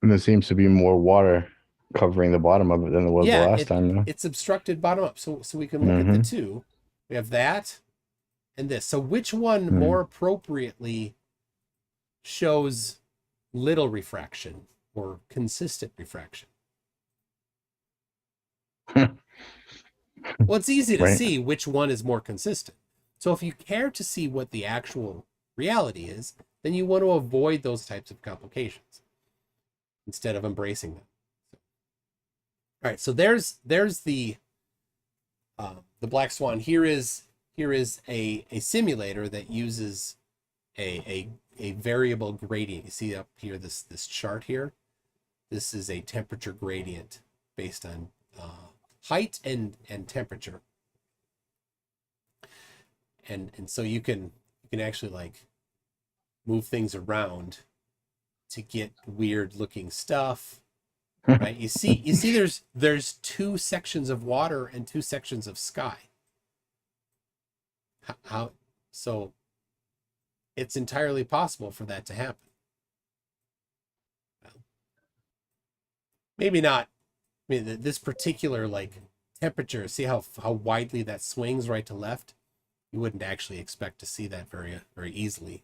And there seems to be more water covering the bottom of it than there was the last time. Though. It's obstructed bottom up. So we can look at the two. We have that and this. So which one more appropriately shows little refraction or consistent refraction? Well, it's easy to see which one is more consistent. So if you care to see what the actual reality is, then you want to avoid those types of complications instead of embracing them. All right, so there's the black swan. Here is a simulator that uses a variable gradient. You see up here this chart here. This is a temperature gradient based on height and temperature, and so you can actually like move things around to get weird looking stuff, right? You see there's two sections of water and two sections of sky. How so? It's entirely possible for that to happen. Well, maybe not. I mean, this particular like temperature, see how widely that swings right to left? You wouldn't actually expect to see that very easily.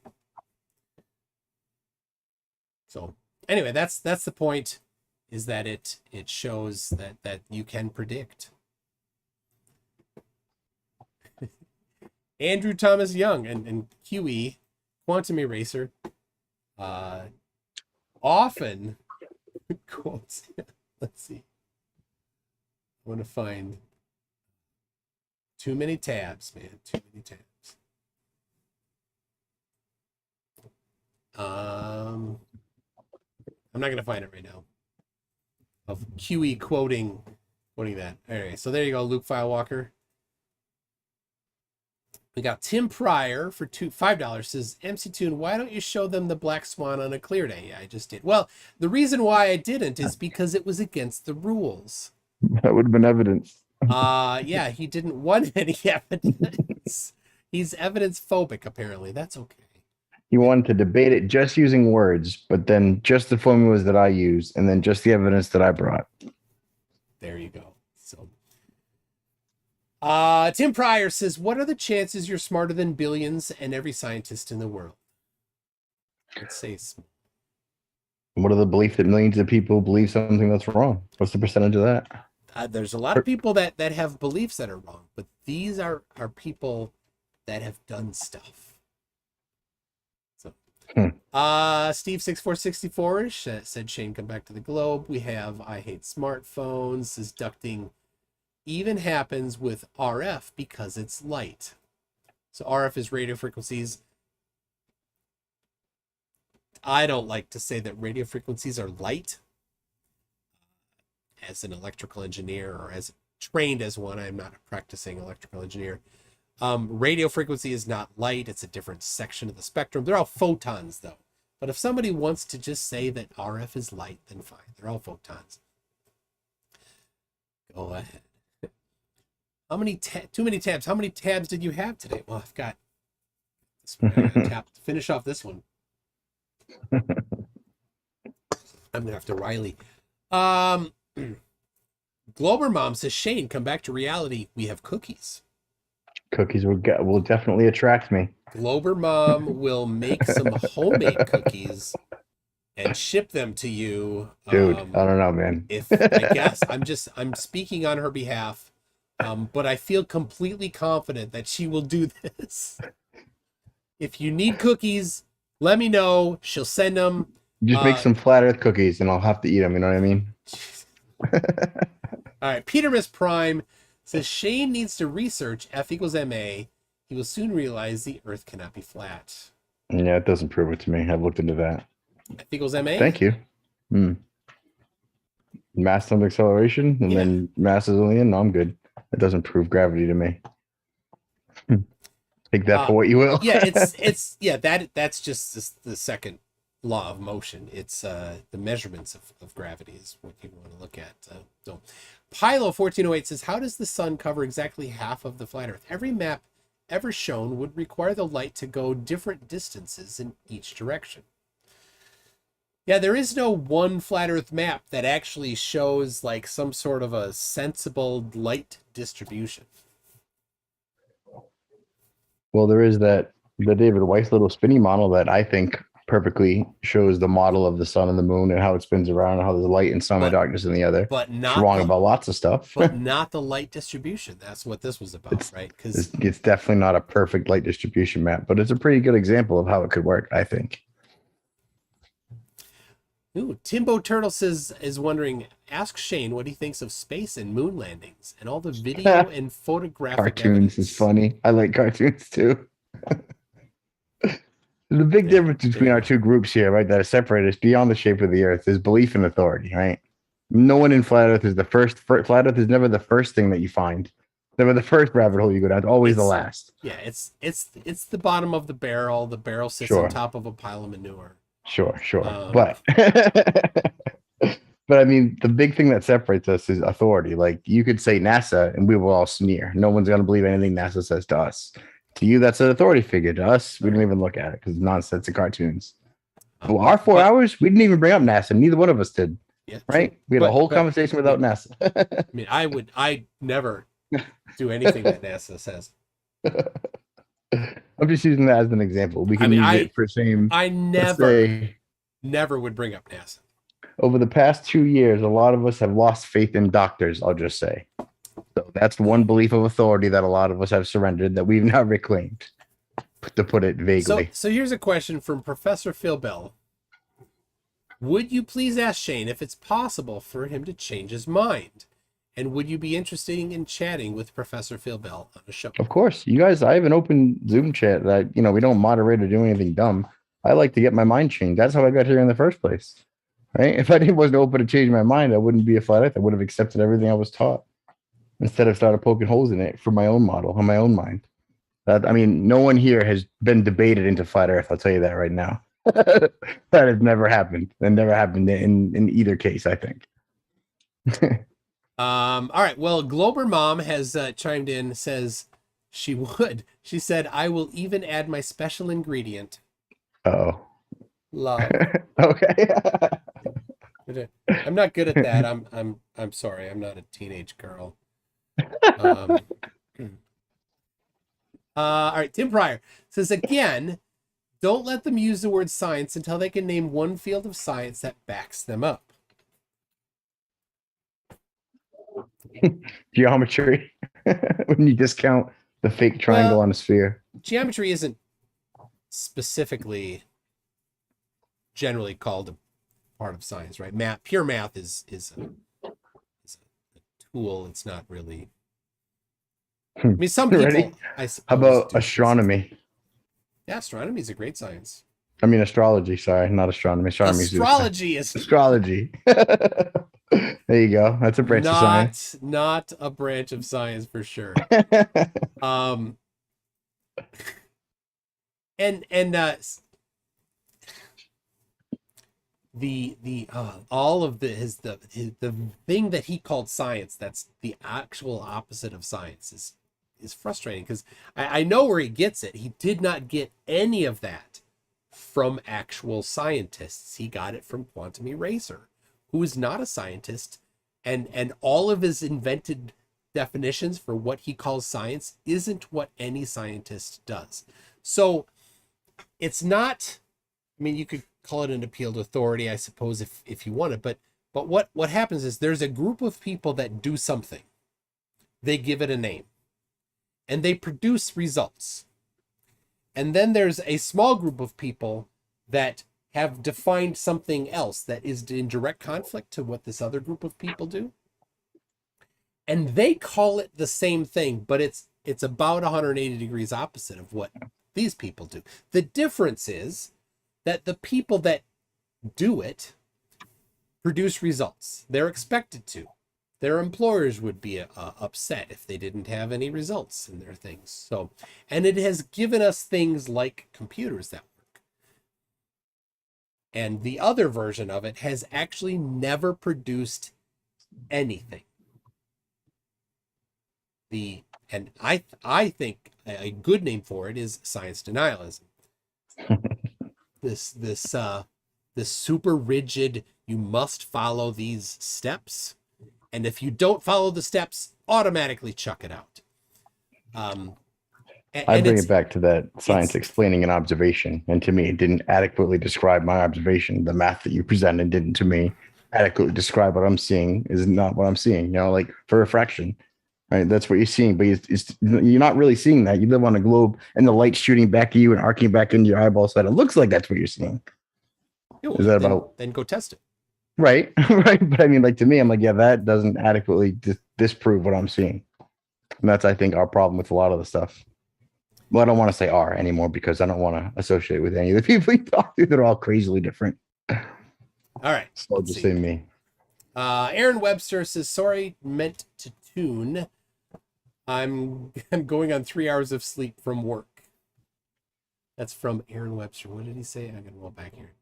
So anyway, that's the point, is that it shows that you can predict. Andrew Thomas Young and QE, Quantum Eraser, often quotes. Let's see. I want to find too many tabs, man. Too many tabs. I'm not going to find it right now. Of QE quoting that. All right, so there you go, Luke Filewalker. We got Tim Pryor for $5 says, MC Toon, why don't you show them the black swan on a clear day? Yeah, I just did. Well, the reason why I didn't is because it was against the rules. That would have been evidence. Yeah, he didn't want any evidence. He's evidence phobic, apparently. That's okay. He wanted to debate it just using words, but then just the formulas that I use, and then just the evidence that I brought. There you go. So, Tim Pryor says, what are the chances you're smarter than billions and every scientist in the world? Let's say small. What are the belief that millions of people believe something that's wrong? What's the percentage of that? There's a lot of people that have beliefs that are wrong, but these are people that have done stuff. So, Steve 6464ish said, Shane, come back to the globe. We have I hate smartphones. Says ducting even happens with RF because it's light. So RF is radio frequencies. I don't like to say that radio frequencies are light. As an electrical engineer, or as trained as one, I'm not a practicing electrical engineer. Radio frequency is not light. It's a different section of the spectrum. They're all photons, though. But if somebody wants to just say that RF is light, then fine. They're all photons. Go ahead. How many too many tabs? How many tabs did you have today? Well, I've got this one. I gotta tap to finish off this one. I'm gonna have to Riley. Glober Mom says, Shane, come back to reality. We have cookies. Cookies will definitely attract me. Glober Mom will make some homemade cookies and ship them to you. Dude, I don't know, man. If I guess I'm speaking on her behalf, but I feel completely confident that she will do this. If you need cookies, let me know. She'll send them. Just make some flat earth cookies and I'll have to eat them. You know what I mean? All right. Peter Miss Prime says Shane needs to research F equals ma. He will soon realize the earth cannot be flat. Yeah, it doesn't prove it to me. I've looked into that. F equals ma? Thank you. Mass times acceleration and then mass is only in. No, I'm good. It doesn't prove gravity to me. Take that for what you will. Yeah, that's just the second law of motion. It's the measurements of gravity is what you want to look at. So Pilo 1408 says, how does the sun cover exactly half of the flat earth? Every map ever shown would require the light to go different distances in each direction. Yeah, there is no one flat earth map that actually shows like some sort of a sensible light distribution. Well, there is the David Weiss little spinny model that I think perfectly shows the model of the sun and the moon and how it spins around and how there's light in some and darkness in the other. But not it's wrong about lots of stuff. But not the light distribution. That's what this was about, right? Because it's definitely not a perfect light distribution map, but it's a pretty good example of how it could work, I think. Ooh, Timbo Turtle is wondering, ask Shane what he thinks of space and moon landings and all the video and photographic cartoons evidence. Is funny. I like cartoons too. The big difference between our two groups here, right, that are separated is beyond the shape of the earth is belief in authority, right? No one in flat earth is the first. Flat earth is never the first thing that you find. Never the first rabbit hole you go down. It's always the last. Yeah, it's the bottom of the barrel. The barrel sits on top of a pile of manure. Sure. But but I mean, the big thing that separates us is authority. Like you could say NASA and we will all sneer. No one's going to believe anything NASA says to us. To you, that's an authority figure. To us, we don't even look at it because it's nonsense and cartoons. Well, our 4 hours, we didn't even bring up NASA. Neither one of us did. Yeah, right? We had a whole conversation without NASA. I mean, I never do anything that NASA says. I'm just using that as an example. We can use it for same. I never would bring up NASA. Over the past 2 years, a lot of us have lost faith in doctors, I'll just say. So that's one belief of authority that a lot of us have surrendered that we've now reclaimed, to put it vaguely. So here's a question from Professor Phil Bell. Would you please ask Shane if it's possible for him to change his mind? And would you be interested in chatting with Professor Phil Bell on a show? Of course. You guys, I have an open Zoom chat that, we don't moderate or do anything dumb. I like to get my mind changed. That's how I got here in the first place. Right? If I wasn't open to change my mind, I wouldn't be a flat earth. I would have accepted everything I was taught instead of started poking holes in it for my own model, on my own mind. No one here has been debated into flat earth. I'll tell you that right now. That has never happened. That never happened in either case, I think. All right. Well, Glober Mom has chimed in, says she would. She said, I will even add my special ingredient. Oh. Love. Okay. I'm not good at that. I'm sorry. I'm not a teenage girl. All right. Tim Pryor says, again, don't let them use the word science until they can name one field of science that backs them up. Geometry. When you discount the fake triangle on a sphere. Geometry isn't specifically generally called a part of science, right? Pure math is a tool. It's not really. I mean, some people. Ready? I suppose, how about astronomy? Yeah, astronomy is a great science. I mean, astrology. Sorry, not astronomy. Astrology is astrology. There you go. That's a branch of science. Not a branch of science for sure. all of the thing that he called science, that's the actual opposite of science, is frustrating, because I know where he gets it. He did not get any of that from actual scientists. He got it from Quantum Eraser, who is not a scientist, and all of his invented definitions for what he calls science isn't what any scientist does. So it's not, I mean, you could call it an appeal to authority, I suppose, if you want it, but what happens is there's a group of people that do something. They give it a name and they produce results. And then there's a small group of people that have defined something else that is in direct conflict to what this other group of people do. And they call it the same thing, but it's about 180 degrees opposite of what these people do. The difference is that the people that do it produce results. They're expected to. Their employers would be upset if they didn't have any results in their things. So, and it has given us things like computers that work. And the other version of it has actually never produced anything. And I think a good name for it is science denialism. This super rigid, you must follow these steps, and if you don't follow the steps, automatically chuck it out. I bring it back to that science explaining an observation, and to me, it didn't adequately describe my observation. The math that you presented didn't, to me, adequately describe what I'm seeing. Is not what I'm seeing. You know, like for refraction, right? That's what you're seeing, but you're not really seeing that. You live on a globe, and the light's shooting back at you and arcing back into your eyeballs. So it looks like that's what you're seeing. Well, is that about? Then go test it. Right, right. But I mean, like, to me, I'm like, yeah, that doesn't adequately disprove what I'm seeing. And that's, I think, our problem with a lot of the stuff. Well, I don't want to say "are" anymore because I don't want to associate with any of the people you talk to. They're all crazily different. All right. So I'll just say me. Aaron Webster says, sorry, meant to tune. I'm going on 3 hours of sleep from work. That's from Aaron Webster. What did he say? I'm going to roll back here.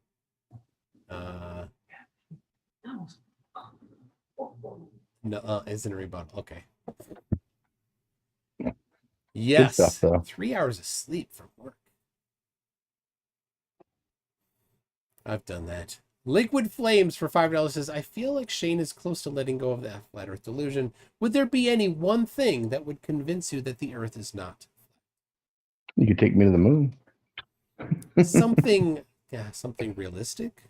No, isn't a rebuttal. Okay. Yes. Good stuff, 3 hours of sleep from work. I've done that. Liquid Flames for $5 says, I feel like Shane is close to letting go of that flat earth delusion. Would there be any one thing that would convince you that the earth is not? You could take me to the moon. Something realistic.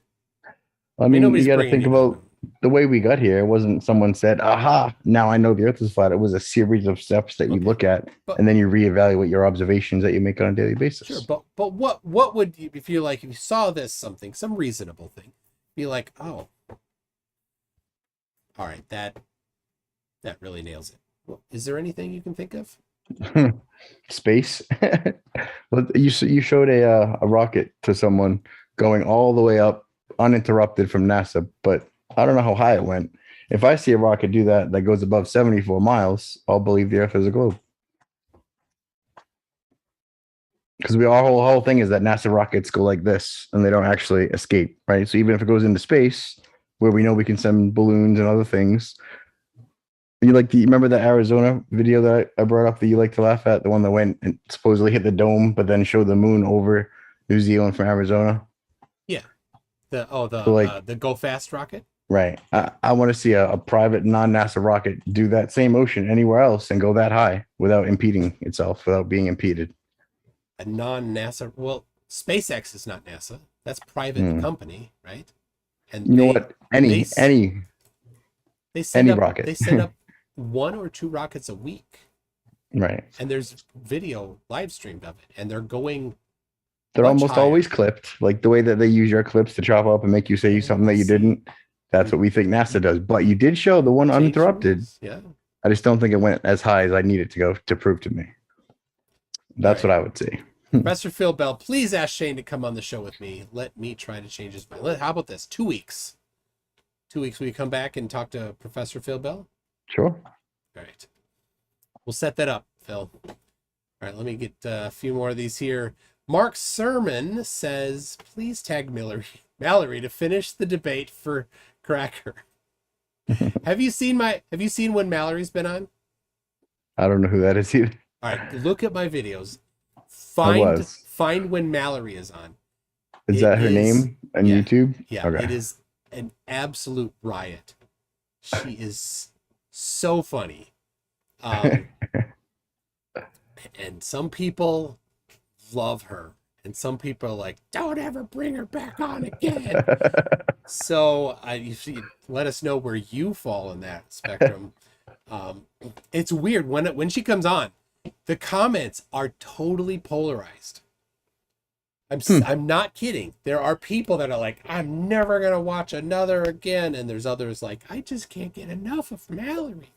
I mean, you got to think about the way we got here. It wasn't someone said, aha, now I know the earth is flat. It was a series of steps that you look at, and then you reevaluate your observations that you make on a daily basis. Sure, but what would you, if you like, if you saw this some reasonable thing, be like, oh, all right, that really nails it. Well, is there anything you can think of? Space. Well, you showed a rocket to someone going all the way up uninterrupted from NASA, but I don't know how high it went. If I see a rocket do that goes above 74 miles, I'll believe the Earth is a globe. Because our whole thing is that NASA rockets go like this and they don't actually escape, right? So even if it goes into space, where we know we can send balloons and other things, you remember the Arizona video that I brought up that you like to laugh at, the one that went and supposedly hit the dome, but then showed the moon over New Zealand from Arizona? Yeah. The Go Fast rocket? Right. I want to see a private non-NASA rocket do that same ocean anywhere else and go that high without impeding itself, without being impeded. A non-NASA, well, SpaceX is not NASA. That's private company, right? And you know what? Any rocket. They send up 1 or 2 rockets a week. Right. And there's video live streamed of it, and they're going. They're almost always clipped, like the way that they use your clips to chop up and make you say something that you didn't. That's what we think NASA does. But you did show the one uninterrupted. Yeah. I just don't think it went as high as I needed to go to prove to me. That's what I would say. Professor Phil Bell, please ask Shane to come on the show with me. Let me try to change his mind. How about this? 2 weeks. 2 weeks, will you come back and talk to Professor Phil Bell? Sure. All right. We'll set that up, Phil. All right, let me get a few more of these here. Mark Sermon says, please tag Miller. Mallory to finish the debate for Cracker. Have you seen when Mallory's been on? I don't know who that is either. All right, look at my videos. I was. Find when Mallory is on. Is It that her is- name on yeah, YouTube? Yeah, Okay. it is an absolute riot. She is so funny. And some people love her, and some people are like, don't ever bring her back on again. So let us know where you fall in that spectrum. It's weird when she comes on, the comments are totally polarized. I'm not kidding. There are people that are like, I'm never gonna watch another again, and there's others like, I just can't get enough of Mallory.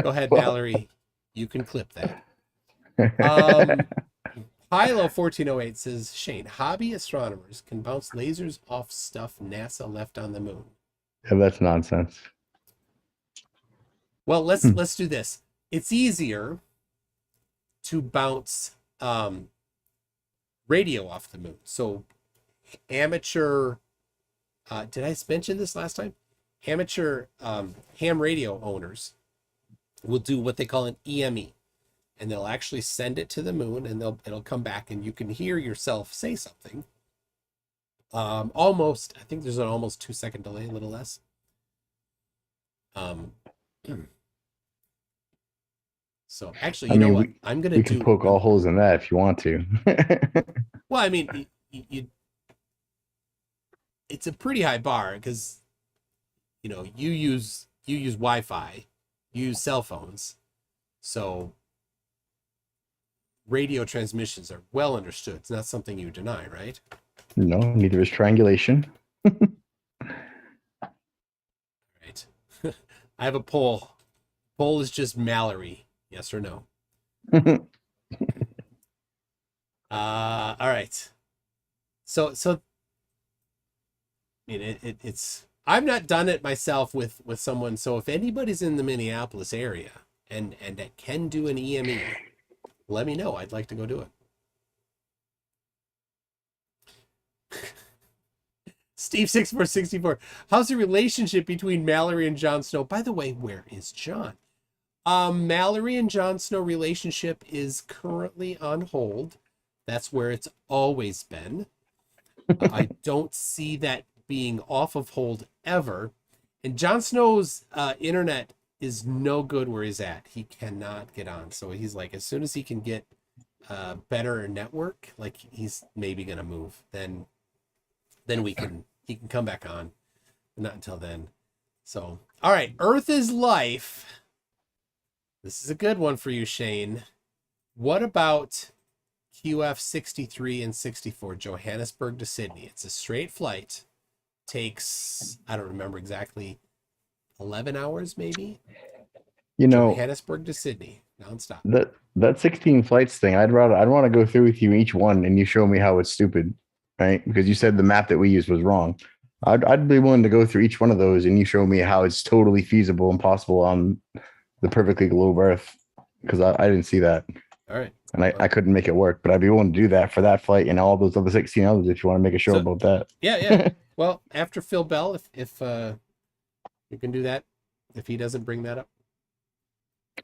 Go ahead, Mallory. You can clip that. Hilo1408 says, Shane, hobby astronomers can bounce lasers off stuff NASA left on the moon. Yeah, that's nonsense. Well, let's do this. It's easier to bounce radio off the moon. So amateur, did I mention this last time? Amateur ham radio owners will do what they call an EME, and they'll actually send it to the moon, and it'll come back, and you can hear yourself say something. Almost, I think there's an almost 2-second delay, a little less. So actually, you know what? I'm gonna we can poke all holes in that if you want to. Well, I mean, it's a pretty high bar because, you know, you use Wi-Fi, you use cell phones, so radio transmissions are well understood. It's not something you deny, right? No, neither is triangulation. Right. I have a poll. Poll is just Mallory. Yes or no? All right. So I mean, it's I've not done it myself with someone. So if anybody's in the Minneapolis area and that can do an EME, let me know. I'd like to go do it. Steve6464. How's the relationship between Mallory and Jon Snow? By the way, where is John? Mallory and Jon Snow relationship is currently on hold. That's where it's always been. I don't see that being off of hold ever. And Jon Snow's internet is no good where he's at. He cannot get on. So he's like, as soon as he can get better network, like he's maybe gonna move. Then he can come back on. But not until then. So all right, Earth is Life. This is a good one for you, Shane. What about QF 63 and 64, Johannesburg to Sydney? It's a straight flight. Takes, I don't remember exactly, 11 hours maybe? You know, Johannesburg to Sydney, nonstop. That 16 flights thing, I'd want to go through with you each one and you show me how it's stupid, right? Because you said the map that we used was wrong. I'd be willing to go through each one of those and you show me how it's totally feasible and possible on the perfectly globe Earth, because I didn't see that. All right. And I couldn't make it work, but I'd be willing to do that for that flight and all those other 16 others if you want to make a show about that. Yeah. Well, after Phil Bell, if you can do that, if he doesn't bring that up.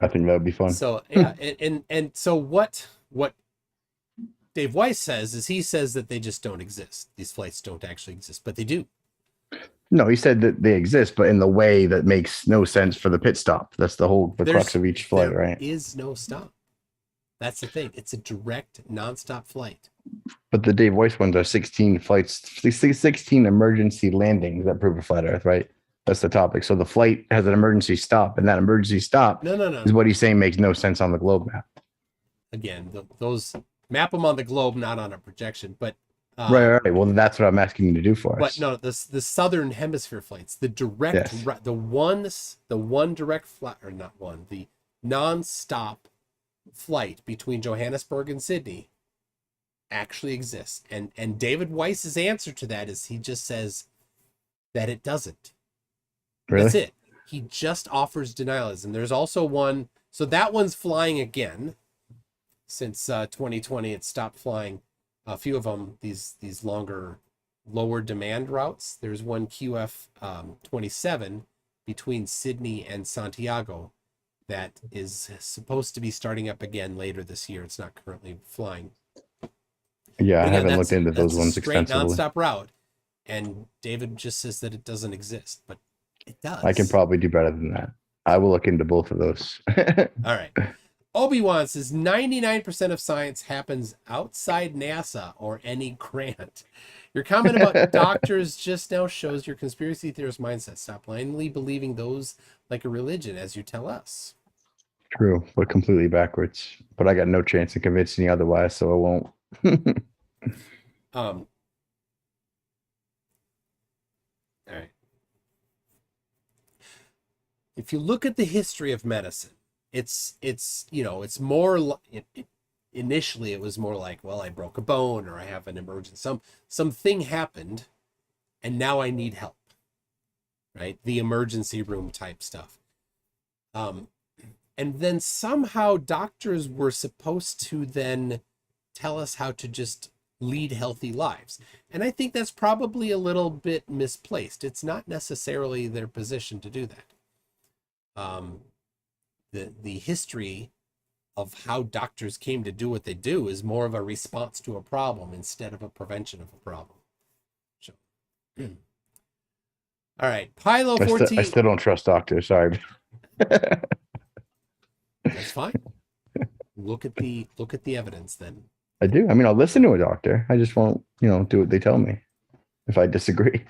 I think that would be fun. So yeah, and so what Dave Weiss says is he says that they just don't exist. These flights don't actually exist, but they do. No, he said that they exist, but in the way that makes no sense for the pit stop. That's the crux of each flight, right? There is no stop. That's the thing. It's a direct, nonstop flight. But the Dave Weiss ones are 16 flights, 16 emergency landings that prove a flat Earth, right? That's the topic. So the flight has an emergency stop, and that emergency stop No. is what he's saying makes no sense on the globe map. Again, those map them on the globe, not on a projection. But right. Well, that's what I'm asking you to do for us. But no, the southern hemisphere flights, the direct, Yes. the one direct flight, or not one, the non-stop flight between Johannesburg and Sydney actually exists. And David Weiss's answer to that is he just says that it doesn't. Really? That's it. He just offers denialism. There's also one, so that one's flying again. Since 2020, it stopped flying. A few of them, these longer lower demand routes. There's one QF 27 between Sydney and Santiago that is supposed to be starting up again later this year. It's not currently flying. Yeah, But I again, haven't looked into those that's ones a straight extensively. nonstop route. And David just says that it doesn't exist, but it does. I can probably do better than that. I will look into both of those. All right. Obi-Wan says 99% of science happens outside NASA or any grant. Your comment about doctors just now shows your conspiracy theorist mindset. Stop blindly believing those like a religion, as you tell us. True, but completely backwards. But I got no chance of convincing you otherwise, so I won't. All right. If you look at the history of medicine, it's more initially it was more like, well, I broke a bone or I have an emergency, something happened and now I need help, right? The emergency room type stuff. And then somehow doctors were supposed to then tell us how to just lead healthy lives. And I think that's probably a little bit misplaced. It's not necessarily their position to do that. The history of how doctors came to do what they do is more of a response to a problem instead of a prevention of a problem. So, all right, Pilo 14. I still don't trust doctors. Sorry. That's fine. Look at the evidence then. I do. I mean, I'll listen to a doctor. I just won't, do what they tell me if I disagree.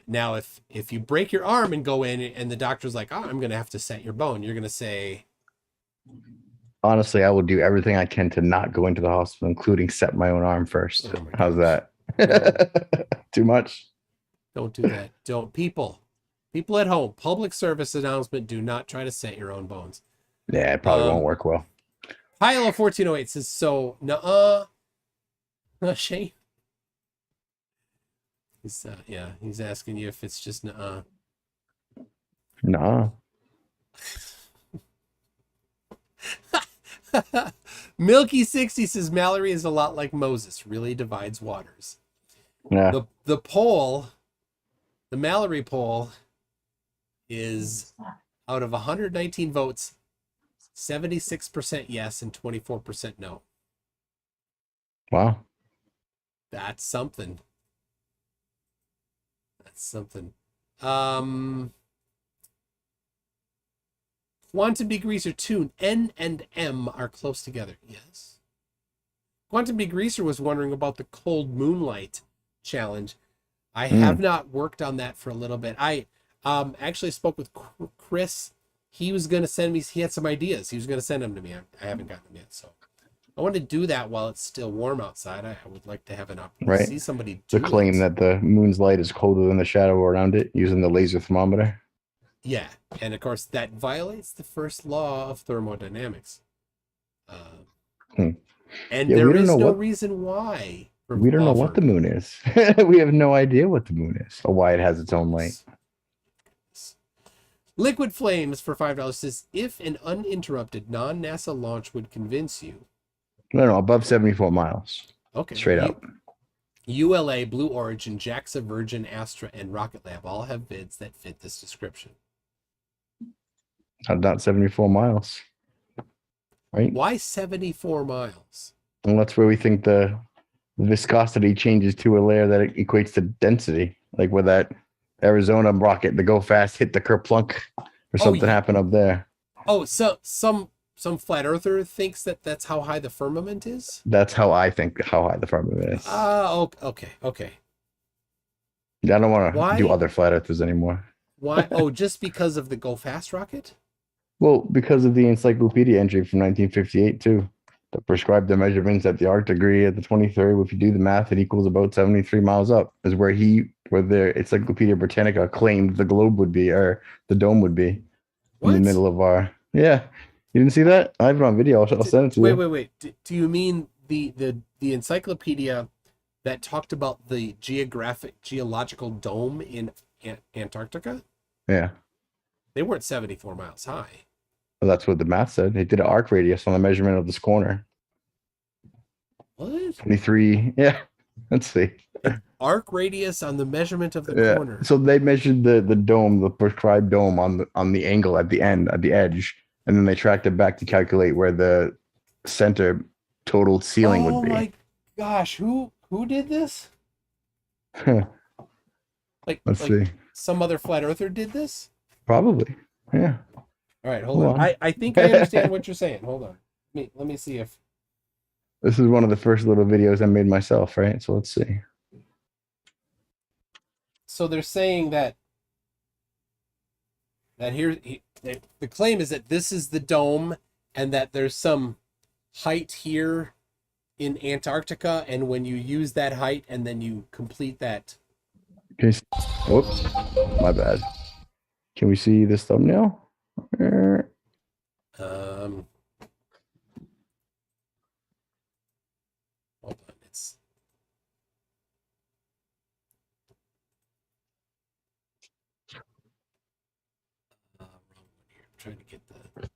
Now, if you break your arm and go in and the doctor's like, oh, I'm going to have to set your bone, you're going to say... Honestly, I will do everything I can to not go into the hospital, including set my own arm first. Oh How's that? Too much? Don't do that. Don't. People at home, public service announcement, do not try to set your own bones. Yeah, it probably won't work well. Pilo 1408 says, so, Shane. He's asking you if it's just Nah. Milky 60 says Mallory is a lot like Moses, really divides waters. Yeah. The poll, the Mallory poll, is out of 119 votes, 76% yes and 24% no. Wow. That's something. Quantum degreaser tune N and M are close together. Yes. Quantum degreaser was wondering about the cold moonlight challenge. I have not worked on that for a little bit. I actually spoke with Chris. He was going to send me, he had some ideas. He was going to send them to me. I haven't gotten them yet. So I want to do that while it's still warm outside. I would like to have an opportunity to see somebody do the claim it. that the moon's light is colder than the shadow around it using the laser thermometer. Yeah, and of course that violates the first law of thermodynamics. And there is no reason why. We don't know what the moon is. We have no idea what the moon is or why it has its own light. Liquid Flames for $5 says, if an uninterrupted non-NASA launch would convince you. No, above 74 miles. Okay. Straight up. ULA, Blue Origin, JAXA, Virgin, Astra, and Rocket Lab all have bids that fit this description. Not 74 miles. Right? Why 74 miles? Well, that's where we think the viscosity changes to a layer that equates to density. Like where that Arizona rocket, the go fast, hit the kerplunk or something happened up there. Oh, so some flat earther thinks that's how high the firmament is? That's how I think how high the firmament is. Okay. I don't want to do other flat earthers anymore. Why? Oh, just because of the go fast rocket? Well, because of the encyclopedia entry from 1958 too, that prescribed the measurements at the arc degree at the 23rd. If you do the math, it equals about 73 miles up. Is where the Encyclopedia Britannica claimed the globe would be, or the dome would be, in the middle of our. Yeah, you didn't see that? I have it on video. I'll send it to you. Wait. Do you mean the encyclopedia that talked about the geological dome in Antarctica? Yeah. They weren't 74 miles high. Well, that's what the math said. They did an arc radius on the measurement of this corner. What? 23. Yeah. Let's see. Arc radius on the measurement of the Yeah. corner. So they measured the dome, the prescribed dome on the angle at the end, at the edge, and then they tracked it back to calculate where the center total ceiling Oh would be. my gosh, who did this? Like Let's see. some other flat earther did this? Probably. Yeah. All right, hold Hold on. on. I think I understand what you're saying. Hold on. Let me see if This is one of the first little videos I made myself, right? So let's see. so they're saying that the claim is that this is the dome and that there's some height here in Antarctica, and when you use that height and then you complete that. Okay. Whoops. My bad. Can we see this thumbnail? Hold on, it's wrong one here. I'm trying to get the.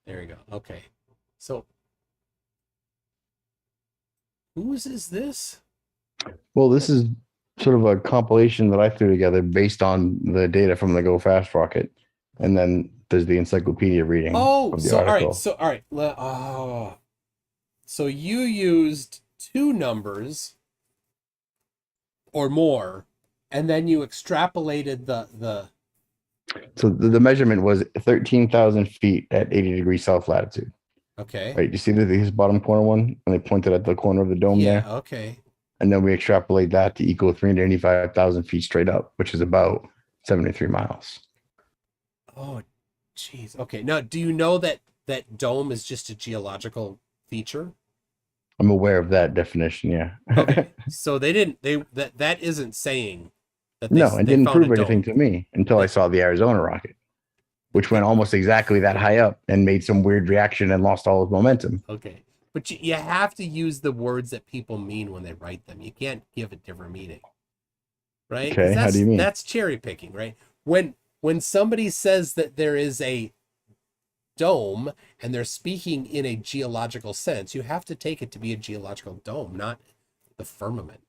There we go. Okay, so whose is this? Well, this is sort of a compilation that I threw together based on the data from the Go Fast rocket, and then there's the encyclopedia reading Oh, of the so article. all right. Oh, so you used two numbers or more, and then you extrapolated the. So the measurement was 13,000 feet at 80 degrees south latitude. Okay. Right? You see this bottom corner one, and they pointed at the corner of the dome Yeah. there, Okay. and then we extrapolate that to equal 385,000 feet straight up, which is about 73 miles. Oh, jeez. Okay. Now, do you know that dome is just a geological feature? I'm aware of that definition. Yeah. Okay. So that isn't saying that No, it they didn't found prove a anything dome. to me until I saw the Arizona rocket, which went almost exactly that high up and made some weird reaction and lost all its momentum. Okay. But you have to use the words that people mean when they write them. You can't give a different meaning. Right? 'Cause Okay, how do you mean? That's cherry picking, right? When somebody says that there is a dome and they're speaking in a geological sense, you have to take it to be a geological dome, not the firmament.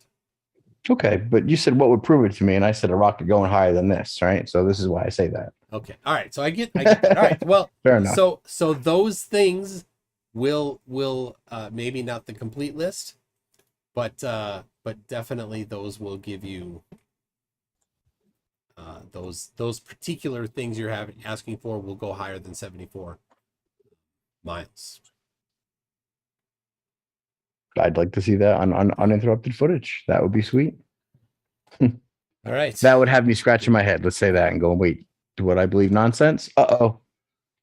Okay, but you said what would prove it to me, and I said a rocket going higher than this, right? So this is why I say that. Okay. All right. So I get that. All right. Well, Fair enough. So those things will maybe not the complete list, but definitely those will give you those particular things you're asking for will go higher than 74 miles. I'd like to see that on uninterrupted footage. That would be sweet. All right. That would have me scratching my head. Let's say that and go, wait, do what I believe nonsense? Uh-oh.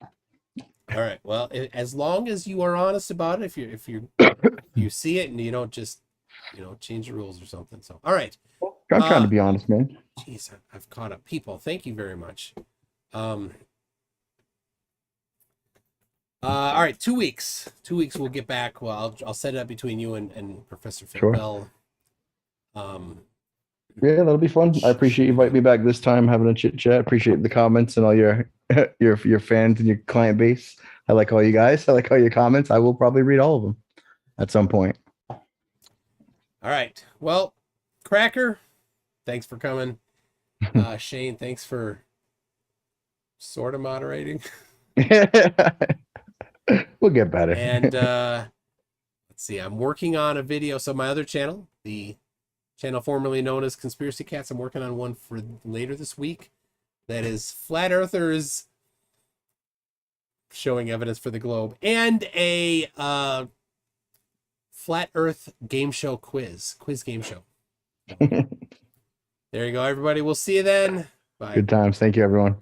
All right. Well, as long as you are honest about it, if you see it and you don't just change the rules or something. So, all right. I'm trying to be honest, man. Jeez, I've caught up. People, thank you very much. All right, 2 weeks. 2 weeks we'll get back. Well, I'll set it up between you and Professor Phil Sure. Bell. Yeah, that'll be fun. I appreciate you inviting me back this time, having a chit chat. Appreciate the comments and all your fans and your client base. I like all you guys. I like all your comments. I will probably read all of them at some point. All right. Well, Cracker, thanks for coming. Shane, thanks for sort of moderating. We'll get better. And let's see, I'm working on a video. So my other channel, the channel formerly known as Conspiracy Cats, I'm working on one for later this week. That is Flat Earthers showing evidence for the globe, and a Flat Earth game show quiz game show. There you go, everybody. We'll see you then. Bye. Good times. Thank you, everyone.